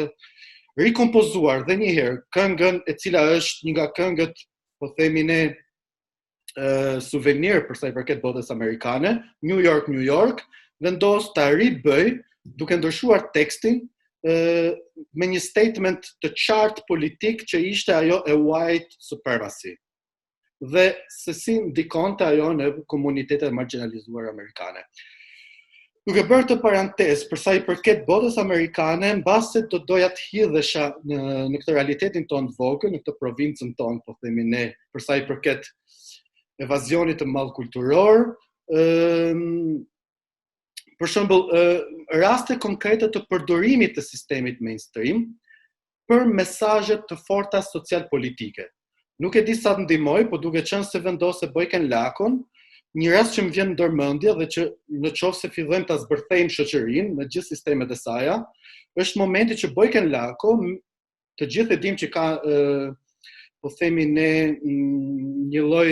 rikompozuar dhe një herë këngën e cila është një nga këngët, po themi ne, suvenir për sa i përket botës amerikane, New York, New York, vendos ta ribëj duke ndryshuar tekstin me një statement të qartë politik që ishte ajo e white supremacy dhe se si ndikonte ajo në komunitetet marginalizuar amerikane. Duke bërë të parantezë për sa i përket botës amerikane, mbase do doja të hidhesha në këtë realitetin tonë vogël, në këtë provincën tonë, po themi ne, për sa i përket evazionit të madh kulturor, për shembull, raste konkrete të përdorimit të sistemit mainstream për mesazhe të forta social-politike. Nuk e di sa të ndihmoj, po duke qenë se vendose Bojken Lakon, një rast që më vjen në ndërmendje dhe që në qoftë se fillojmë ta zbërthejmë shoqërinë në gjithë sistemet e saj, është momenti që Bojken Lako, të gjithë e dim që ka, po themi ne, një lloj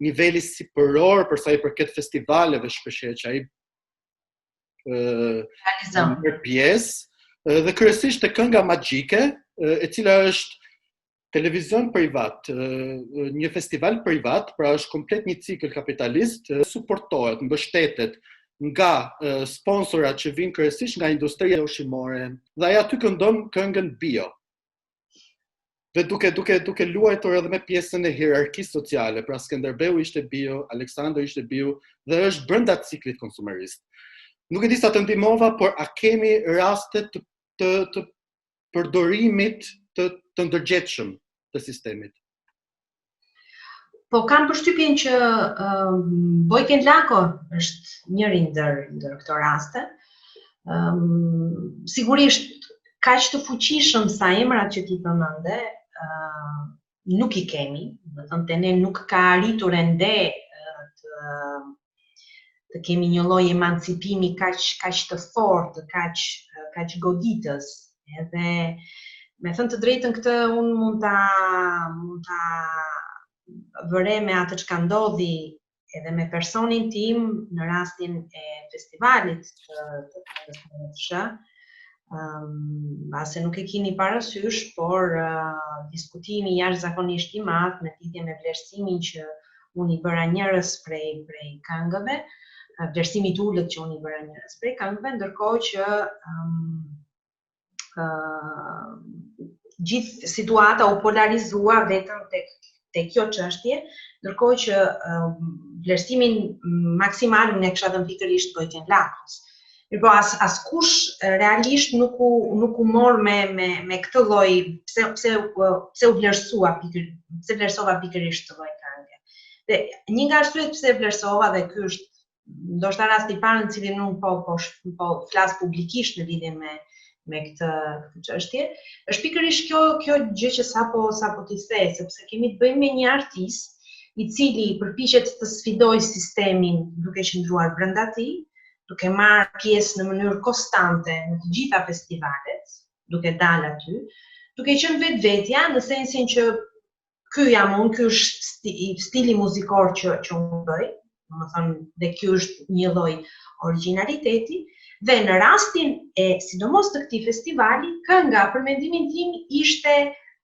niveli sipëror për sa i përket festivaleve shpeshherë që ai merr pjesë dhe kryesisht te kënga magjike, e cila është televizion privat, një festival privat, pra është komplet një cikël kapitalist, suportohet, mbështetet nga sponsorat që vinë kryesisht nga industria ushqimore, dhe ai aty këndon këngën bio. Dhe duke luajtur edhe me pjesën e hierarkisë sociale, pra Skënderbeu ishte bio, Aleksandër ishte bio, dhe është brenda ciklit konsumerist. Nuk e di sa të ndihmova, por a kemi raste të përdorimit të ndërgjetshëm të sistemit? Po kam përshtypjen që Bojken Lako është njëri ndër këto raste. Sigurisht kaq të fuqishëm sa emrat që ti përmende, nuk i kemi, do të thonë ne nuk ka arritur ende të kemi një lloj emancipimi kaq të fortë, kaq goditës. Edhe me thënë të drejtën këtë unë mund ta vëre me atë që ka ndodhi edhe me personin tim në rastin e festivalit të këngës ase nuk e keni parasysh, por diskutimi jashtëzakonisht i madh me lidhje me vlerësimin që unë i bëra njerëz prej këngëve, vlerësimi i ulët që unë i bëra njerëz prej këngëve, ndërkohë që gjithë situata u polarizua vetëm tek kjo çështje, ndërkohë që vlerësimin maksimal unë e kisha dhënë pikërisht Bojken Lakos. Mirpo askush realisht nuk u mor me këtë lloj, pse u vlerësova pikërisht këtë lloj këngë. Dhe një nga arsyet pse vlerësova, dhe ky është ndoshta rasti i parë në cilin unë po flas publikisht në lidhje me këtë çështje, është pikërisht kjo gjë që sapo ti the, sepse kemi të bëjmë me një artist i cili përpiqet të sfidojë sistemin duke qëndruar brenda tij, duke marrë pjesë në mënyrë konstante në të gjitha festivalet, duke dalë aty, duke qenë vetvetja në sensin që ky jam unë, ky është stili muzikor që unë bëj, domethënë dhe ky është një lloj origjinaliteti. Dhe në rastin e sidomos të këtij festivali, kënga për mendimin tim ishte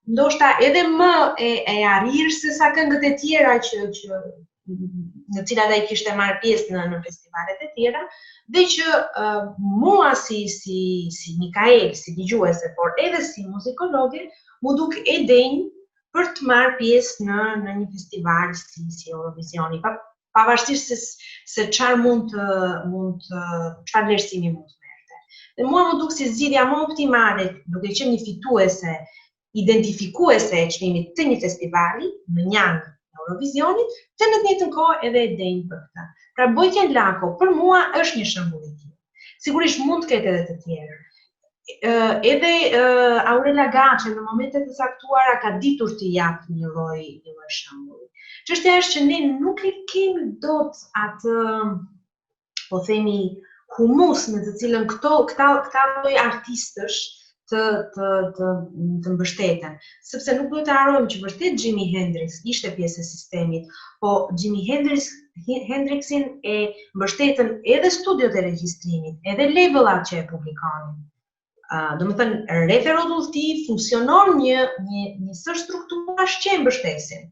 ndoshta edhe më e arrirë se sa këngët e tjera që në cilat ai kishte marrë pjesë në festivalet e tjera, dhe që mua si Mikael, si dëgjuese, por edhe si muzikologe, mu duk e denjë për të marrë pjesë në një festival si Eurovisioni. pavarësisht se çfarë çfarë vlerësimi mund të merrte. Dhe mua më duk si zgjidhja më optimale, duke qenë një fituese, identifikuese e çmimit të një festivali, në një anë Eurovisionit, të në të njëjtën kohë edhe e denjë për këtë. Pra Bojtjen Lako për mua është një shembull i tillë. Sigurisht mund të ketë edhe të tjerë. Edhe Aurela Gaçe në momente të caktuara ka ditur të japë një lloj shembulli. Çështja është që ne nuk e kemi dot atë, po themi, humus me të cilën këta lloj artistësh të mbështeten. Sepse nuk duhet të harrojmë që vërtet Jimi Hendrix ishte pjesë e sistemit, po Jimi Hendrixin e mbështetën edhe studiot e regjistrimit, edhe label-at që e publikonin. Do më thënë, referot udhëti funksionon një sër strukturash që e mbështesin.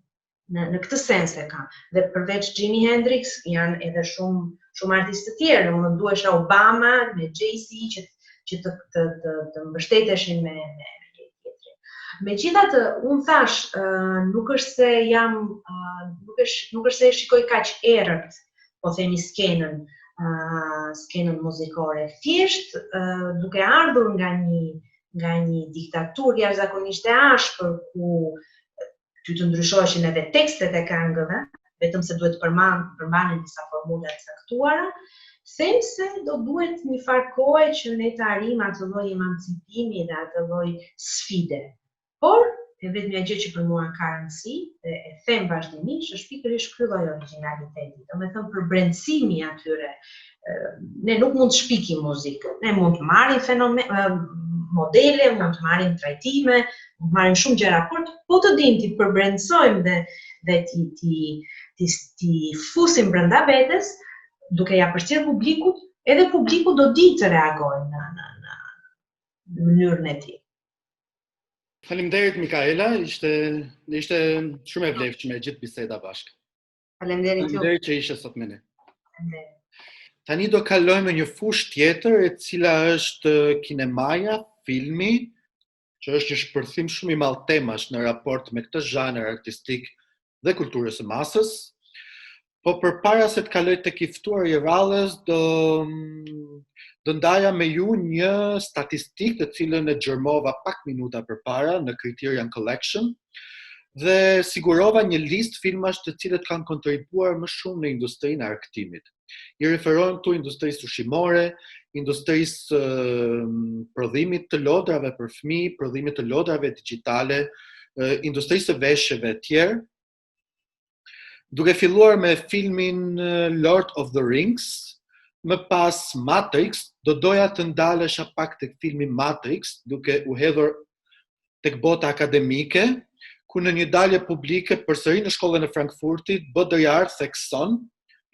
Në këtë sens e ka. Dhe përveç Jimi Hendrix janë edhe shumë artistë të tjerë, më duhesha Obama, me Jay-Z, që të mbështeteshin me tjetrin. Megjithatë, unë thash, nuk është se nuk është se e shikoj kaq errët, po themi skenën muzikore. Thjesht, duke ardhur nga një diktaturë jashtëzakonisht e ashpër, ku ty të ndryshoheshin edhe tekstet e këngëve, vetëm se duhet përmbahen disa formula të caktuara, them se do duhet një farë kohe që ne të arrijmë atë lloj emancipimi dhe atë lloj sfide. Por, e vetmja gjë që për mua ka rëndësi, dhe e them vazhdimisht, është pikërisht ky lloj origjinaliteti. Domethënë përbrendësimi atyre. Ne nuk mund të shpikim muzikë, ne mund të marrim modele, mund të marrim trajtime, mund të marrim shumë gjëra, por po të dimë të përbrendësojmë dhe ti fusim brenda vetes, duke ja përcjell publikut, edhe publiku do di të reagojë në mënyrën e tij. Faleminderit Mikaela, ishte shumë e vlefshme gjithë biseda bashkë. Faleminderit që ishe sot me ne. Tani do kalojmë në një fushë tjetër, e cila është kinemaja, filmi, që është një shpërthim shumë i madh temash në raport me këtë zhanër artistik dhe kulturës së masës. Po përpara se të kaloj tek i ftuar i radhës, do ndaja me ju një statistikë të cilën e xhërmova pak minuta përpara në Criterion Collection dhe sigurova një listë filmash të cilët kanë kontribuar më shumë në industrinë e argëtimit. I referohem këtu industrisë ushqimore, industrisë prodhimit të lodrave për fëmijë, prodhimit të lodrave digjitale, industrisë së veshjeve e tjerë. Duke filluar me filmin Lord of the Rings, më pas Matrix, do doja të ndalesha pak tek filmi Matrix, duke u hedhur tek bota akademike, ku në një dalje publike përsëri në shkollën e Frankfurtit, Baudrillard thekson,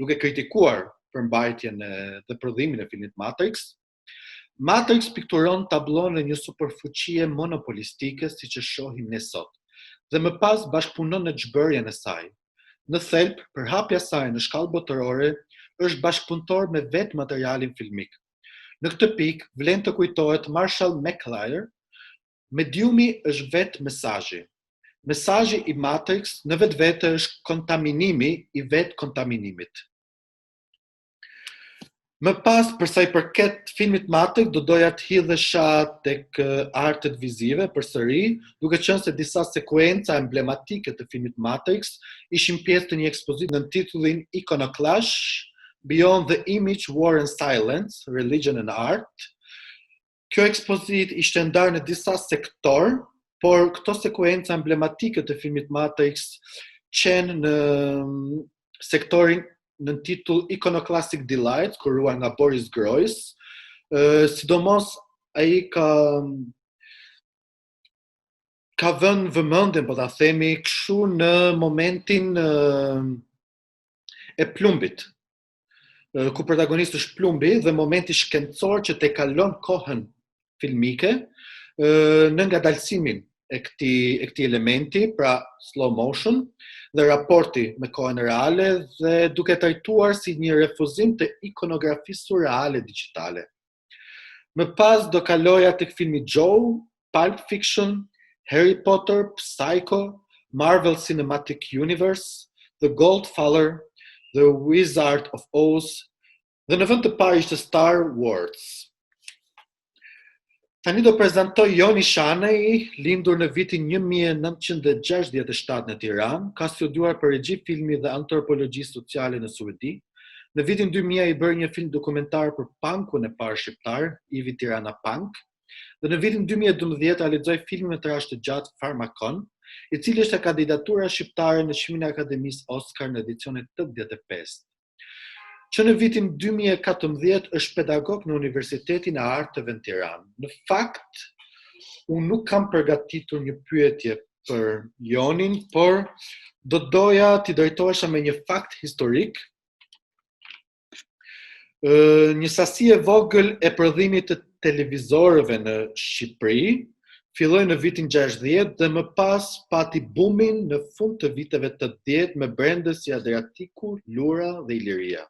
duke kritikuar përmbajtjen dhe prodhimin e filmit Matrix. Matrix pikturon tablon në një superfuqie monopolistike siç e shohim ne sot, dhe më pas bashkëpunon në çbërjen e saj. Në thelb, përhapja saj në shkallë botërore është bashkëpunëtor me vetë materialin filmik. Në këtë pikë, vlen të kujtohet Marshall McLuhan, mediumi është vetë mesazhi. Mesazhi i Matrix në vetvete është kontaminimi i vetë kontaminimit. Më pas, përsa i përket filmit Matrix, do doja të hidhesha tek artet vizive përsëri, duke qenë se disa sekuenca emblematike të filmit Matrix ishin pjesë të një ekspozitë në titullin Iconoclash, Beyond the Image, War and Silence, Religion and Art. Kjo ekspozitë ishte ndarë në disa sektor, por këto sekuenca emblematike të filmit Matrix qenë në sektorin në titull Iconoclastic Delight, kuruar nga Boris Groys, sidomos ai ka vënë vëmendjen, po ta themi kështu, në momentin e plumbit, ku protagonisti është plumbi dhe momenti shkencor që te kalon kohën filmike në ngadalësimin e këtij elementi, pra slow motion, dhe raporti me kohën reale dhe duke trajtuar si një refuzim të ikonografisë surreale digjitale. Më pas do kaloja tek filmi Joe, Pulp Fiction, Harry Potter, Psycho, Marvel Cinematic Universe, The Godfather, The Wizard of Oz, dhe në vend të parë ishte Star Wars. Tani do prezantoj Joni Shanej, lindur në vitin 1967 në Tiranë, ka studiuar për regji filmi dhe antropologji sociale në Suedi. Në vitin 2000 i bërë një film dokumentar për punkun e parë shqiptar, Ivi Tirana Punk, dhe në vitin 2012 realizoi filmin me tirash të gjatë Farmakon, i cili është kandidatura shqiptare në çmimin e Akademisë Oscar në edicionin 85. Që në vitin 2014 është pedagog në Universitetin e Arteve në Tiranë. Në fakt, unë nuk kam përgatitur një pyetje për Jonin, por do doja t'i drejtohesha me një fakt historik. Një sasi e vogël e prodhimit të televizorëve në Shqipëri filloi në vitin 60 dhe më pas pati bumin në fund të viteve 80 me brende si Adriatiku, Lura dhe Iliria.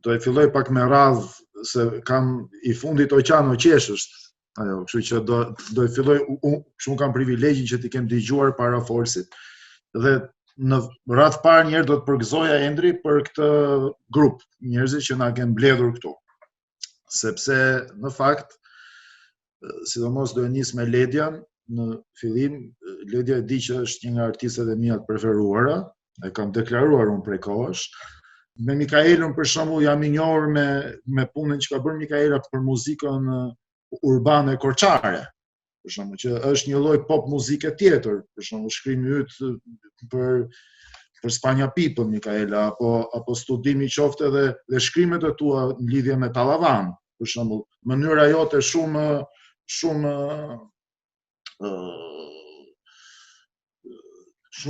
Do e filloj pak me radhë se kam i fundit oqano qeshësht. Kështu që do e filloj, shumë kam privilegjin që t'i kem dëgjuar para folsit. Dhe në radhë parë njerë do të përgëzoja Endri për këtë grup njerëzit që na kem mbledhur këtu. Sepse në fakt, sidomos do e nis me Ledian, në fillim, Ledia e di që është një nga artistet e mia të preferuara, e kam deklaruar unë prej kohësh. Me Mikaelën për shembull jam i njohur me punën që ka bërë Mikaela për muzikën urbane korçare. Për shembull që është një lloj pop muzike tjetër, për shembull shkrimi yt për Spanja People Mikaela apo studimi qoftë edhe shkrimet e tua në lidhje me Tallavan, për shembull, mënyra jote shumë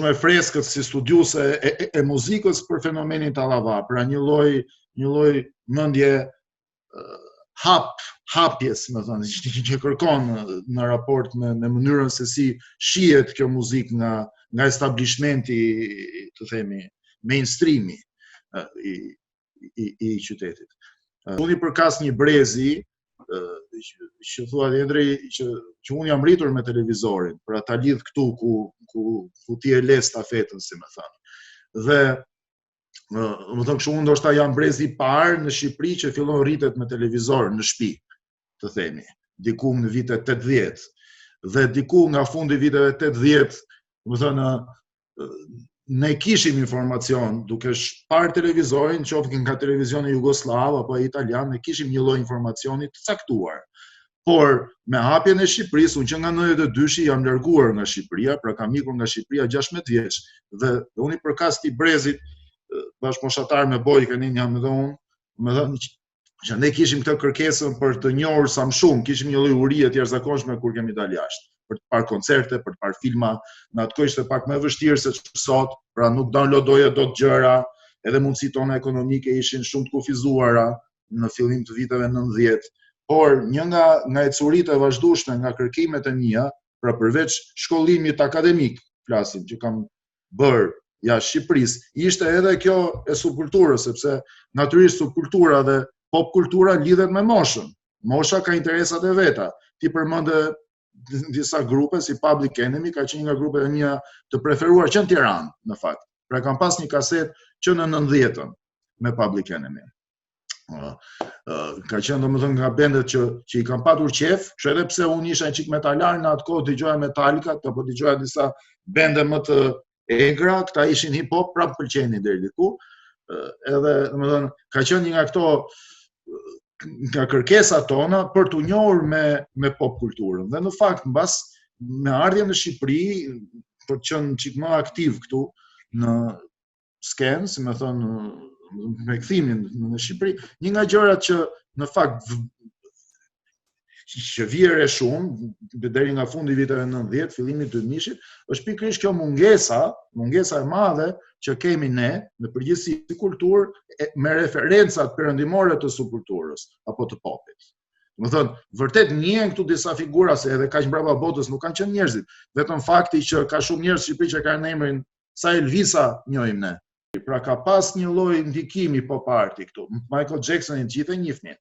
e freskët si studiuse e muzikës për fenomenin Tallava, pra një lloj mendje hapjes, më thënë, që kërkon në raport me mënyrën se si shihet kjo muzikë nga establishmenti, të themi, mainstreami i qytetit. Unë i përkas një brezi, që thua Endri, që unë jam rritur me televizorin, pra ta lidh këtu ku ti e le stafetën, si më thënë. Dhe më thënë kështu unë ndoshta jam brezi i parë në Shqipëri që fillon rritet me televizor në shtëpi, të themi, diku në vitet 80. Dhe diku nga fundi viteve 80, më thënë, ne kishim informacion, duke parë televizorin, qoftë nga televizioni Jugoslav apo italian, ne kishim një lloj informacioni të caktuar. Por me hapjen e Shqipërisë, unë që nga 92 jam larguar nga Shqipëria, pra kam ikur nga Shqipëria 16 vjeç, dhe unë i përkas këtij brezit bashkëmoshatar me Bojkanin jam edhe unë, më thënë që ne kishim këtë kërkesën për të njohur sa më shumë, kishim një lloj urie të jashtëzakonshme kur kemi dalë jashtë, për të parë koncerte, për të parë filma, në atë kohë ishte pak më vështirë se sot, pra nuk downloadoje dot gjëra, edhe mundësitë tona ekonomike ishin shumë të kufizuara në fillim të viteve 90. Por një nga ecuritë e vazhdueshme nga kërkimet e mia, pra përveç shkollimit akademik, flasim që kam bërë jashtë Shqipërisë, ishte edhe kjo e subkulturës, sepse natyrisht subkultura dhe popkultura lidhet me moshën. Mosha ka interesat e veta. Ti përmendë disa grupe si Public Enemy, ka qenë nga grupet e mia të preferuar që në Tiranë, në fakt. Pra kam pas një kaset që në 90-ën me Public Enemy. Ka qenë domethënë nga bendet që i kam patur qef, që edhe pse unë isha një qik metalar në atë kohë dëgjoja Metallica, apo dëgjoja disa bende më të egra, këta ishin hip hop, prapë pëlqenin deri diku. Edhe domethënë ka qenë një nga këto nga kërkesat tona për t'u njohur me pop kulturën. Dhe në fakt mbas me ardhjen në Shqipëri, për të qenë çik më aktiv këtu në skenë, si më thon me kthimin në Shqipëri, një nga gjërat që në fakt që vjerë shumë deri nga fundi viteve 90, fillimi 2000-shit, është pikërisht kjo mungesa e madhe që kemi ne në përgjithësi si kulturë me referencat perëndimore të subkulturës apo të popit. Do të thonë, vërtet njihen këtu disa figura se edhe kaq mbrapa botës nuk kanë qenë njerëzit, vetëm fakti që ka shumë njerëz në Shqipëri që kanë emrin sa Elvisa njohim ne. Pra ka pas një lloj ndikimi pop arti këtu. Michael Jacksonin gjithë e njihnin.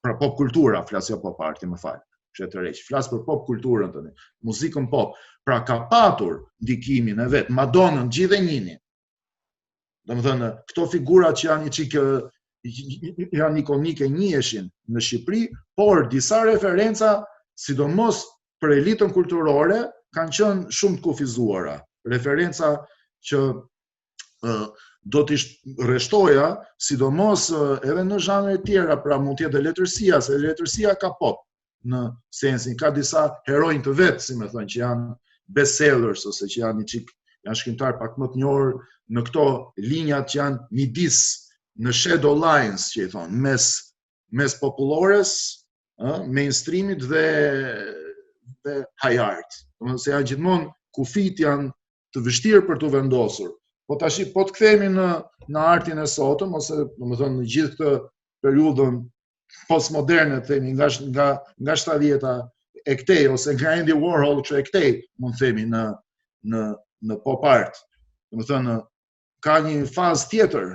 Pra pop kultura, flas jo pop arti, më fal. Flas për pop kulturën tani, muzikën pop. Pra ka patur ndikimin e vet, Madonnën gjithë e njihnin. Domethënë, këto figurat që janë një çikë janë ikonike njihen në Shqipëri, por disa referenca, sidomos për elitën kulturore, kanë qenë shumë të kufizuara. Referenca që do t'i rreshtoja, sidomos edhe në zhanre tjera, pra mund të jetë letërsia, se letërsia ka pop, në sensin, ka disa heronj të vetë, si me thënë, që janë bestsellers, ose që janë janë shkrimtar pak më të njohur në këto linjat që janë midis në shadow lines, që i thonë, mes popullores, mainstreamit dhe high art. Se janë gjithmonë kufit janë të vështirë për të vendosur. Po tash po të kthehemi në artin e sotëm, ose domethënë në gjithë këtë periudhën postmoderne, themi nga 70-ta e këtej, ose nga Andy Warhol që e këtej, mund të themi në pop art. Domethënë ka një fazë tjetër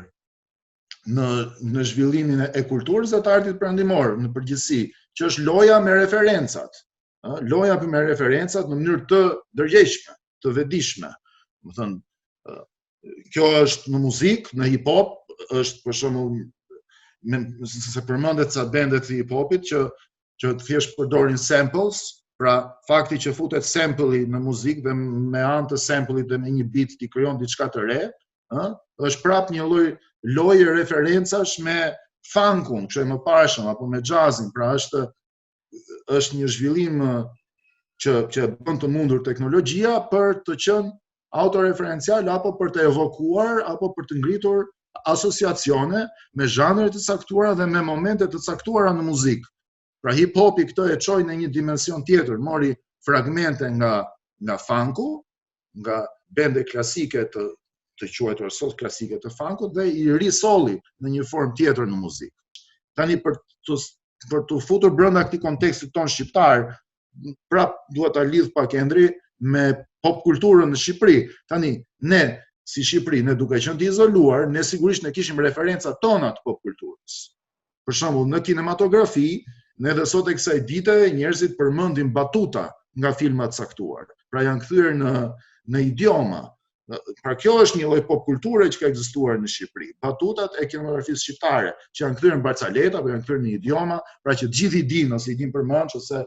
në zhvillimin e kulturës dhe të artit perëndimor në përgjithësi, që është loja me referencat. Loja me referencat në mënyrë të ndërgjegjshme, të vetëdijshme. Domethënë kjo është në muzikë, në hip hop, është për shembull se përmendet ca bendet të hip hopit që thjesht përdorin samples, pra fakti që futet sample-i në muzikë dhe me anë të sample-it dhe me një beat ti krijon diçka të re, është prap një lloj loje referencash me funkun, që e më parashëm, apo me jazzin, pra është një zhvillim që bën të mundur teknologjia për të qenë autoreferencial, apo për të evokuar, apo për të ngritur asociacione me zhanre të caktuara dhe me momente të caktuara në muzikë. Pra hip-hopi këtë e çoi në një dimension tjetër, mori fragmente nga funku, nga bende klasike të quajtura sot klasike të funkut dhe i risolli në një formë tjetër në muzikë. Tani për të futur brenda këtij kontekstit ton shqiptar, prap duhet ta lidh pak Endri me pop kulturën në Shqipëri. Tani ne si Shqipëri, ne duke qenë të izoluar, ne sigurisht ne kishim referencat tona të pop kulturës. Për shembull, në kinematografi, ne dhe sot e kësaj dite njerëzit përmendin batuta nga filma të caktuar. Pra janë kthyer në idioma. Pra kjo është një lloj pop kulture që ka ekzistuar në Shqipëri. Batutat e kinematografisë shqiptare që janë kthyer në barcaleta apo janë kthyer në idioma, pra që gjithë i dinë ose i dinë përmend ose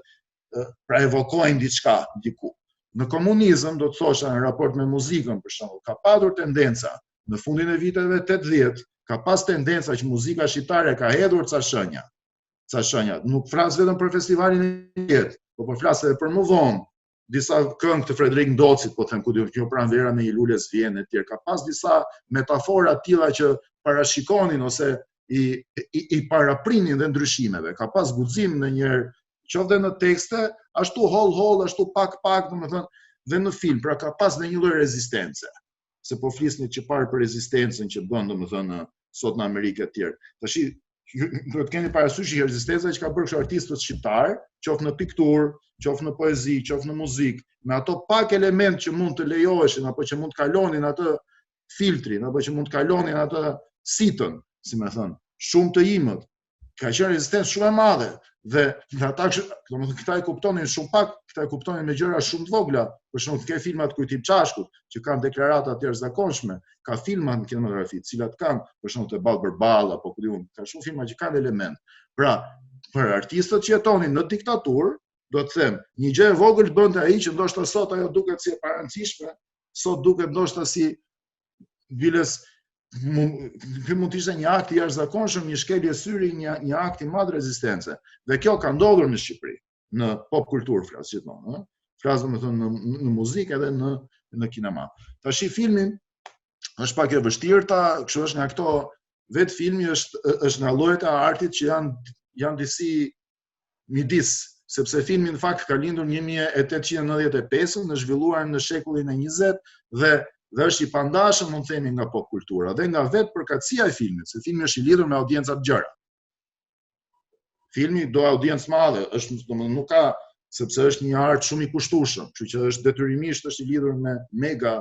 pra evokojnë diçka diku. Në komunizëm, do të thosha në raport me muzikën, për shembull, ka patur tendenca në fundin e viteve 80, ka pas tendenca që muzika shqiptare ka hedhur ca shenja. Nuk flas vetëm për festivalin e jetë, por flas edhe për më vonë disa këngë të Fredrik Ndocit, po them ku do të pranvera me një lule zvien e tjerë. Ka pas disa metafora të tilla që parashikonin ose i paraprinin dhe ndryshimeve. Ka pas guxim në njëherë qoftë në tekste, ashtu hol, ashtu pak, domethënë, dhe në film, pra ka pas në një lloj rezistence. Se po flisni që parë për rezistencën që bën, domethënë, sot në Amerikë e tjerë. Tash duhet të keni parasysh që rezistenca që ka bërë këto artistët shqiptar, qoftë në pikturë, qoftë në poezi, qoftë në muzikë, me ato pak elementë që mund të lejoheshin apo që mund të kalonin atë filtrin, apo që mund të kalonin atë sitën, si më thënë, shumë të imët, ka qenë rezistencë shumë e madhe. Dhe ata, domethënë, këta e kuptonin shumë pak, këta e kuptonin me gjëra shumë të vogla. Për shembull, ke filmat Kujtim Çashkut, që kanë deklarata të jashtëzakonshme, ka filma në kinematografi, të cilat kanë, për shembull, te Ball për Ball apo ku diun, ka shumë filma që kanë element. Pra, për artistët që jetonin në diktaturë, do të them, një gjë e vogël bënte ai që ndoshta sot ajo duket si e parancishme, sot duket ndoshta si viles ky mund të ishte një akt i jashtëzakonshëm, një shkelje syri, një akt i madh rezistence. Dhe kjo ka ndodhur në Shqipëri, në pop kulturë flas gjithmonë, flas domethënë në muzikë edhe në kinema. Tash filmin është pak e vështirë kështu është nga këto vetë filmi është nga llojet e artit që janë disi midis, sepse filmi në fakt ka lindur 1895, në zhvilluar në shekullin e 20 dhe është i pandashëm, mund të themi, nga pop kultura dhe nga vetë përkatësia e filmit, se filmi është i lidhur me audienca të gjëra. Filmi do audiencë madhe, nuk ka, sepse është një art shumë i kushtueshëm, kështu që është detyrimisht është i lidhur me mega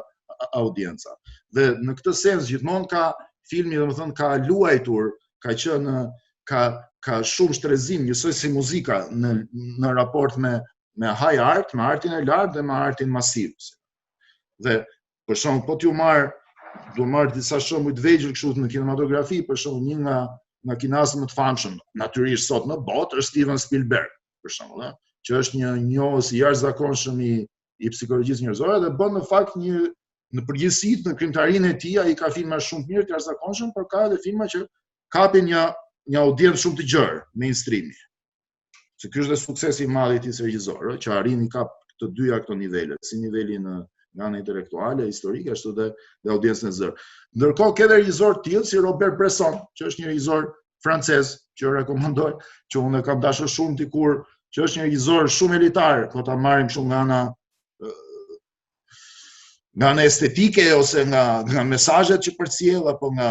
audienca. Dhe në këtë sens gjithmonë filmi, domethënë, ka luajtur, ka qenë ka shumë shtrezim, njësoj si muzika në raport me high art, me artin e lartë dhe me artin masiv. Dhe për shembull, po t'ju marr do marr disa shembuj të vegjël kështu në kinematografi, për shembull një nga kinastët më të famshëm natyrisht sot në botë është Steven Spielberg, për shembull, që është një njohës i jashtëzakonshëm i psikologjisë njerëzore dhe bën në fakt në përgjithësi në krimtarinë e tij ai ka filma shumë të mirë të jashtëzakonshëm, por ka edhe filma që kapin një audiencë shumë të gjerë, mainstreami. Se ky është dhe suksesi i madh i tij si regjisor, që arrin i kap të dyja këto nivele, si nivelin nga ana intelektuale, historike, ashtu dhe audiencën e zërë. Ndërkohë ka edhe regjisor të tillë si Robert Bresson, që është një regjisor francez, që rekomandoj, që unë e kam dashur shumë dikur, që është një regjisor shumë elitar, po ta marrim shumë nga ana estetike ose nga mesazhet që përcjell apo nga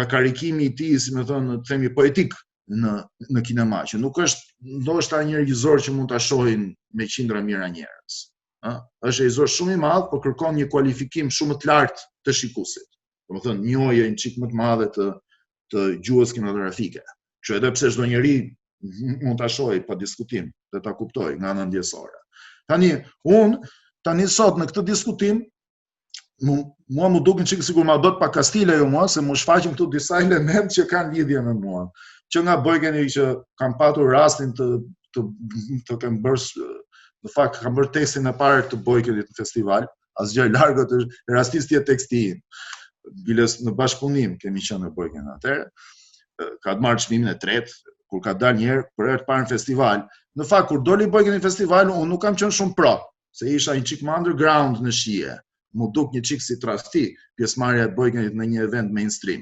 karikimi i tij, si më thonë, të themi poetik në kinema, që nuk është ndoshta një regjisor që mund ta shohin me qindra mijëra njerëz. Është regjisor shumë i madh, por kërkon një kualifikim shumë të lartë të shikuesit. Domethënë, njohje një çik më të madhe të gjuhës kinematografike. Kështu edhe pse çdo njeri mund ta shohë pa diskutim dhe ta kuptoj nga ana ndjesore. Tani sot në këtë diskutim mua më duken çik sikur ma bët pa kastile jo mua, se më shfaqen këtu disa elementë që kanë lidhje me mua. Që nga Bojkeni që kam patur rastin të kem bërë, në fakt kam bërë tekstin e parë të Bojkenit në festival, asgjë largët është rastistje teksti im. Biles në bashkëpunim kemi qenë në Bojken atëherë, ka të marrë çmimin e tretë, kur ka dalë një herë për herë të parë në festival. Në fakt kur doli Bojkeni në festival, unë nuk kam qenë shumë pro, se isha një çik më underground në shije. Mu duk një çik si tradhti pjesëmarrja e Bojkenit në një event mainstream.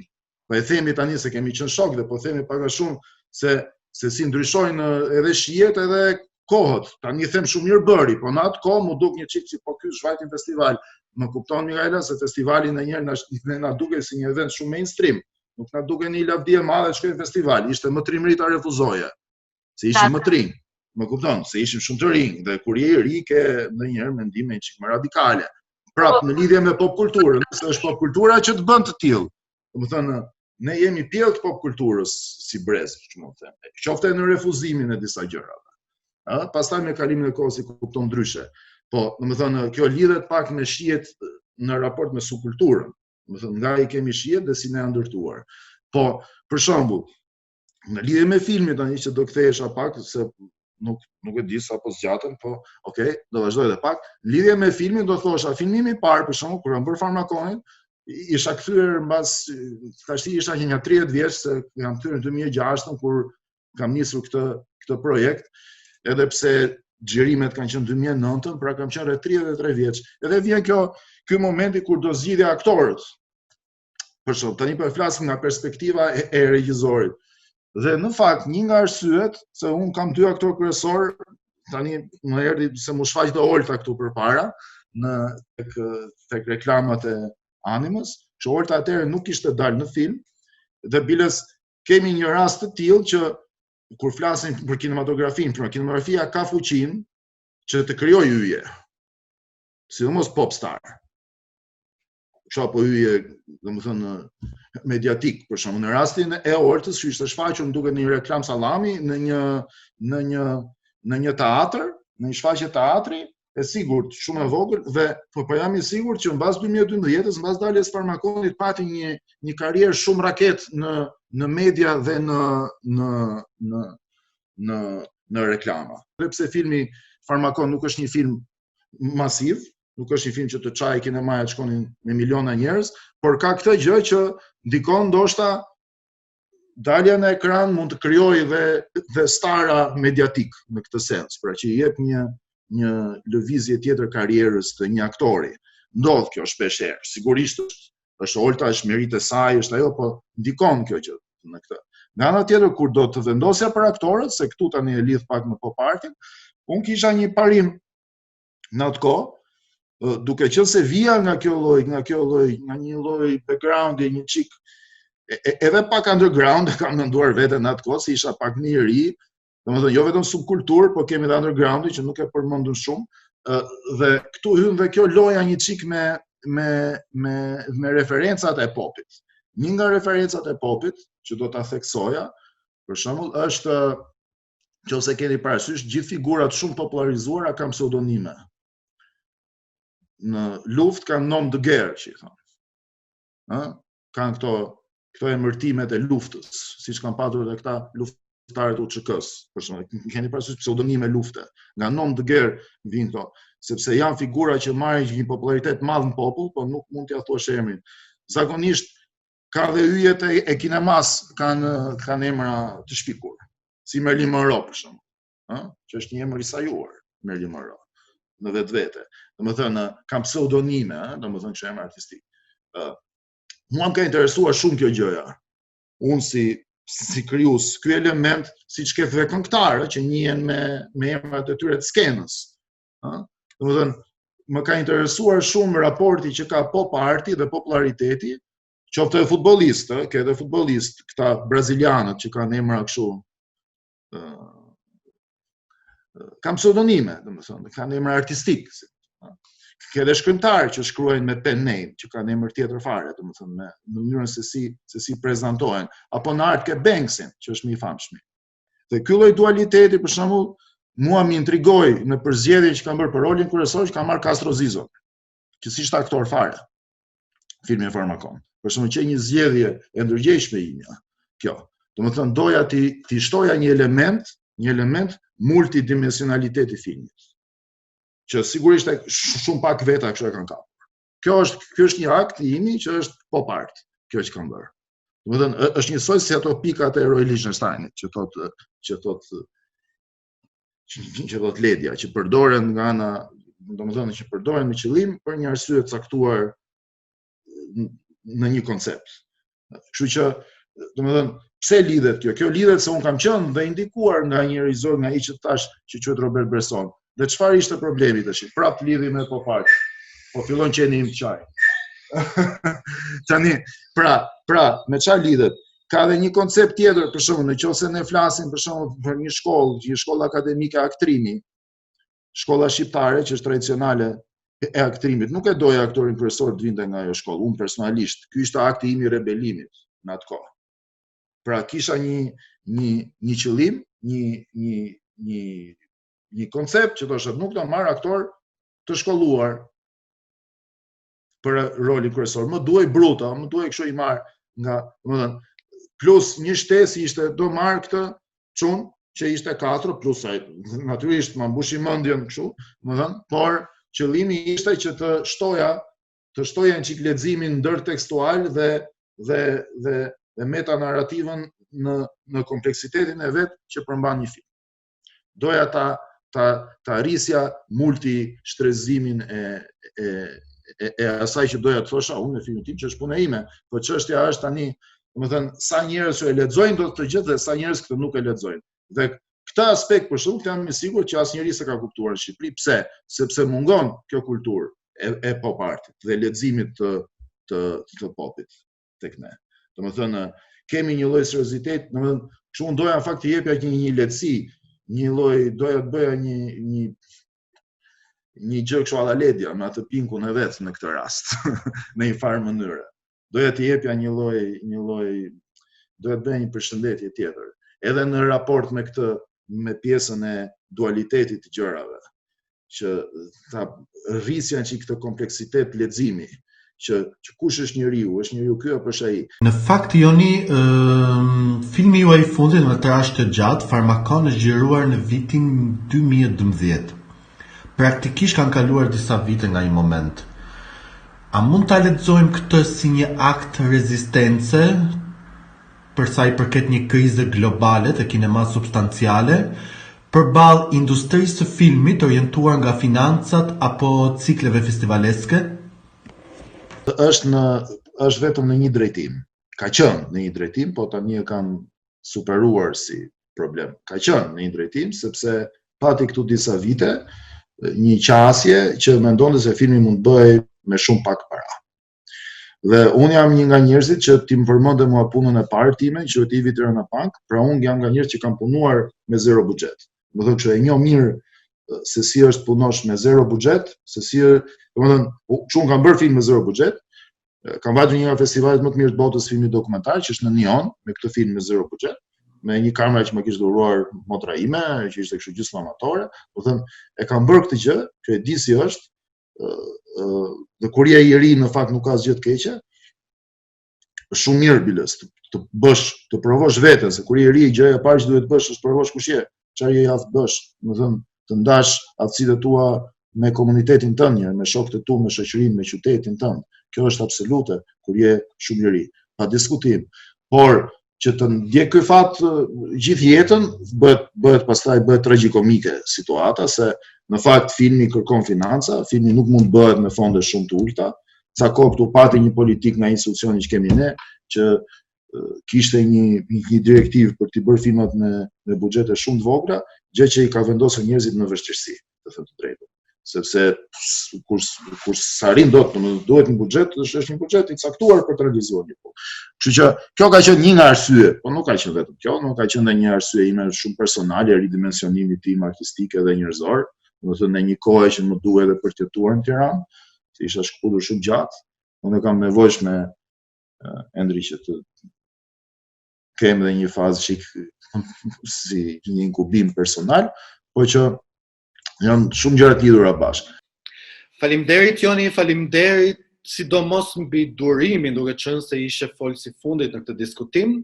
Po e themi tani se kemi qenë shok dhe po themi pak a shumë se si ndryshojnë edhe shijet edhe kohët. Tani them shumë mirë bëri, po në atë kohë mu duk një çik si po ky shvajtin festival. Më kupton Mikaela se festivali ndonjëherë na duket si një event shumë mainstream. Nuk na duket një lavdi e madhe shkoj në festival, ishte më trimëri ta refuzoje. Se ishim më trinj. Më kupton, se ishim shumë të rinj dhe kur je i ri ke ndonjëherë mendime një çik më radikale. Prap në lidhje me popkulturën, se është popkultura që të bën të tillë. Domethënë, ne jemi pjesë të popkulturës si brez, që mund të them. Qoftë në refuzimin e disa gjërave. Pastaj me kalimin e kohës i kupton ndryshe. Po, domethënë, kjo lidhet pak me shijet në raport me subkulturën. Domethënë, nga i kemi shijet dhe si ne janë ndërtuar. Po, për shembull, në lidhje me filmin tani që do kthehesha pak se nuk e di sa po zgjatën, po okay, do vazhdoj edhe pak. Në lidhje me filmin do thosha, filmimi i parë për shembull kur kam bërë Farmakonin, isha kthyer mbas tash isha një 30 vjeç se jam kthyer në 2006 kur kam nisur këtë projekt, edhe pse xhirimet kanë qenë 2009, pra kam qenë rreth 33 vjeç. Edhe vjen ky momenti kur do zgjidhja aktorët. Për shembull, tani po e flas nga perspektiva e regjisorit. Dhe në fakt një nga arsyet se un kam dy aktor kryesor, tani më erdhi se më shfaq të Olta këtu përpara tek reklamat e Animës, që Olta atëherë nuk kishte dalë në film, dhe biles kemi një rast të tillë që kur flasim për kinematografin, për kinematografia ka fuqinë që të krijojë hyje. Sidomos popstar. Kështu apo hyje, domethënë mediatik, për shembull në rastin e Oltës, që ishte shfaqur më duket në një reklam sallami në një teatr, në një shfaqje teatri, e sigurt, shumë e vogël, dhe po jam i sigurt që mbas 2012-s, mbas daljes Farmakonit, pati një karrierë shumë raket në media dhe në reklama. Dhe pse filmi Farmakon nuk është një film masiv, nuk është një film që të çajë kinemaja të shkonin me miliona njerëz, por ka këtë gjë që ndikon ndoshta dalja në ekran mund të krijojë dhe stara mediatik në këtë sens, pra që i jep një lëvizje tjetër karrierës të një aktori. Ndodh kjo shpeshherë, sigurisht është Olta, është meritë e saj, është ajo, po ndikon kjo gjë në këtë. Nga ana tjetër, kur do të vendosja për aktorët, se këtu tani e lidh pak me pop artin, unë kisha një parim në atë kohë, duke qenë se vija nga një lloj backgroundi, një çik edhe pak underground, kam menduar veten në atë kohë, se isha pak më i ri, domethënë jo vetëm subkulturë, po kemi edhe undergroundi që nuk e përmendun shumë, dhe këtu hyn dhe kjo loja një çik me referencat e popit. Një nga referencat e popit që do ta theksoja, për shembull, është nëse keni parasysh, gjithë figurat shumë popularizuara kanë pseudonime. në luftë kanë nom de guerre, që i thonë. Kanë këto emërtimet e luftës, siç kanë patur edhe këta luftarët UÇK-s, për shembull, keni parasysh pseudonime lufte. Nga nom de guerre vijnë këto, sepse janë figura që marrin një popularitet madh në popull, po nuk mund t'ia thuash emrin. Zakonisht ka dhe yjet e kinemas kanë emra të shpikur, si Marilyn Monroe për shembull, që është një emër i sajuar, Marilyn Monroe, në vetvete. Domethënë kanë pseudonime, domethënë që emër artistik. Mua më ka interesuar shumë kjo gjëja. Unë si krijues, ky element siç ke thënë këngëtarë që njihen me emrat e tyre të skenës. Domethënë më ka interesuar shumë raporti që ka pop arti dhe populariteti, qoftë edhe futbollistë, ke edhe futbollistë, këta brazilianët që kanë emra kështu, kanë pseudonime, domethënë, kanë emra artistik. Ke edhe shkrimtarë që shkruajnë me pen name, që kanë emër tjetër fare, domethënë në mënyrën se si prezantohen, apo në art ke Banksin, që është më i famshëm. Dhe ky lloj dualiteti, për shembull, mua më intrigoi në përzgjedhjen që kanë bërë për rolin kryesor, që kanë marrë Castro Zizon, që si ishte aktor fare, filmi Farmakon. Për shembull, që një zgjedhje e ndërgjegjshme ime, kjo. Domethënë doja ti shtoja një element multidimensionaliteti i filmit, që sigurisht shumë pak veta kështu e kanë kapur. Kjo është një akt i imi që është pop art, kjo që kanë bërë. Domethënë është njësoj si ato pikat e Roy Lichtensteinit, që thot Ledia, që përdoren nga ana, domethënë që përdoren me qëllim për një arsye të caktuar në një koncept. Kështu që, domethënë, pse lidhet kjo? Kjo lidhet se unë kam qenë dhe indikuar nga një regjisor nga ai që thash që quhet Robert Bresson. Dhe çfarë ishte problemi tash? Prap lidhi me pop art. Po fillon qeni im çaj. Tani, pra, me çfarë lidhet? Ka dhe një koncept tjetër, për shembull, nëse ne flasim për shembull për një shkollë akademike aktrimi, shkolla shqiptare që është tradicionale e aktrimit, nuk e doja aktorin kryesor të vinte nga ajo shkollë, unë personalisht. Ky ishte akti im i rebelimit në atë kohë. Pra kisha një qëllim, një koncept që thoshte nuk do marr aktor të shkolluar për rolin kryesor. Më duhej bruta, më duhej kështu i marr nga, domethënë, plus një shtesë ishte do marr këtë çun që ishte 4 plus ai natyrisht më mbushi mendjen kështu, domethënë, por qëllimi ishte që të shtoja një çik leximin ndërtekstual dhe metanarrativën në kompleksitetin e vet që përmban një film. Doja ta rrisja multi-shtrezimin e asaj që doja të thosha unë në filmin tim, që është puna ime, po çështja është tani, domethënë, sa njerëz që e lexojnë do të gjithë dhe sa njerëz këtë nuk e lexojnë. Dhe këtë aspekt për shkak jam i sigurt që asnjëri s'e ka kuptuar në Shqipëri. Pse? Sepse mungon kjo kulturë e pop artit dhe leximit të popit tek ne. Domethënë, kemi një lloj seriozitet, domethënë, kështu unë doja në fakt të jepja një lehtësi, një lloj, doja të bëja një gjë kështu alla Ledia, me atë pinkun e vet në këtë rast, në një farë mënyrë. Doja të jepja një lloj, doja të bëja një përshëndetje tjetër, edhe në raport me pjesën e dualitetit të gjërave, që ta rrisja që këtë kompleksitet leximi, që kush është njeriu ky apo është ai. Në fakt joni filmi juaj i fundit në metrash të gjatë, Farmakon, është xhiruar në vitin 2012. Praktikisht kanë kaluar disa vite nga ai moment. A mund ta lexojmë këtë si një akt rezistence për sa i përket një krize globale të kinemas substanciale përballë industrisë së filmit orientuar nga financat apo cikleve festivaleske? Është vetëm në një drejtim. Ka qenë në një drejtim, po tani e kanë superuar si problem. Ka qenë në një drejtim, sepse pati këtu disa vite një qasje që mendonte se filmi mund të bëhej me shumë pak para. Dhe unë jam një nga njerëzit që ti më përmendë mua punën e parë time, që ti vit Tirana Punk, pra unë jam nga njerëz që kanë punuar me zero buxhet. Do të thotë që e njoh mirë se si është punosh me zero buxhet, se si, domethënë, unë kam bërë film me zero buxhet, kam vajtur një nga festivalet më të mirë të botës filmi dokumentar, që është në Neon, me këtë film me zero buxhet, me një kamera që më kishte dhuruar motra ime, që ishte kështu gjysmë amatore, do të thënë, e kam bërë këtë gjë, që e di si është, dhe Korea e ri në fakt nuk ka asgjë të keqe. Është shumë mirë bilës të provosh veten, se Korea e ri gjëja e parë që duhet të bësh është provosh kush je, çfarë je javë të bësh, domethënë të ndash aftësitë tua me komunitetin tënd, me shokët e tu, me shoqërinë, me qytetin tënd. Kjo është absolute kur je shumë i ri, pa diskutim. Por që të ndjek ky fat gjithë jetën, bëhet tragjikomike situata, se në fakt filmi kërkon financa, filmi nuk mund bëhet me fonde shumë të ulta. Ca kohë këtu pati një politik nga institucioni që kemi ne, që kishte një direktivë për t'i bërë filmat me buxhete shumë të vogla, gjë që i ka vendosur njerëzit në vështirësi, të thënë të drejtën. Sepse kur s'arrin dot, duhet një buxhet, është një buxhet i caktuar për të realizuar një punë. Kështu që kjo ka qenë një nga arsye, po nuk ka qenë vetëm kjo, nuk ka qenë edhe një arsye ime shumë personale, ridimensionimit tim artistik edhe njerëzor, domethënë në një kohë që më duhet edhe për të jetuar në Tiranë, se isha shkputur shumë gjatë, unë kam nevojshme Endri që të kem edhe një fazë si një inkubim personal, po që janë shumë gjëra të lidhura bashkë. Faleminderit Joni, faleminderit sidomos mbi durimin, duke qenë se ishe folësi fundit në këtë diskutim.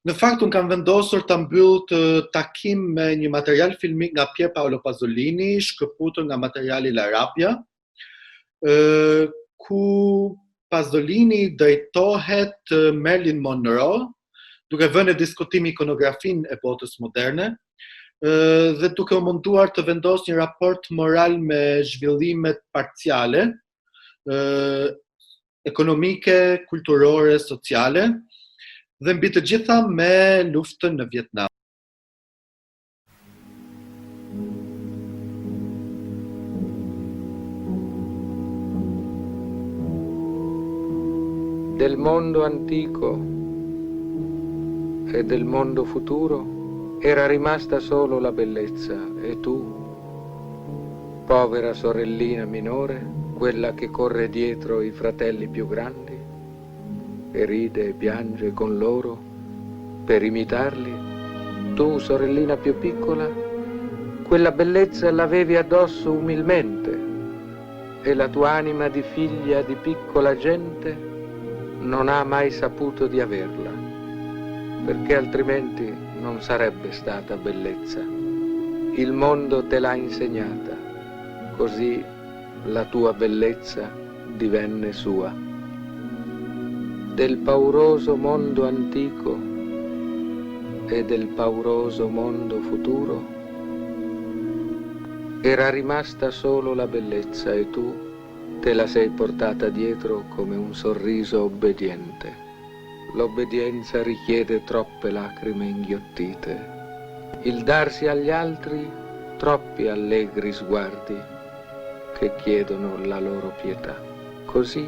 Në fakt unë kam vendosur ta mbyll të takim me një material filmik nga Pier Paolo Pasolini, shkëputur nga materiali Larabia, ku Pasolini drejtohet Marilyn Monroe, duke vënë në diskutim ikonografinë e botës moderne, dhe duke u munduar të vendos një raport moral me zhvillimet parciale, ekonomike, kulturore, sociale, dhe mbi të gjitha me luftën në Vietnam. Del mondo antico e del mondo futuro era rimasta solo la bellezza e tu, povera sorellina minore, quella che corre dietro i fratelli più grandi e ride e piange con loro per imitarli, tu, sorellina più piccola, quella bellezza l'avevi addosso umilmente e la tua anima di figlia di piccola gente non ha mai saputo di averla, perché altrimenti non sarebbe stata bellezza. Il mondo te l'ha insegnata, così la tua bellezza divenne sua. Del pauroso mondo antico e del pauroso mondo futuro era rimasta solo la bellezza e tu te la sei portata dietro come un sorriso obbediente. L'obbedienza richiede troppe lacrime inghiottite, il darsi agli altri troppi allegri sguardi che chiedono la loro pietà. Così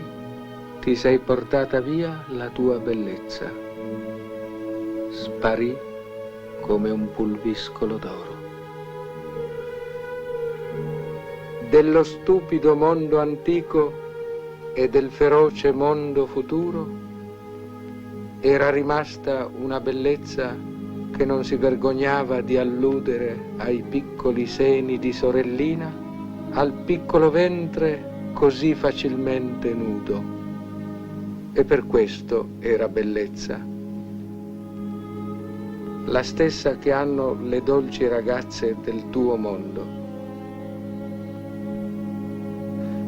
ti sei portata via la tua bellezza. Sparì come un pulviscolo d'oro. Dello stupido mondo antico e del feroce mondo futuro era rimasta una bellezza che non si vergognava di alludere ai piccoli seni di sorellina, al piccolo ventre così facilmente nudo. E per questo era bellezza. La stessa che hanno le dolci ragazze del tuo mondo.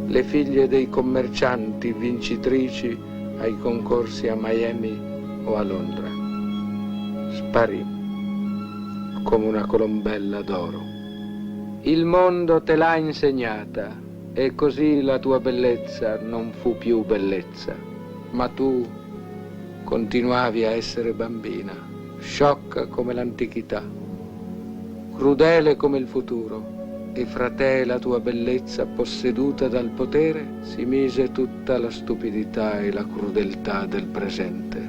Le figlie dei commercianti vincitrici ai concorsi a Miami o a Londra. Sparì come una colombella d'oro. Il mondo te l'ha insegnata e così la tua bellezza non fu più bellezza, ma tu continuavi a essere bambina, sciocca come l'antichità, crudele come il futuro. E fra te e la tua bellezza posseduta dal potere si mise tutta la stupidità e la crudeltà del presente.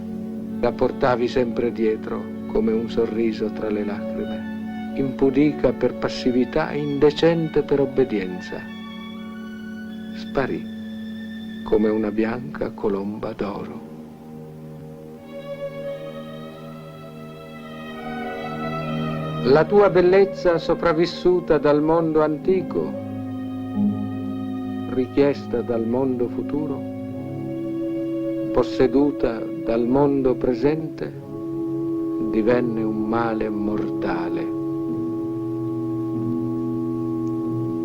La portavi sempre dietro come un sorriso tra le lacrime, impudica per passività, indecente per obbedienza. Sparì come una bianca colomba d'oro. La tua bellezza sopravvissuta dal mondo antico richiesta dal mondo futuro, posseduta dal mondo presente, divenne un male mortale.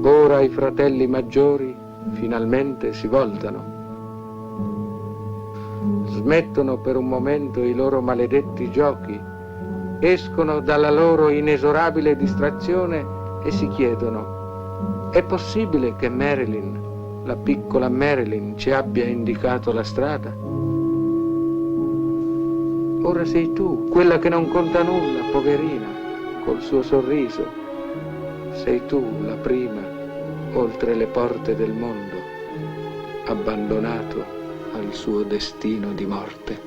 Ora i fratelli maggiori finalmente si voltano. Smettono per un momento i loro maledetti giochi, escono dalla loro inesorabile distrazione e si chiedono: è possibile che Marilyn, la piccola Marilyn, ci abbia indicato la strada? Ora sei tu, quella che non conta nulla, poverina, col suo sorriso. Sei tu la prima, oltre le porte del mondo, abbandonato al suo destino di morte.